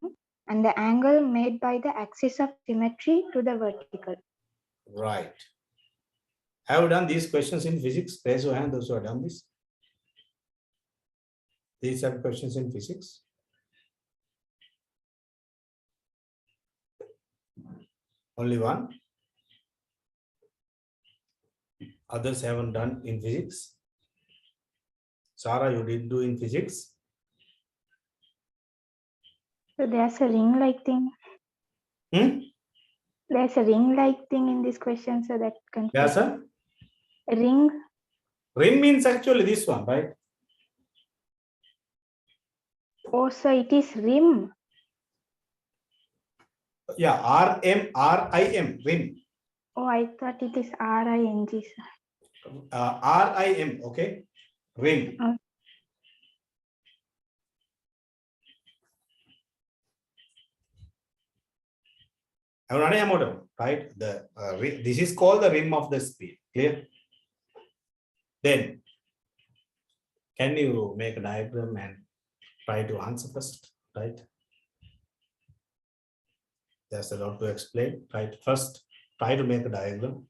and the angle made by the axis of symmetry to the vertical. Right. Have you done these questions in physics? Raise your hand those who have done this. These are questions in physics. Only one. Others haven't done in physics. Sarah, you did do in physics. So there's a ring-like thing. There's a ring-like thing in this question, so that confused. Yes, sir. Ring. Ring means actually this one, right? Oh, so it is rim. Yeah, R-M, rim. Oh, I thought it is ring. R-I-M, okay? Rim. Oh. Right? This is called the rim of the sphere. Clear? Then, can you make a diagram and try to answer first? Right? There's a lot to explain. Right? First, try to make a diagram.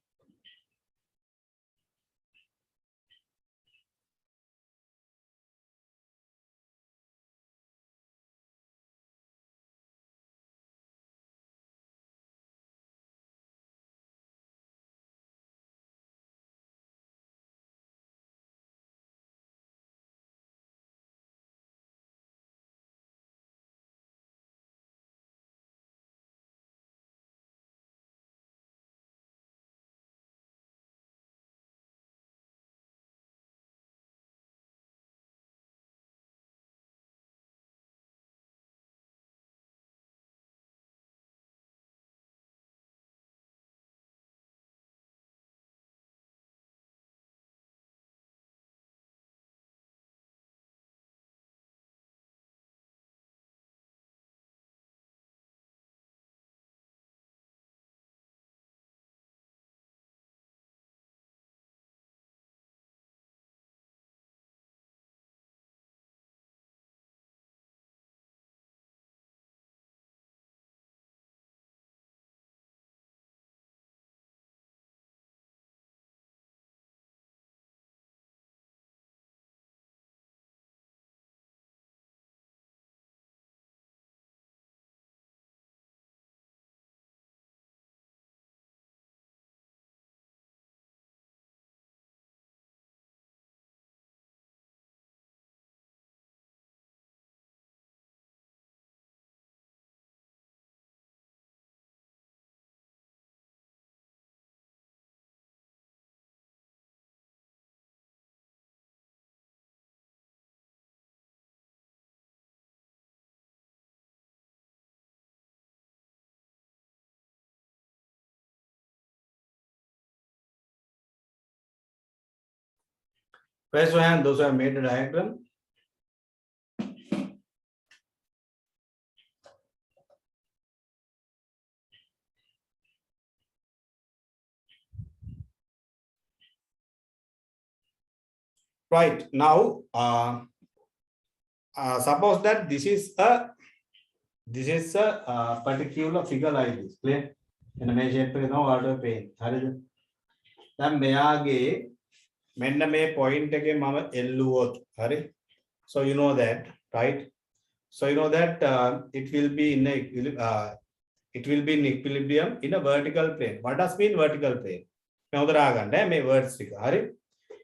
Raise your hand, those who have made a diagram. Right now, suppose that this is a particular figure like this. Clear? In a shape එක තමයි ඔයාලට පේන්නේ. හරිද? දැන් මෙයාගේ මෙන්න මේ point එකේ මම එල්ලුවොත් හරි. So you know that, right? So you know that it will be in in equilibrium in a vertical plane. What does mean vertical plane? Words.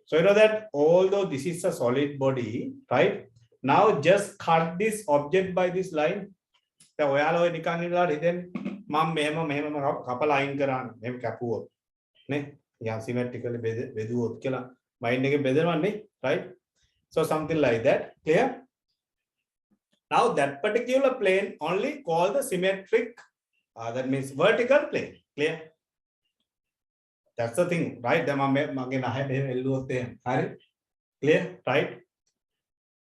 So you know that although this is a solid body, right? Now just cut this object by this line. දැන් ඔයාලා ඔය නිකන් ඉඳලා හිතෙන් මම මෙහෙම කපලා අයින් කරාන මෙහෙම කැපුවොත් නේ යා සිමෙට්‍රිකලි බෙදුවොත් කියලා මයින්ඩ් එකේ බෙදනවන්නේ right so something like that clear now that particular plane only called the symmetric that means vertical plane clear that's the thing right දැන් මම මගේ නහය මෙහෙම එල්ලුවොත් එහෙම හරි clear right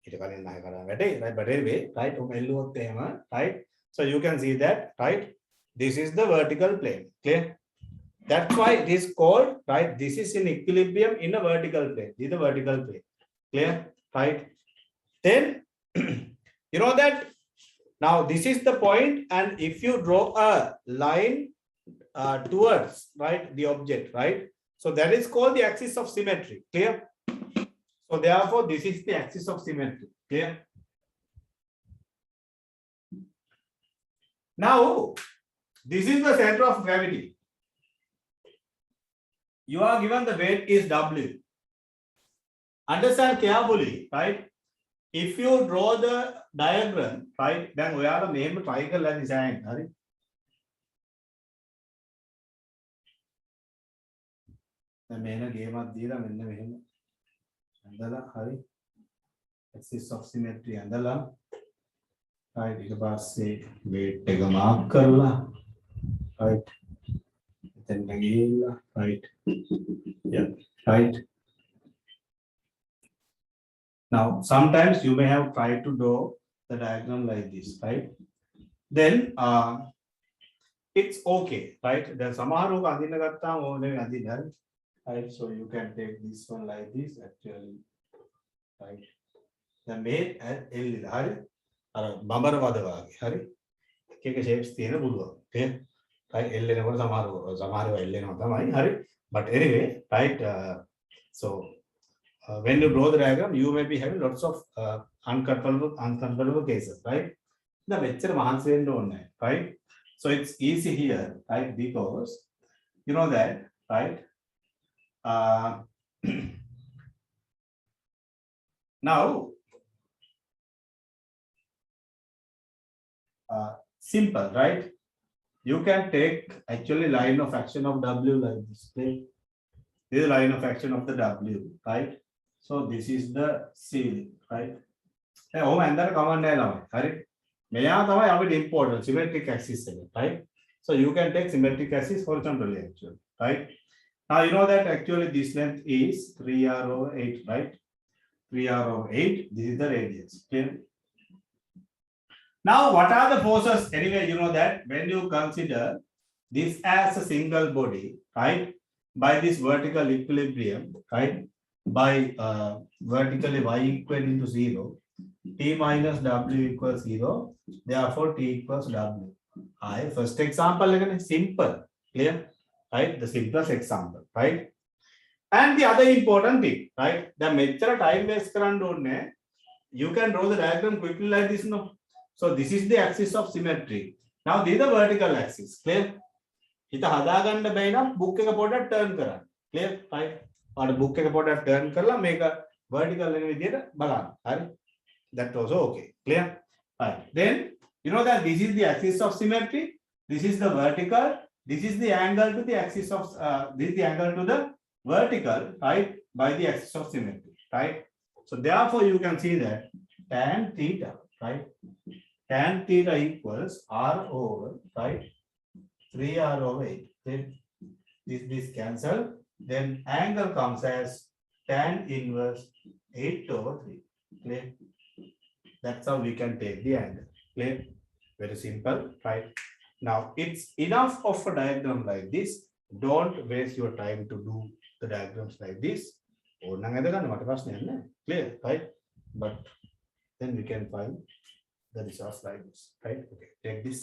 ඊට කලින් නහය කරා වැටේ right but anyway right ඔම එල්ලුවොත් එහෙම right so you can see that right this is the vertical plane clear that's why it is called right this is in equilibrium in a vertical plane this is the vertical plane clear right then you know that now this is the point and if you draw a line towards right the object right so that is called the axis of symmetry clear so therefore this is the axis of symmetry clear now this is the center of gravity you are given the weight is W understand carefully right if you draw the diagram right then ඔයාලා මෙහෙම try කරලා design හරි දැන් මේන ගේමක් දීලා මෙන්න මෙහෙම ඇඳලා හරි axis of symmetry ඇඳලා right ඊට පස්සේ weight එක mark කරලා right then ගිහිල්ලා right yeah right now sometimes you may have tried to draw the diagram like this right then it's okay right then සමහරව අඳින්න ගත්තාම ඕනේ අඳින්න හරි right so you can take this one like this actually right then made L හරි අර බඹර වද වාගේ හරි එක එක shapes තියෙන පුළුවන් okay right L එනකොට සමහරව L එනවා තමයි හරි but anyway right so when you draw the diagram you may be having lots of uncontrollable cases right now මෙච්චර මහන්සි වෙන්න ඕනේ right so it's easy here right because you know that right now simple right you can take actually line of action of W like this okay? This is line of action of the W right so this is the ceiling right දැන් ඔහොම ඇඳලා කවන්න යනවා හරි මෙයා තමයි අපිට important symmetric axis එක right so you can take symmetric axis horizontally actually right now you know that actually this length is 3r over 8 right 3r over 8 this is the radius okay now what are the forces anyway you know that when you consider this as a single body right by this vertical equilibrium right by vertically y equal into 0 t minus w equals 0 therefore t equals w I first example again simple clear right the simplest example right and the other important thing right the measure time waste කරන්න ඕනේ you can draw the diagram quickly like this no so this is the axis of symmetry now this is the vertical axis clear හිත හදාගන්න බැයි නම් book එක පොඩ්ඩක් turn කරන්න clear right or book එක පොඩ්ඩක් turn කරලා මේක vertical වෙන විදියට බලන්න හරි that also okay clear right then you know that this is the axis of symmetry this is the vertical this is the angle to the axis of this is the angle to the vertical right by the axis of symmetry right so therefore you can see that tan theta right tan theta equals r over right 3r over 8 then this cancel then angle comes as tan inverse 8 over 3 clear that's how we can take the angle clear very simple right now it's enough of a diagram like this don't waste your time to do the diagrams like this ඕනනම් ඇද ගන්න මට ප්‍රශ්නයක් නැහැ clear right but then we can find the results like this right okay take this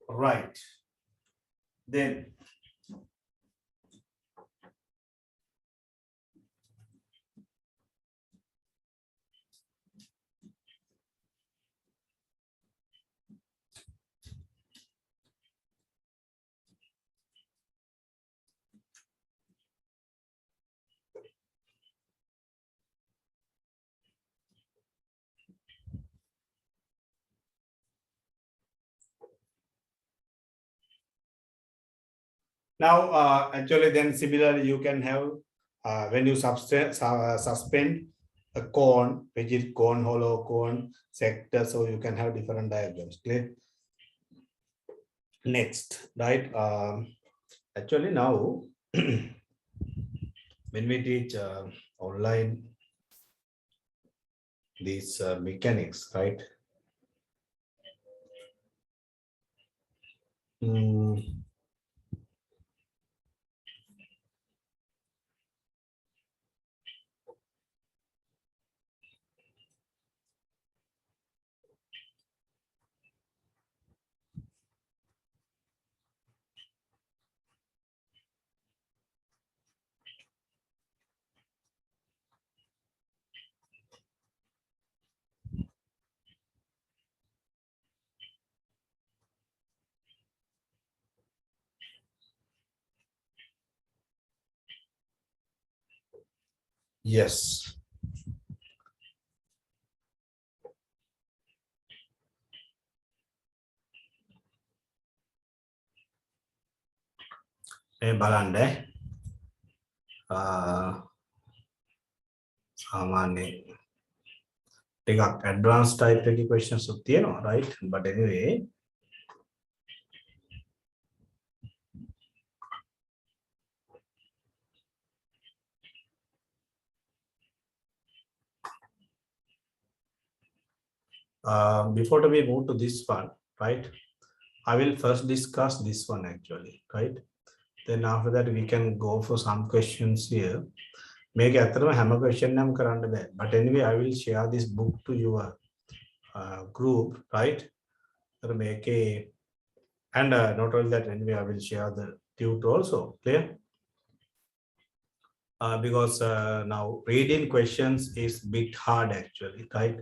Right. Then now, actually, then similarly, you can have when you suspend a cone, which is cone, hollow cone, sector, so you can have different diagrams. Clear? Next, right? Actually, now when we teach online these mechanics, right? Yes. බලන්න සාමාන්‍ය ටිකක් advanced type එකේ questions උත් තියෙනවා, right? But anyway, before we move to this one, right? I will first discuss this one actually, right? Then after that we can go for some questions here. Make ඇත්තටම හැම question එකම කරන්න බෑ. But anyway, I will share this book to your group, right? Make a, and not only that, anyway, I will share the tutor also. Clear? Because now reading questions is bit hard actually, right?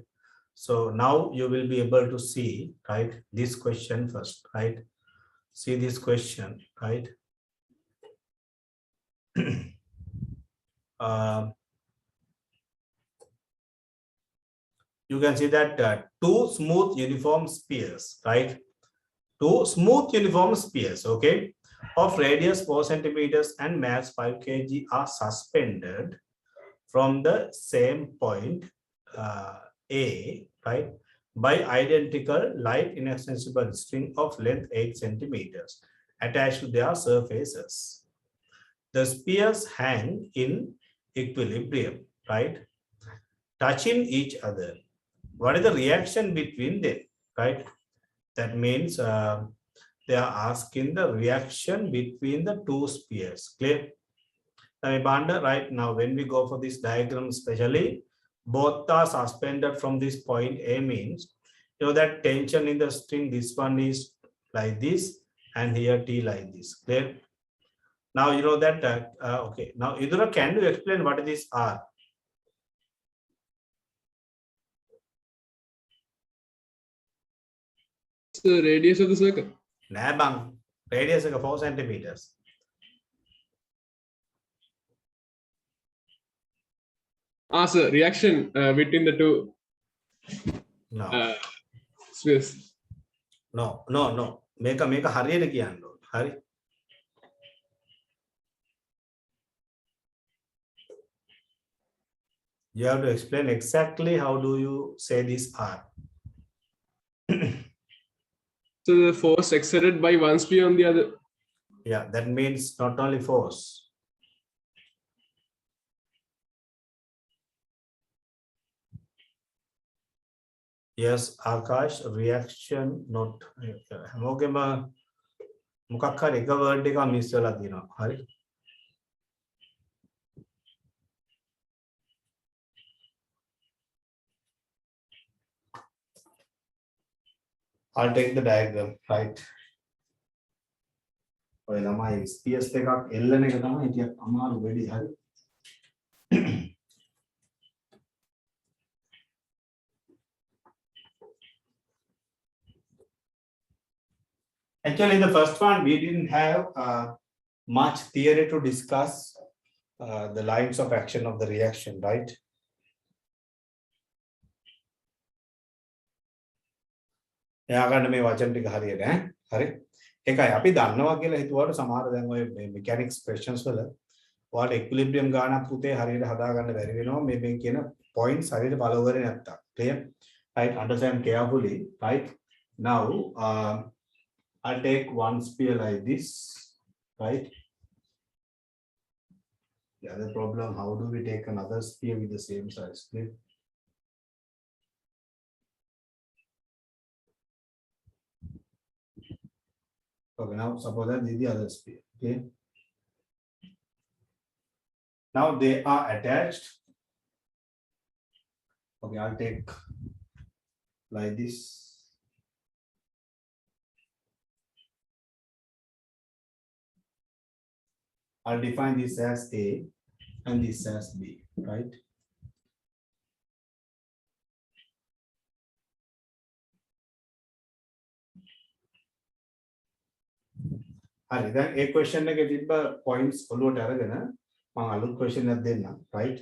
So now you will be able to see, right, this question first, right? See this question, right? You can see that two smooth uniform spheres, right? Two smooth uniform spheres, okay, of radius 4 centimeters and mass 5 kg are suspended from the same point A, right, by identical light inaccessible string of length 8 centimeters attached to their surfaces. The spheres hang in equilibrium, right, touching each other. What is the reaction between them, right? That means they are asking the reaction between the two spheres. Clear? Right now, when we go for this diagram, especially both are suspended from this point A, means you know that tension in the string, this one is like this and here T like this. Clear? Now you know that okay, now Idura, can you explain what is this R? It's the radius of the circle. Nah, bang. Radius is 4 centimeters. Sir, reaction between the two No. spheres. No. Make a hurry again. Hurry. You have to explain exactly how do you say this R. So the force exerted by one sphere on the other. Yeah, that means not only force. Yes, Akash, reaction not. හැමෝගෙම මොකක් හරි එක word එකක් miss වෙලා තියෙනවා. හරි. I'll take the diagram, right? ඔය ළමයි ස්පීස් එකක් එල්ලන එක තමයි ටිකක් අමාරු වෙඩි හරි. Actually, the first one we didn't have much theory to discuss the lines of action of the reaction, right? එයාගන්න මේ වචන ටික හරියට ඈ හරි ඒකයි අපි දන්නවා කියලා හිතුවාට සමහර දැන් ඔය මෙකැනික්ස් ක්වෙස්චන්ස් වල ඔයාලට ඉක්විලිබ්‍රියම් ගානක් පුතේ හරියට හදාගන්න බැරි වෙනවා මේ කියන පොයින්ට්ස් හරියට follow කරේ නැත්තම් clear right understand carefully right now I'll take one sphere like this right the other problem how do we take another sphere with the same size clear okay now suppose that this is the other sphere okay now they are attached okay I'll take like this I'll define this as A and this as B right හරි දැන් ඒ question එකේ තිබ්බ points ඔලුවට අරගෙන මම අලුත් question එකක් දෙන්නම් right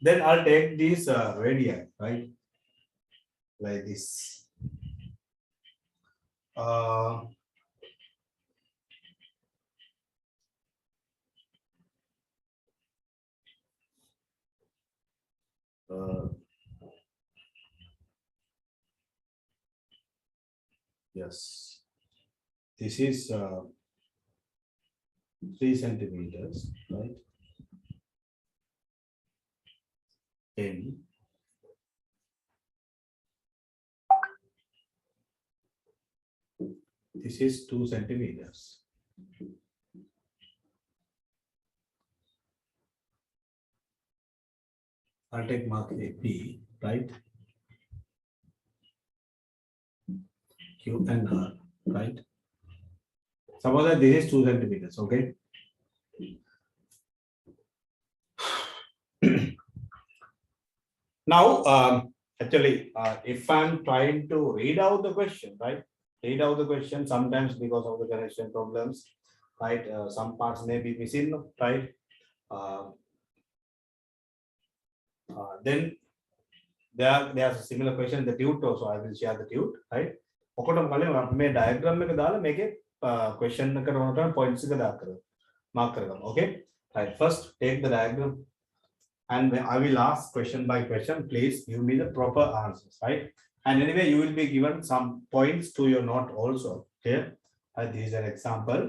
then I'll take these radii right like this yes this is 3 centimeters right N this is 2 centimeters I'll take mark A P right Q and R right suppose that this is 2 centimeters okay now actually if I'm trying to read out the question right read out the question sometimes because of the connection problems right some parts may be missing right then there's a similar question in the tute also I will share the tute right ඔකොටම කලින් මේ diagram එක දාලා මේකේ question එක කරනකොට points එක දාලා කරමු mark කරගමු okay right first take the diagram and I will ask question by question please give me the proper answers right and anyway you will be given some points to your note also okay this is an example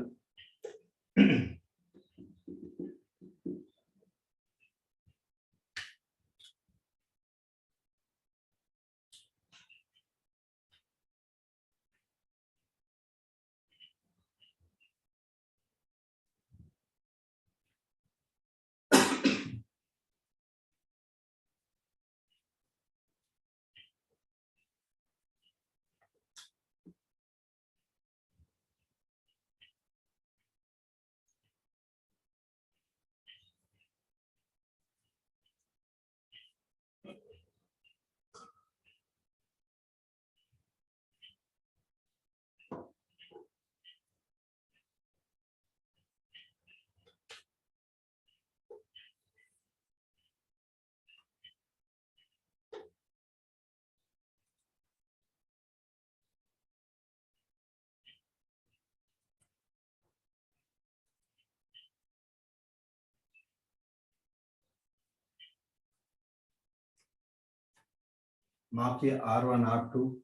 mark here R1, R2.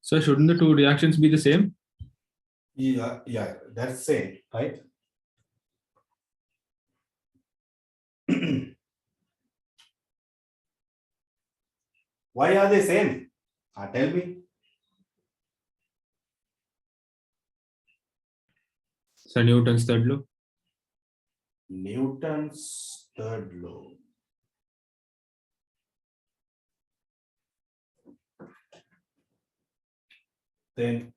So shouldn't the two reactions be the same? Yeah, that's same, right? Why are they same? Tell me. So Newton's third law. Newton's third law. Then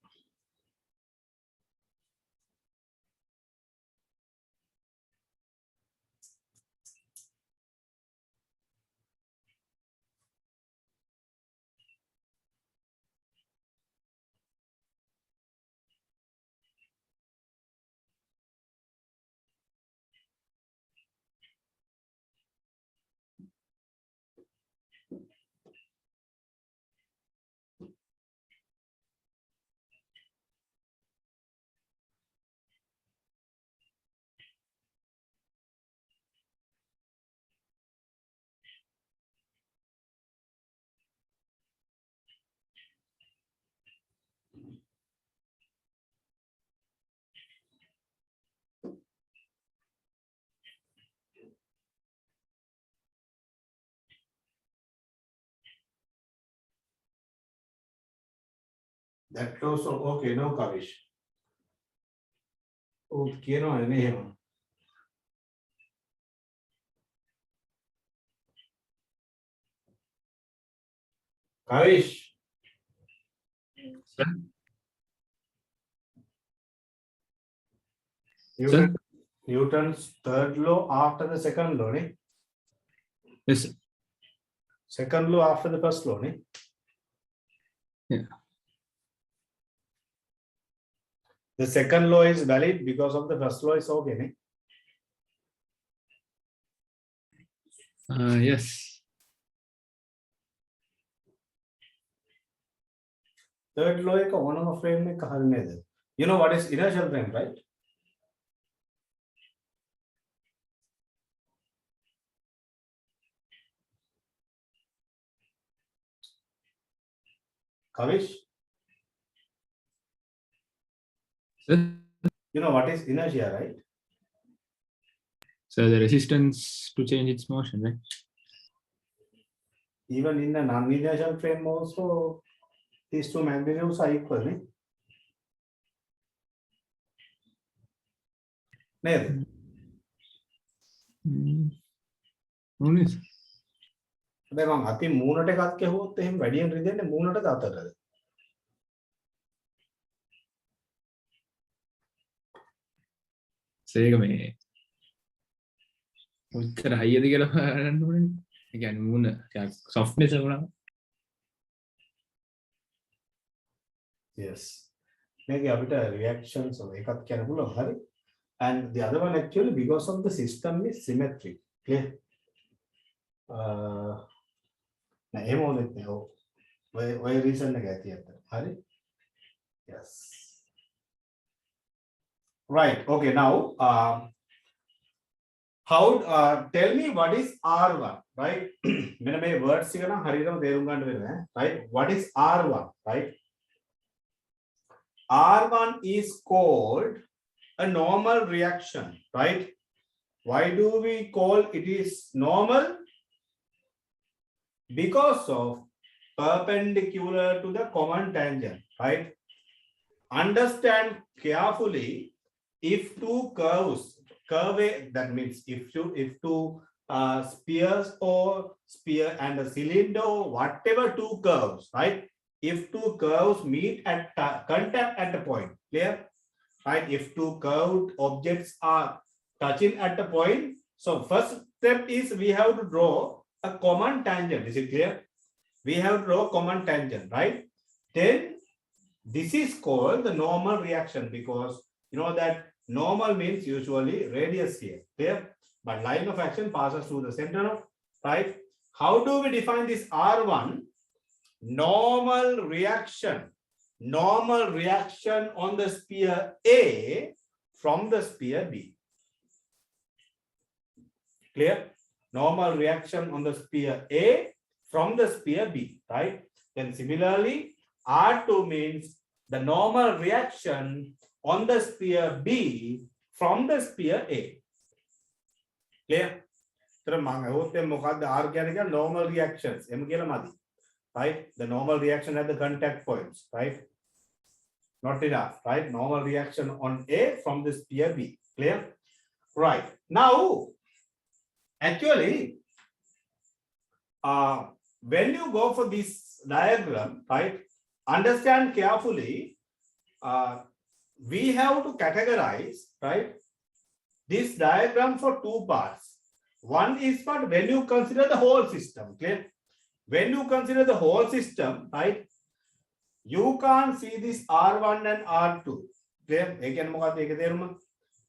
that also okay, no Kavish. Okay, no, anyhow. Kavish. Sir? Newton's third law after the second law, ne? Yes. Sir. Second law after the first law, ne? Yeah. The second law is valid because of the first law is okay, ne? Yes. Third law is one frame. You know what is inertial frame, right? Kavish, Sir? you know what is inertia, right? So the resistance to change its motion, right? Even in the non-inertial frame also, these two magnitudes are equal, ne? Neither. Only. දැන් මම අතින් මූණට එකක් ඇහුවොත් එහෙම වැඩියෙන් රිදෙන්නේ මූණටද අතටද? So ඒක මේ උත්තර හයියද කියලා බලන්න ඕනේ. ඒ කියන්නේ මූණ softness වුණා. Yes. මේකේ අපිට reactions එකක් කියන්න පුළුවන් හරි. And the other one actually because of the system is symmetric. Clear? නෑ එහෙම ඕනෙත් නෑ. ඔය reason එක ඇති අතට. හරි? Yes. Right. Okay. Now, tell me what is R1, right? මෙන්න මේ words එක නම් හරියටම තේරුම් ගන්න වෙනවා, right? What is R1, right? R1 is called a normal reaction, right? Why do we call it is normal? Because of perpendicular to the common tangent, right? Understand carefully. If two curves that means if two spheres or sphere and a cylinder or whatever two curves, right? If two curves meet at contact at a point, clear? Right? If two curved objects are touching at a point, so first step is we have to draw a common tangent. Is it clear? We have to draw a common tangent, right? Then this is called the normal reaction because you know that Normal means usually radius here, clear? But line of action passes through the center, right? How do we define this R1? Normal reaction on the sphere A from the sphere B. Clear? Normal reaction on the sphere A from the sphere B, right? Then similarly, R2 means the normal reaction on the sphere B from the sphere A. Clear? Normal reactions, right? The normal reaction at the contact points, right? Not enough, right? Normal reaction on A from the sphere B. Clear? Right. Now, actually, when you go for this diagram, right, understand carefully, we have to categorize, right, this diagram for two parts. One is for when you consider the whole system, clear? When you consider the whole system, right, you can't see this R1 and R2. Clear?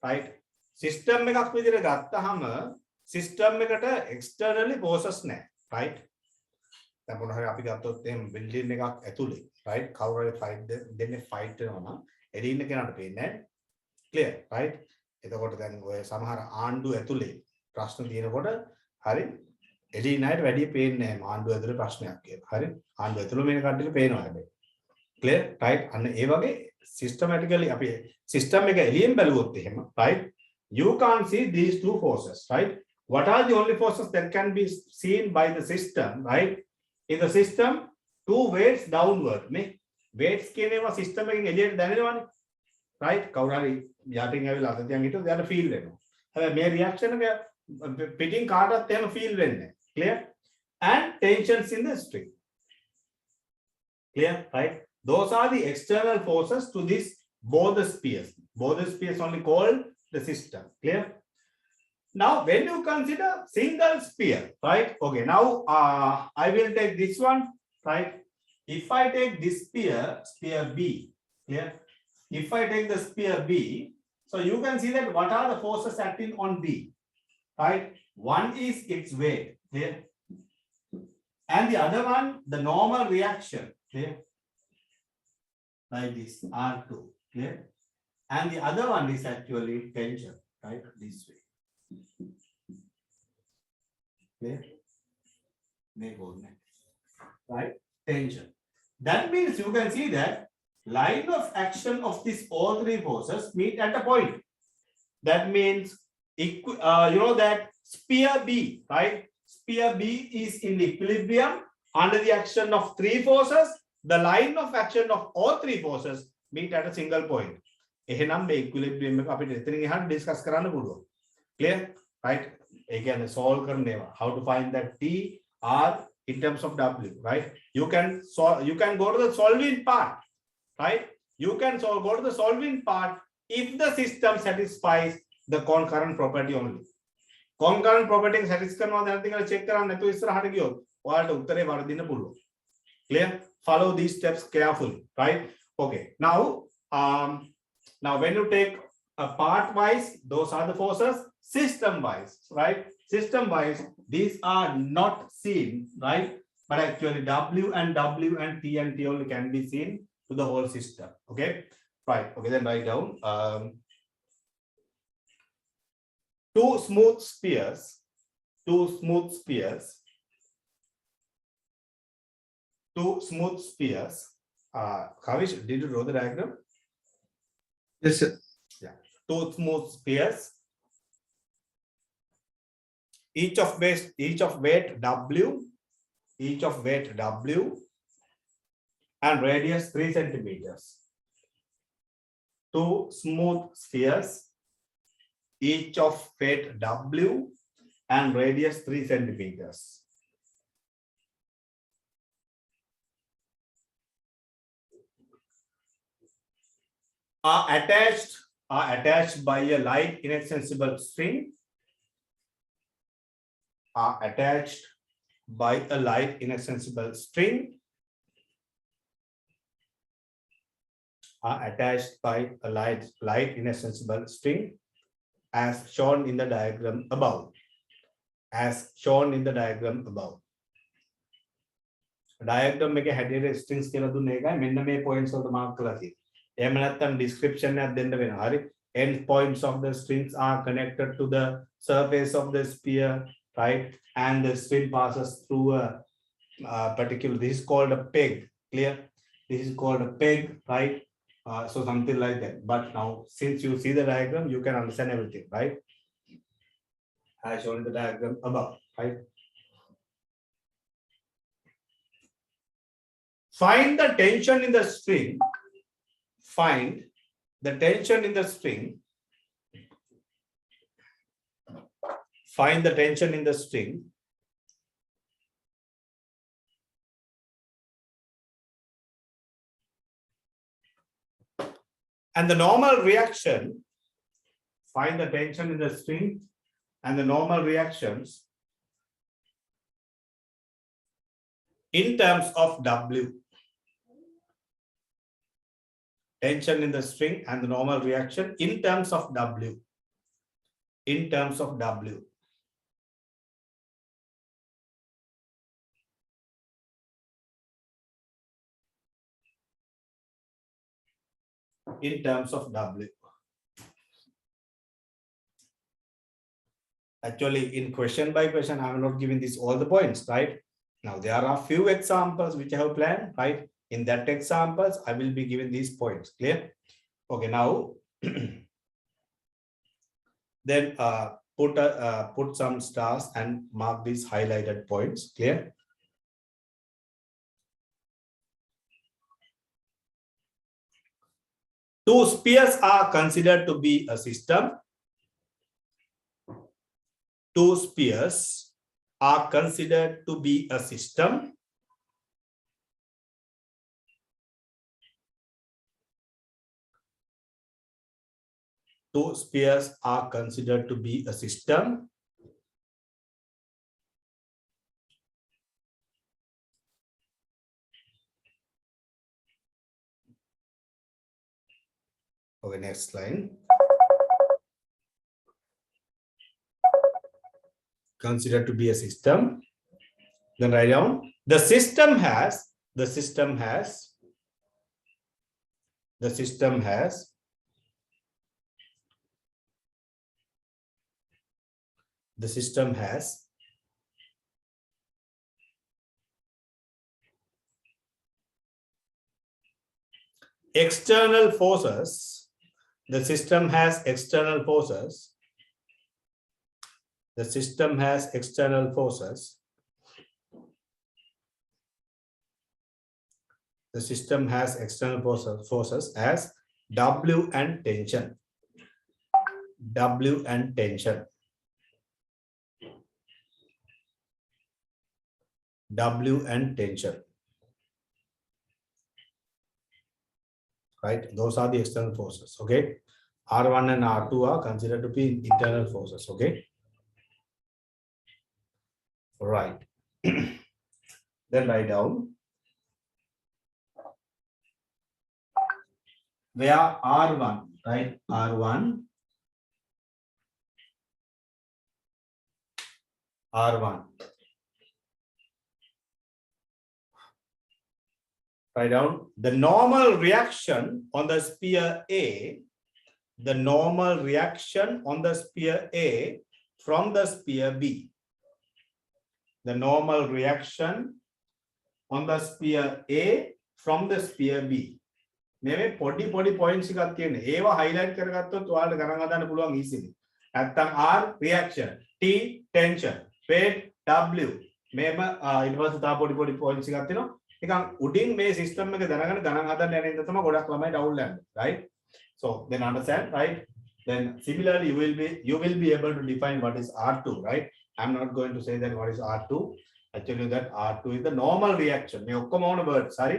Right? System එකක් විදිහට ගත්තහම system එකට externally forces නැහැ, right? දැන් මොනවා හරි අපි ගත්තොත් එහෙනම් building එකක් ඇතුලේ, right? කවුරු හරි fight දෙන්නේ fight වෙනවා නම් එළින්න කෙනාට පේන්නේ නැහැ. Clear, right? එතකොට දැන් ඔය සමහර ආණ්ඩු ඇතුලේ ප්‍රශ්න තියෙනකොට හරි එළින්න අයට වැඩි පේන්නේ නැහැ ආණ්ඩු ඇතුලේ ප්‍රශ්නයක් කියලා. හරි? ආණ්ඩු ඇතුලේ මේක කඩේට පේනවා හැබැයි. Clear, right? අන්න ඒ වගේ systematically අපි system එක එළියෙන් බැලුවොත් එහෙම, right? You can't see these two forces, right? What are the only forces that can be seen by the system, right? In the system, two weights downward. Weights කියනවා system එකෙන් එළියට දැනෙනවනේ, right? කවුරු හරි යටින් ඇවිල්ලා අත තියන් හිටියොත් එයාට feel වෙනවා. හැබැයි මේ reaction එක පිටින් කාටවත් එහෙම feel වෙන්නේ නැහැ. Clear? And tensions in the string. Clear, right? Those are the external forces to this both the spheres. Both the spheres only called the system. Clear? Now, when you consider single sphere, right? Okay, now I will take this one, right? If I take this sphere, sphere B, clear? If I take the sphere B, so you can see that what are the forces acting on B, right? One is its weight, clear? And the other one, the normal reaction, clear? Like this, R2, clear? And the other one is actually tension, right? This way. Clear? Right? Tension. That means you can see that line of action of these all three forces meet at a point. That means, you know that sphere B, right? Sphere B is in equilibrium under the action of three forces. The line of action of all three forces meet at a single point. එහෙනම් මේ equilibrium එක අපිට එතනින් එහාට discuss කරන්න පුළුවන්. Clear? Right? ඒ කියන්නේ solve කරන්න ඒවා. How to find that T, R in terms of W, right? You can go to the solving part, right? You can go to the solving part if the system satisfies the concurrent property only. Concurrent property satisfy කරනවද නැත්නම් කියලා check කරන්න නැතුව ඉස්සරහට ගියොත් ඔයාලට උත්තරේ වර්ධින්න පුළුවන්. Clear? Follow these steps carefully, right? Okay. Now when you take a part wise, those are the forces. System wise, right? System wise, these are not seen, right? But actually W and T only can be seen to the whole system. Okay, right? Okay, then write down two smooth spheres. Kavish, did you draw the diagram? Yes, sir. Yeah, two smooth spheres. Each of weight W, and radius 3 centimeters. Two smooth spheres, each of weight W and radius 3 centimeters. Are attached by a light inextensible string. Are attached by a light inextensible string. are attached by a light inextensible string as shown in the diagram above. As shown in the diagram above. Diagram එක හැටියට strings කියලා දුන්න එකයි මෙන්න මේ points වලට mark කරලා තියෙන්නේ. එහෙම නැත්නම් description එකක් දෙන්න වෙනවා. හරි. End points of the strings are connected to the surface of the sphere, right? And the string passes through a particular, this is called a peg. Clear? This is called a peg, right? So something like that. But now, since you see the diagram, you can understand everything, right? As shown in the diagram above, right? Find the tension in the string. Find the tension in the string. Find the tension in the string. And the normal reaction, find the tension in the string and the normal reactions in terms of W. Tension in the string and the normal reaction in terms of W. In terms of W. In terms of W. Actually, in question by question, I am not giving this all the points, right? Now, there are few examples which I have planned, right? In that examples, I will be giving these points. Clear? Okay, now then put some stars and mark these highlighted points. Clear? Two spheres are considered to be a system. Two spheres are considered to be a system. Two spheres are considered to be a system. Okay, next line. Considered to be a system. Then write down the system has external forces. The system has external forces. The system has external forces. The system has external forces as W and tension. W and tension. W and tension. Right? Those are the external forces. Okay. R1 and R2 are considered to be internal forces. Okay. Right. Then write down where R1, right? R1, write down the normal reaction on the sphere A, the normal reaction on the sphere A from the sphere B. The normal reaction on the sphere A from the sphere B. මේ පොඩි points එකක් තියෙනවා. ඒවා highlight කරගත්තොත් ඔයාලට ගණන් හදන්න පුළුවන් easily. නැත්තම් R reaction, T tension, weight W. මේම ඊට පස්සේ තව පොඩි points එකක් තියෙනවා. නිකන් උඩින් මේ system එක දැනගෙන ගණන් හදන්න යන ඉඳ තමයි ගොඩක් ළමයි down යන්නේ, right? So then understand, right? Then similarly you will be able to define what is R2, right? I'm not going to say that what is R2. I tell you that R2 is the normal reaction. මේ ඔක්කොම ඕන words, sorry.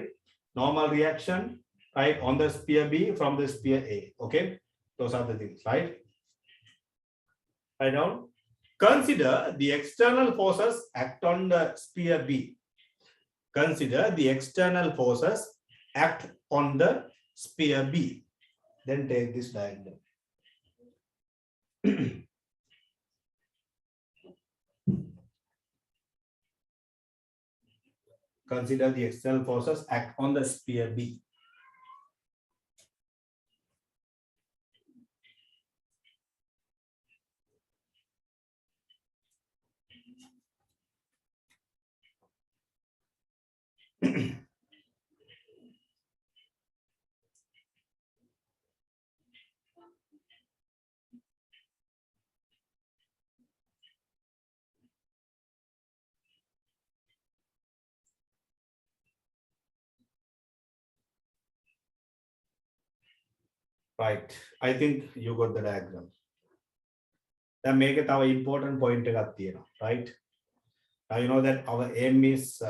Normal reaction, right, on the sphere B from the sphere A. Okay, those are the things, right? Write down. Consider the external forces act on the sphere B. Consider the external forces act on the sphere B. Then take this diagram. Consider the external forces act on the sphere B. Right. I think you got the diagram. That make it our important point, right? Now you know that our aim is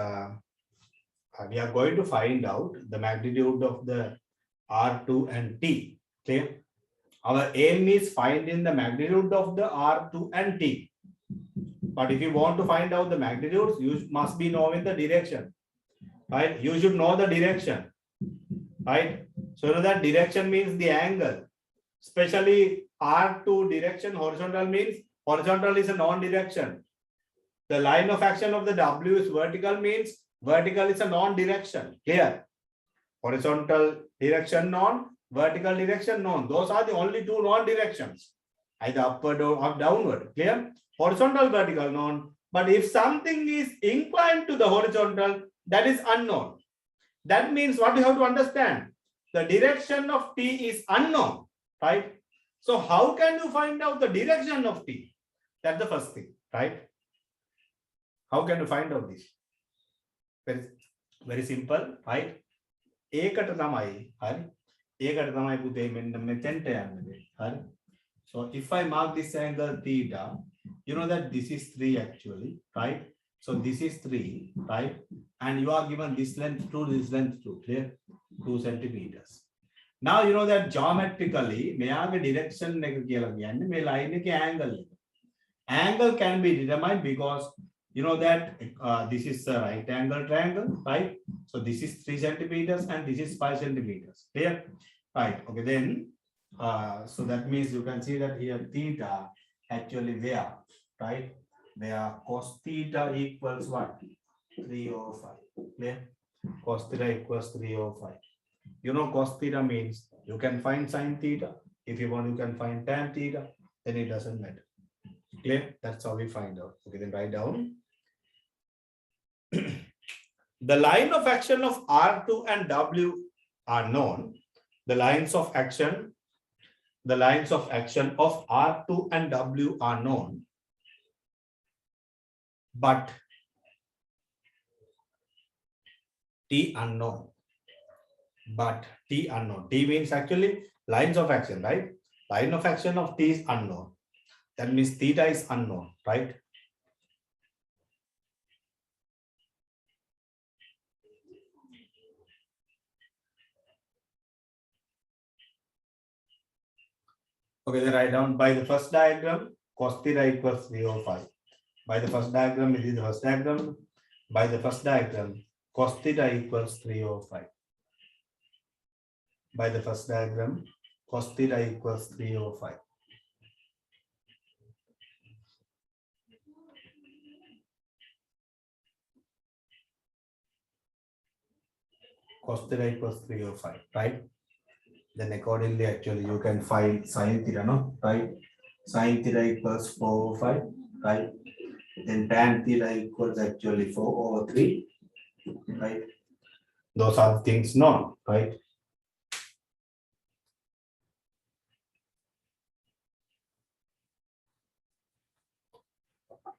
we are going to find out the magnitude of the R2 and T. Clear? Our aim is finding the magnitude of the R2 and T. But if you want to find out the magnitudes, you must be knowing the direction. Right? You should know the direction. Right? So you know that direction means the angle. Especially R2 direction, horizontal means horizontal is a non-direction. The line of action of the W is vertical means vertical is a non-direction. Clear? Horizontal direction non, vertical direction non. Those are the only two non-directions. Either upward or downward. Clear? Horizontal, vertical non. But if something is inclined to the horizontal, that is unknown. That means what you have to understand. The direction of T is unknown. Right? So how can you find out the direction of T? That's the first thing. Right? How can you find out this? Very simple, right? So if I mark this angle theta, you know that this is 3 actually, right? So this is 3, right? And you are given this length 2, this length 2, clear? 2 centimeters. Now you know that geometrically, direction angle. Angle can be determined because you know that this is a right angle triangle, right? So this is 3 centimeters and this is 5 centimeters. Clear? Right. Okay. Then, so that means you can see that here theta actually where, right? Where cos theta equals what? 305. Clear? Cos theta equals 305. You know cos theta means you can find sin theta. If you want, you can find tan theta. Then it doesn't matter. Clear? That's how we find out. Okay, then write down. The line of action of R2 and W are known. The lines of action of R2 and W are known. But T unknown. But T unknown. T means actually lines of action, right? Line of action of T is unknown. That means theta is unknown, right? Okay, then write down by the first diagram, cos theta equals 305. By the first diagram, it is the first diagram. By the first diagram, cos theta equals 305. By the first diagram, cos theta equals 305. Cos theta equals 305, right? Then accordingly, actually, you can find sin theta, no? Right? Sin theta equals 405, right? Then tan theta equals actually 4/3, right? Those are the things known, right?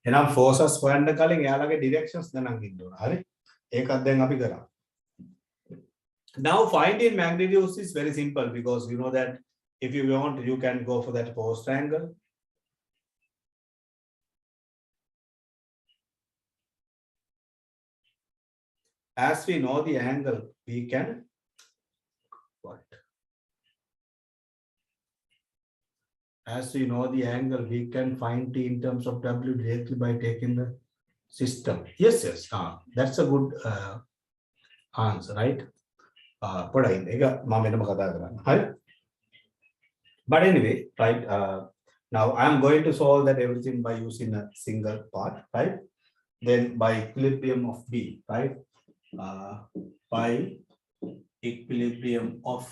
එනම් forces හොයන්න කලින් එයාලගේ directions දැනන් ඉන්න ඕන. හරි? ඒකත් දැන් අපි කරා. Now finding magnitudes is very simple because you know that if you want, you can go for that force triangle. As we know the angle, we can what? As we know the angle, we can find T in terms of W directly by taking the system. Yes, yes. That's a good answer, right? පොඩයි ඒක මම වෙනම කතා කරන්න. හරි. But anyway, right, now I am going to solve that everything by using a single part, right? Then by equilibrium of B, right? By equilibrium of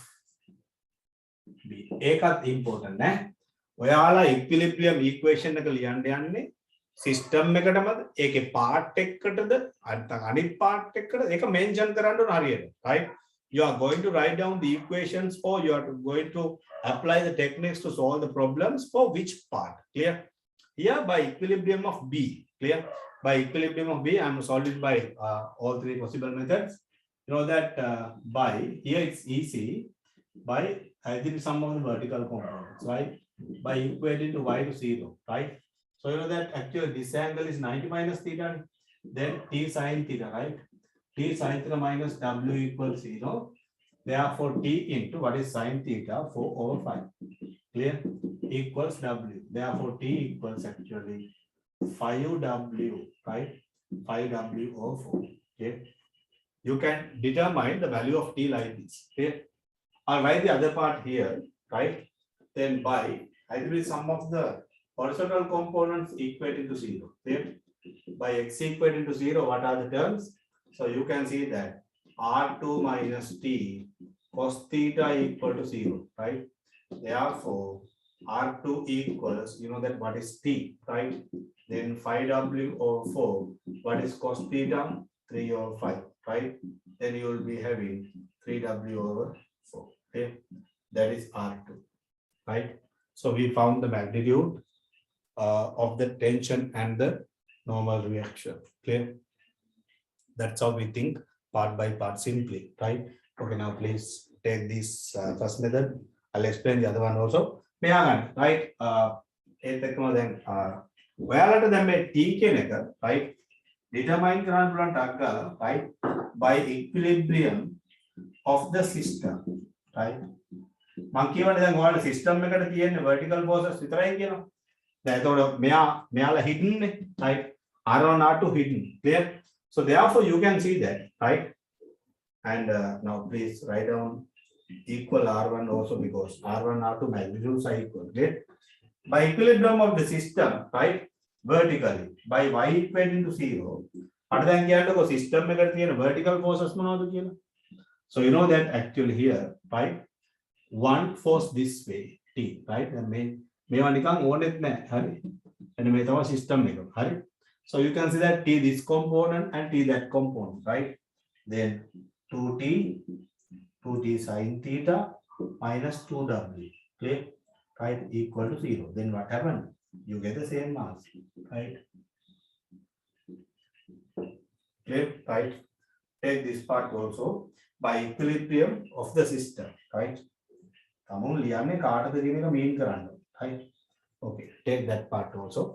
B. ඒකත් important නේ. ඔයාලා equilibrium equation එක ලියන්න යන්නේ system එකටමද ඒකේ part එකකටද අනිත් part එකකටද ඒක mention කරන්න ඕන හරියට, right? You are going to write down the equations or you are going to apply the techniques to solve the problems for which part, clear? Here by equilibrium of B, clear? By equilibrium of B, I am solving by all three possible methods. You know that by, here it's easy, by adding some of the vertical components, right? By equating to y to 0, right? So you know that actually this angle is 90 minus theta, then t sin theta, right? T sin theta minus w equals 0. Therefore, t into what is sin theta 4 over 5, clear? Equals w. Therefore, t equals actually 5w, right? 5w over 4. Okay. You can determine the value of t like this. Okay. I'll write the other part here, right? Then by I will sum of the horizontal components equating to 0. Okay. By x equating to 0, what are the terms? So you can see that R2 minus t cos theta equal to 0, right? Therefore, R2 equals, you know that what is t, right? Then 5w over 4, what is cos theta? 3 over 5, right? Then you will be having 3w over 4, okay? That is R2, right? So we found the magnitude of the tension and the normal reaction, clear? That's how we think part by part simply, right? Okay, now please take this first method. I'll explain the other one also. Right? ඔයාලට දැන් මේ t කියන එක right determine කරන්න පුළුවන් ටක් ගාලා right by equilibrium of the system, right? මම කියවනේ දැන් ඔයාලට system එකට තියෙන vertical forces විතරයි කියනවා. දැන් එතකොට මෙයාලා hidden නේ, right? R1 R2 hidden, clear? So therefore you can see that, right? And now please write down equal R1 also because R1 R2 magnitudes are equal, okay? By equilibrium of the system, right? Vertically by y equating to 0. අර දැන් කියන්නකො system එකට තියෙන vertical forces මොනවද කියලා? So you know that actually here, right? One force this way, T, right? දැන් මේවා නිකන් ඕනෙත් නැහැ, හරි? එන්න මේ තමයි system එක, හරි? So you can see that T this component and T that component, right? Then 2T sin theta minus 2W, okay? Right, equal to 0. Then what happened? You get the same mass, right? Okay, right? Take this part also by equilibrium of the system, right? Come on, liane කාටද කියන එක mean කරන්න, right? Okay, take that part also.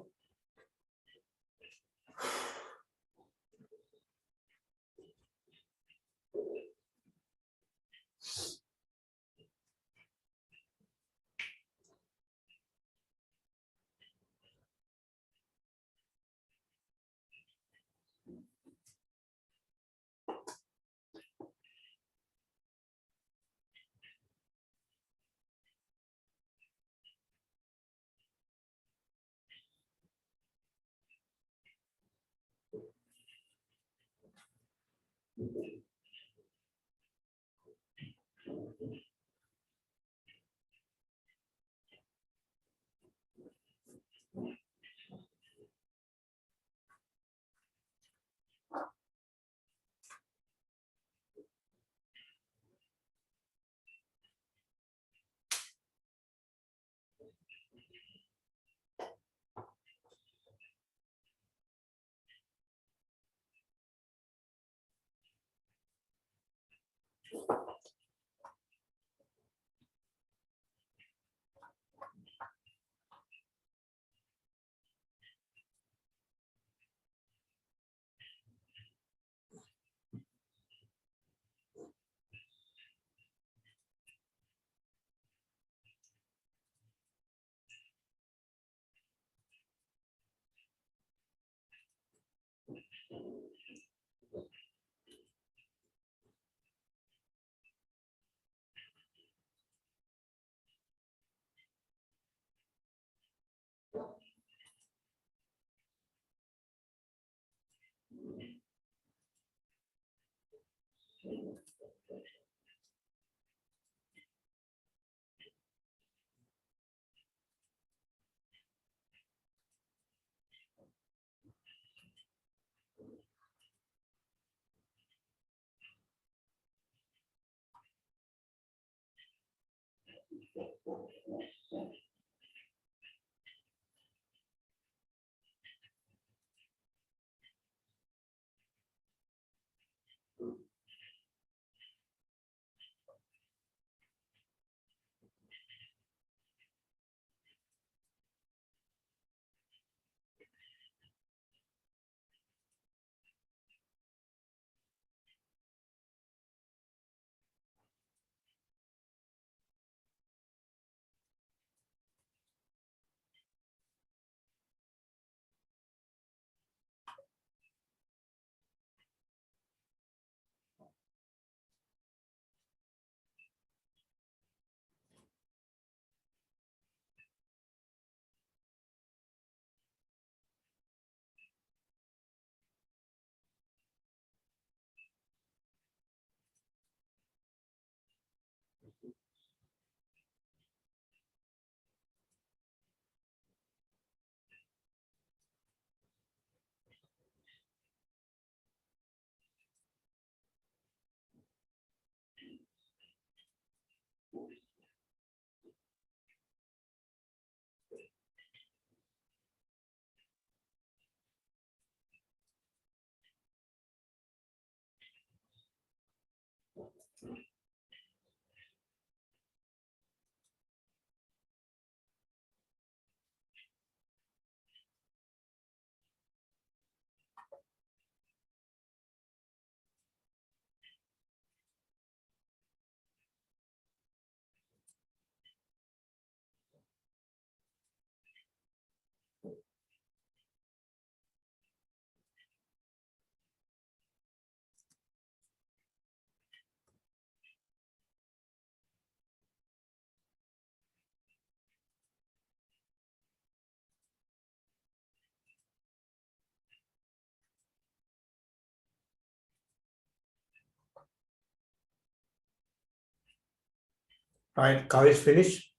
Right, Kavish, finish.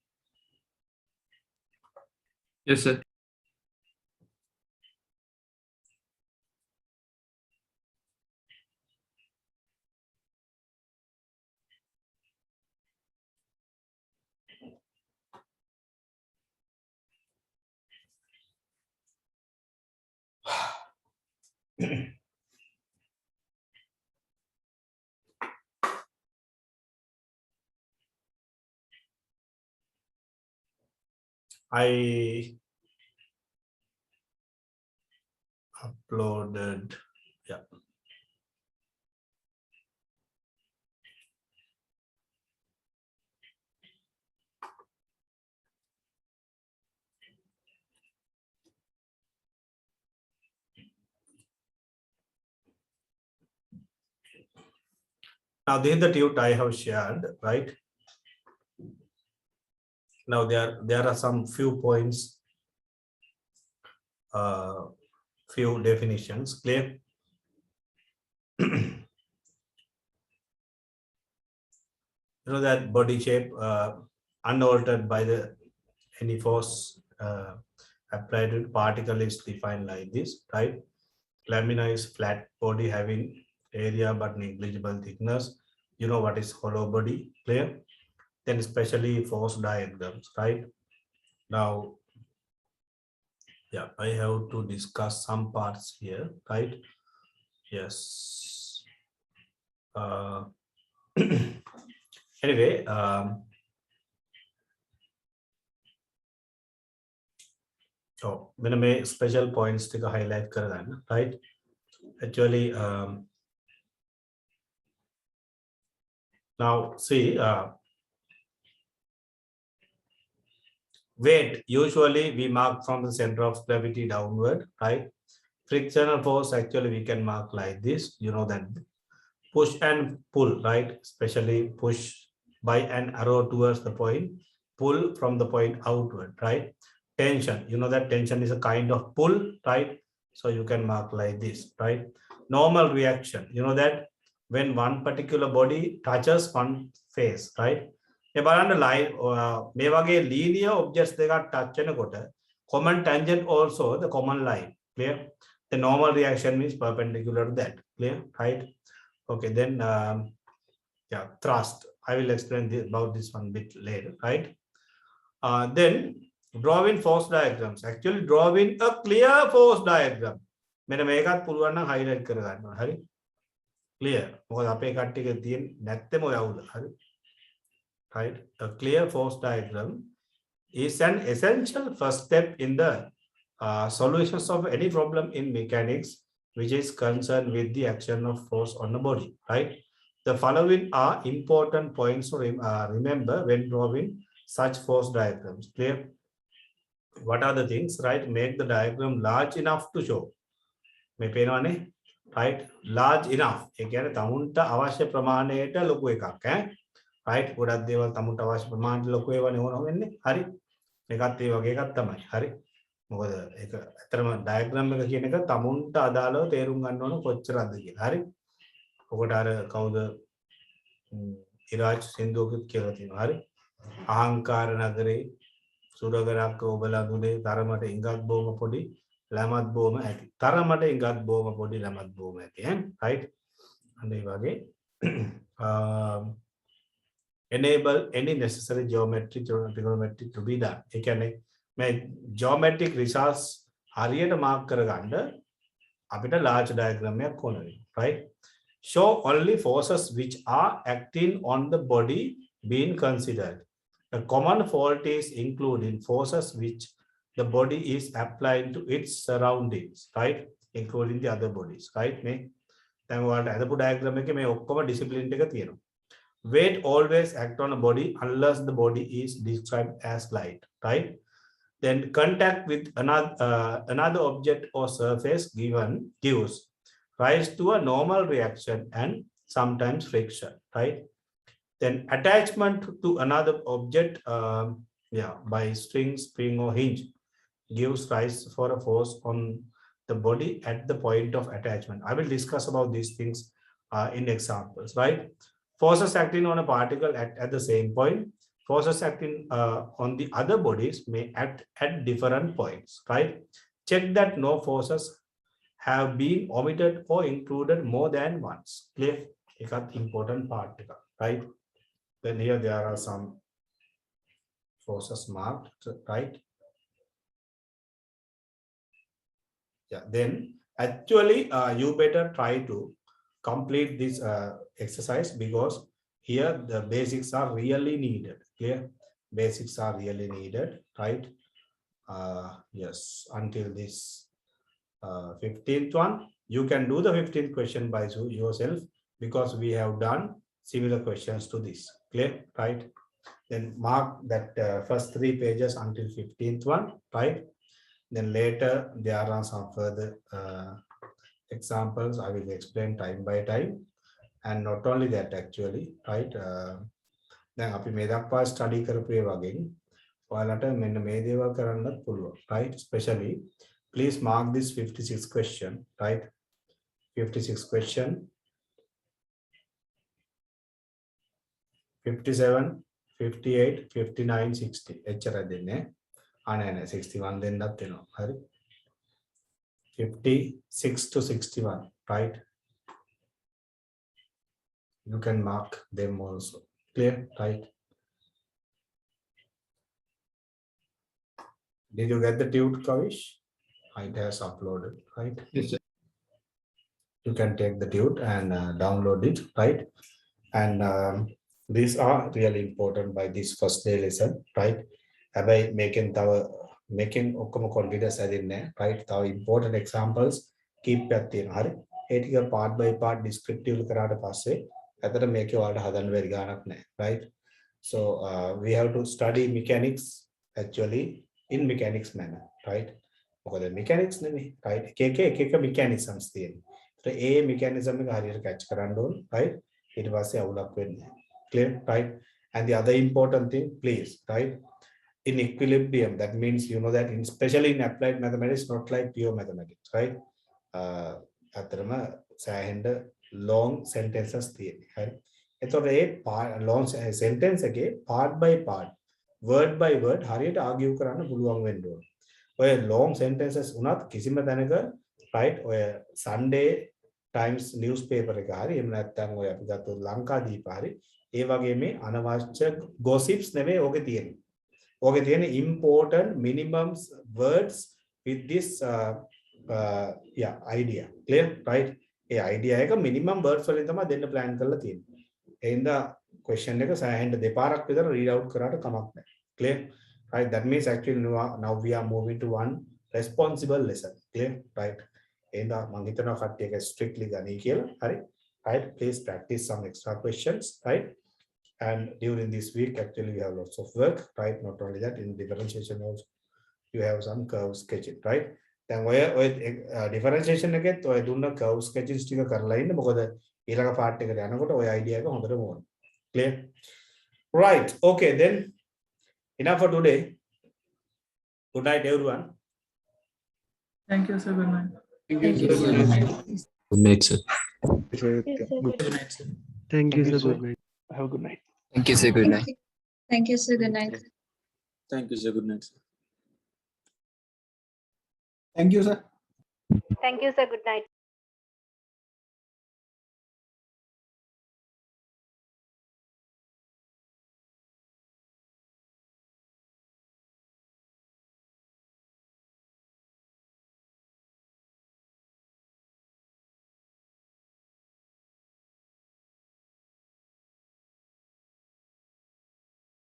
Yes, sir. I uploaded, yeah. Now this is the tute I have shared, right? Now there are some few points, few definitions, clear? You know that body shape unaltered by the any force applied to particle is defined like this, right? Lamina is flat body having area but negligible thickness. You know what is hollow body, clear? Then especially force diagrams, right? Now, yeah, I have to discuss some parts here, right? Yes. Anyway, so मैंने मैं special points टिका highlight कर रहा है ना, right? Actually, now see, weight usually we mark from the center of gravity downward, right? Frictional force actually we can mark like this, you know, that push and pull, right? Especially push by an arrow towards the point, pull from the point outward, right? Tension, you know that tension is a kind of pull, right? So you can mark like this, right? Normal reaction, you know that when one particular body touches one face, right? බලන්න line මේ වගේ linear objects දෙකක් touch වෙනකොට common tangent also the common line, clear? The normal reaction means perpendicular to that, clear, right? Okay, then yeah, thrust. I will explain about this one bit later, right? Then drawing force diagrams. Actually drawing a clear force diagram. මෙන්න මේකත් පුළුවන් නම් highlight කර ගන්න ඕන. හරි? Clear. මොකද අපේ කට්ටියක තියෙන නැත්තේම ඔය අවුල. හරි? Right? A clear force diagram is an essential first step in the solutions of any problem in mechanics which is concerned with the action of force on the body. Right? The following are important points to remember when drawing such force diagrams. Clear? What are the things? Right? Make the diagram large enough to show. මේ පේනවනේ, right? Large enough. ඒ කියන්නේ තමුන්ට අවශ්‍ය ප්‍රමාණයට ලොකු එකක් ඈ. right? ගොඩක් දේවල් තමුන්ට අවශ්‍ය ප්‍රමාණයට ලොකු ඒවා නෙවෙයි වෙන්නේ. හරි? මේකත් ඒ වගේ එකක් තමයි. හරි? මොකද ඒක ඇත්තටම ඩයග්‍රෑම් එක කියන එක තමුන්ට අදාළව තේරුම් ගන්න ඕන කොච්චරද කියලා. හරි? ඔකට අර කවුද ඉරාජ් සින්දුවකුත් කියලා තියෙනවා. හරි? අහංකාර නගරේ සුරගරක් ඔබලා දුලේ තරමට ඉඟක් බොම පොඩි ළමත් බොම ඇති. තරමට ඉඟක් බොම පොඩි ළමත් බොම ඇති. right? අන්න ඒ වගේ enable any necessary trigonometry to be done. ඒ කියන්නේ මේ geometric results හරියට මාක් කරගන්න අපිට large diagram එකක් ඕන වෙනවා. right? Show only forces which are acting on the body being considered. A common fault is including forces which the body is applying to its surroundings, right? Including the other bodies, right? මේ දැන් ඔයාලට අදපු diagram එකේ මේ ඔක්කොම discipline එක තියෙනවා. Weight always act on a body unless the body is described as light, right? Then contact with another object or surface gives rise to a normal reaction and sometimes friction, right? Then attachment to another object by string, spring or hinge gives rise for a force on the body at the point of attachment. I will discuss about these things in examples, right? Forces acting on a particle at the same point. Forces acting on the other bodies may act at different points, right? Check that no forces have been omitted or included more than once. Clear? That's important part, right? Then here there are some forces marked, right? Yeah, then actually you better try to complete this exercise because here the basics are really needed. Clear? Basics are really needed, right? Yes, until this 15th one. You can do the 15th question by yourself because we have done similar questions to this. Clear? Right? Then mark that first 3 pages until 15th one, right? Then later there are some further examples I will explain time by time, and not only that actually, right? Then අපි මේ දක්වා study කරපු ඒ වගේ ඔයාලට මෙන්න මේ දේවල් කරන්නත් පුළුවන්, right? Especially please mark this 56 question, right? 56 question, 57, 58, 59, 60. එච්චර දෙන්නේ. නෑ 61 දෙන්නත් වෙනවා. හරි. 56 to 61, right? You can mark them also. Clear? Right? Did you get the tute, Kavish? It has uploaded, right? Yes, sir. You can take the tute and download it, right? And these are really important by this first day lesson, right? About making ඔක්කොම confidence ඇදෙන්නේ, right? තව important examples keep එකක් තියෙනවා. හරි? ඒ ටික part by part descriptive කරාට පස්සේ ඇත්තට මේකේ ඔයාලට හදන්න බැරි ගාණක් නැහැ, right? So we have to study mechanics actually in mechanics manner, right? මොකද mechanics නෙමෙයි, right? එක mechanisms තියෙනවා. So ඒ mechanism එක හරියට catch කරන්න ඕන, right? ඊට පස්සේ අවුලක් වෙන්නේ නැහැ. Clear? Right? And the other important thing, please, right? In equilibrium, that means you know that especially in applied mathematics, not like pure mathematics, right? අතරම සෑහෙන්න long sentences තියෙනවා. හරි? එතකොට ඒ long sentence එකේ part by part, word by word හරියට argue කරන්න පුළුවන් වෙන්න ඕන. ඔය long sentences උනත් කිසිම තැනක, right? ඔය Sunday Times newspaper එක හරි එහෙම නැත්නම් ඔය අපි ගත්තොත් ලංකාදීප හරි ඒ වගේ මේ අනවශ්‍ය gossips නෙවෙයි ඕකේ තියෙන්නේ. ඕකේ තියෙන important minimum words with this yeah idea clear right A idea එක minimum words වලින් තමයි දෙන්න plan කරලා තියෙන්නේ ඒ හින්දා question එක සෑහෙන්න දෙපාරක් විතර read out කරාට කමක් නැහැ clear right that means actually now we are moving to one responsible lesson clear right ඒ හින්දා මම හිතනවා කට්ටිය එක strictly ගනී කියලා හරි right please practice some extra questions right and during this week actually we have lots of work right not only that in differentiation also you have some curve sketching right දැන් ඔය differentiation එකෙත් ඔය දුන්න curve sketching ටික කරලා ඉන්න මොකද ඊළඟ part එකට යනකොට ඔය idea එක හොඳටම ඕන clear right okay then enough for today good night everyone Thank you, sir. Good night. Thank you, sir. Good night. Good night, sir. Thank you, sir. Good night. Have a good night. Thank you, sir. Good night. Thank you, sir. Good night. Thank you, sir. Good night, sir. Thank you, sir. Thank you, sir. Good night.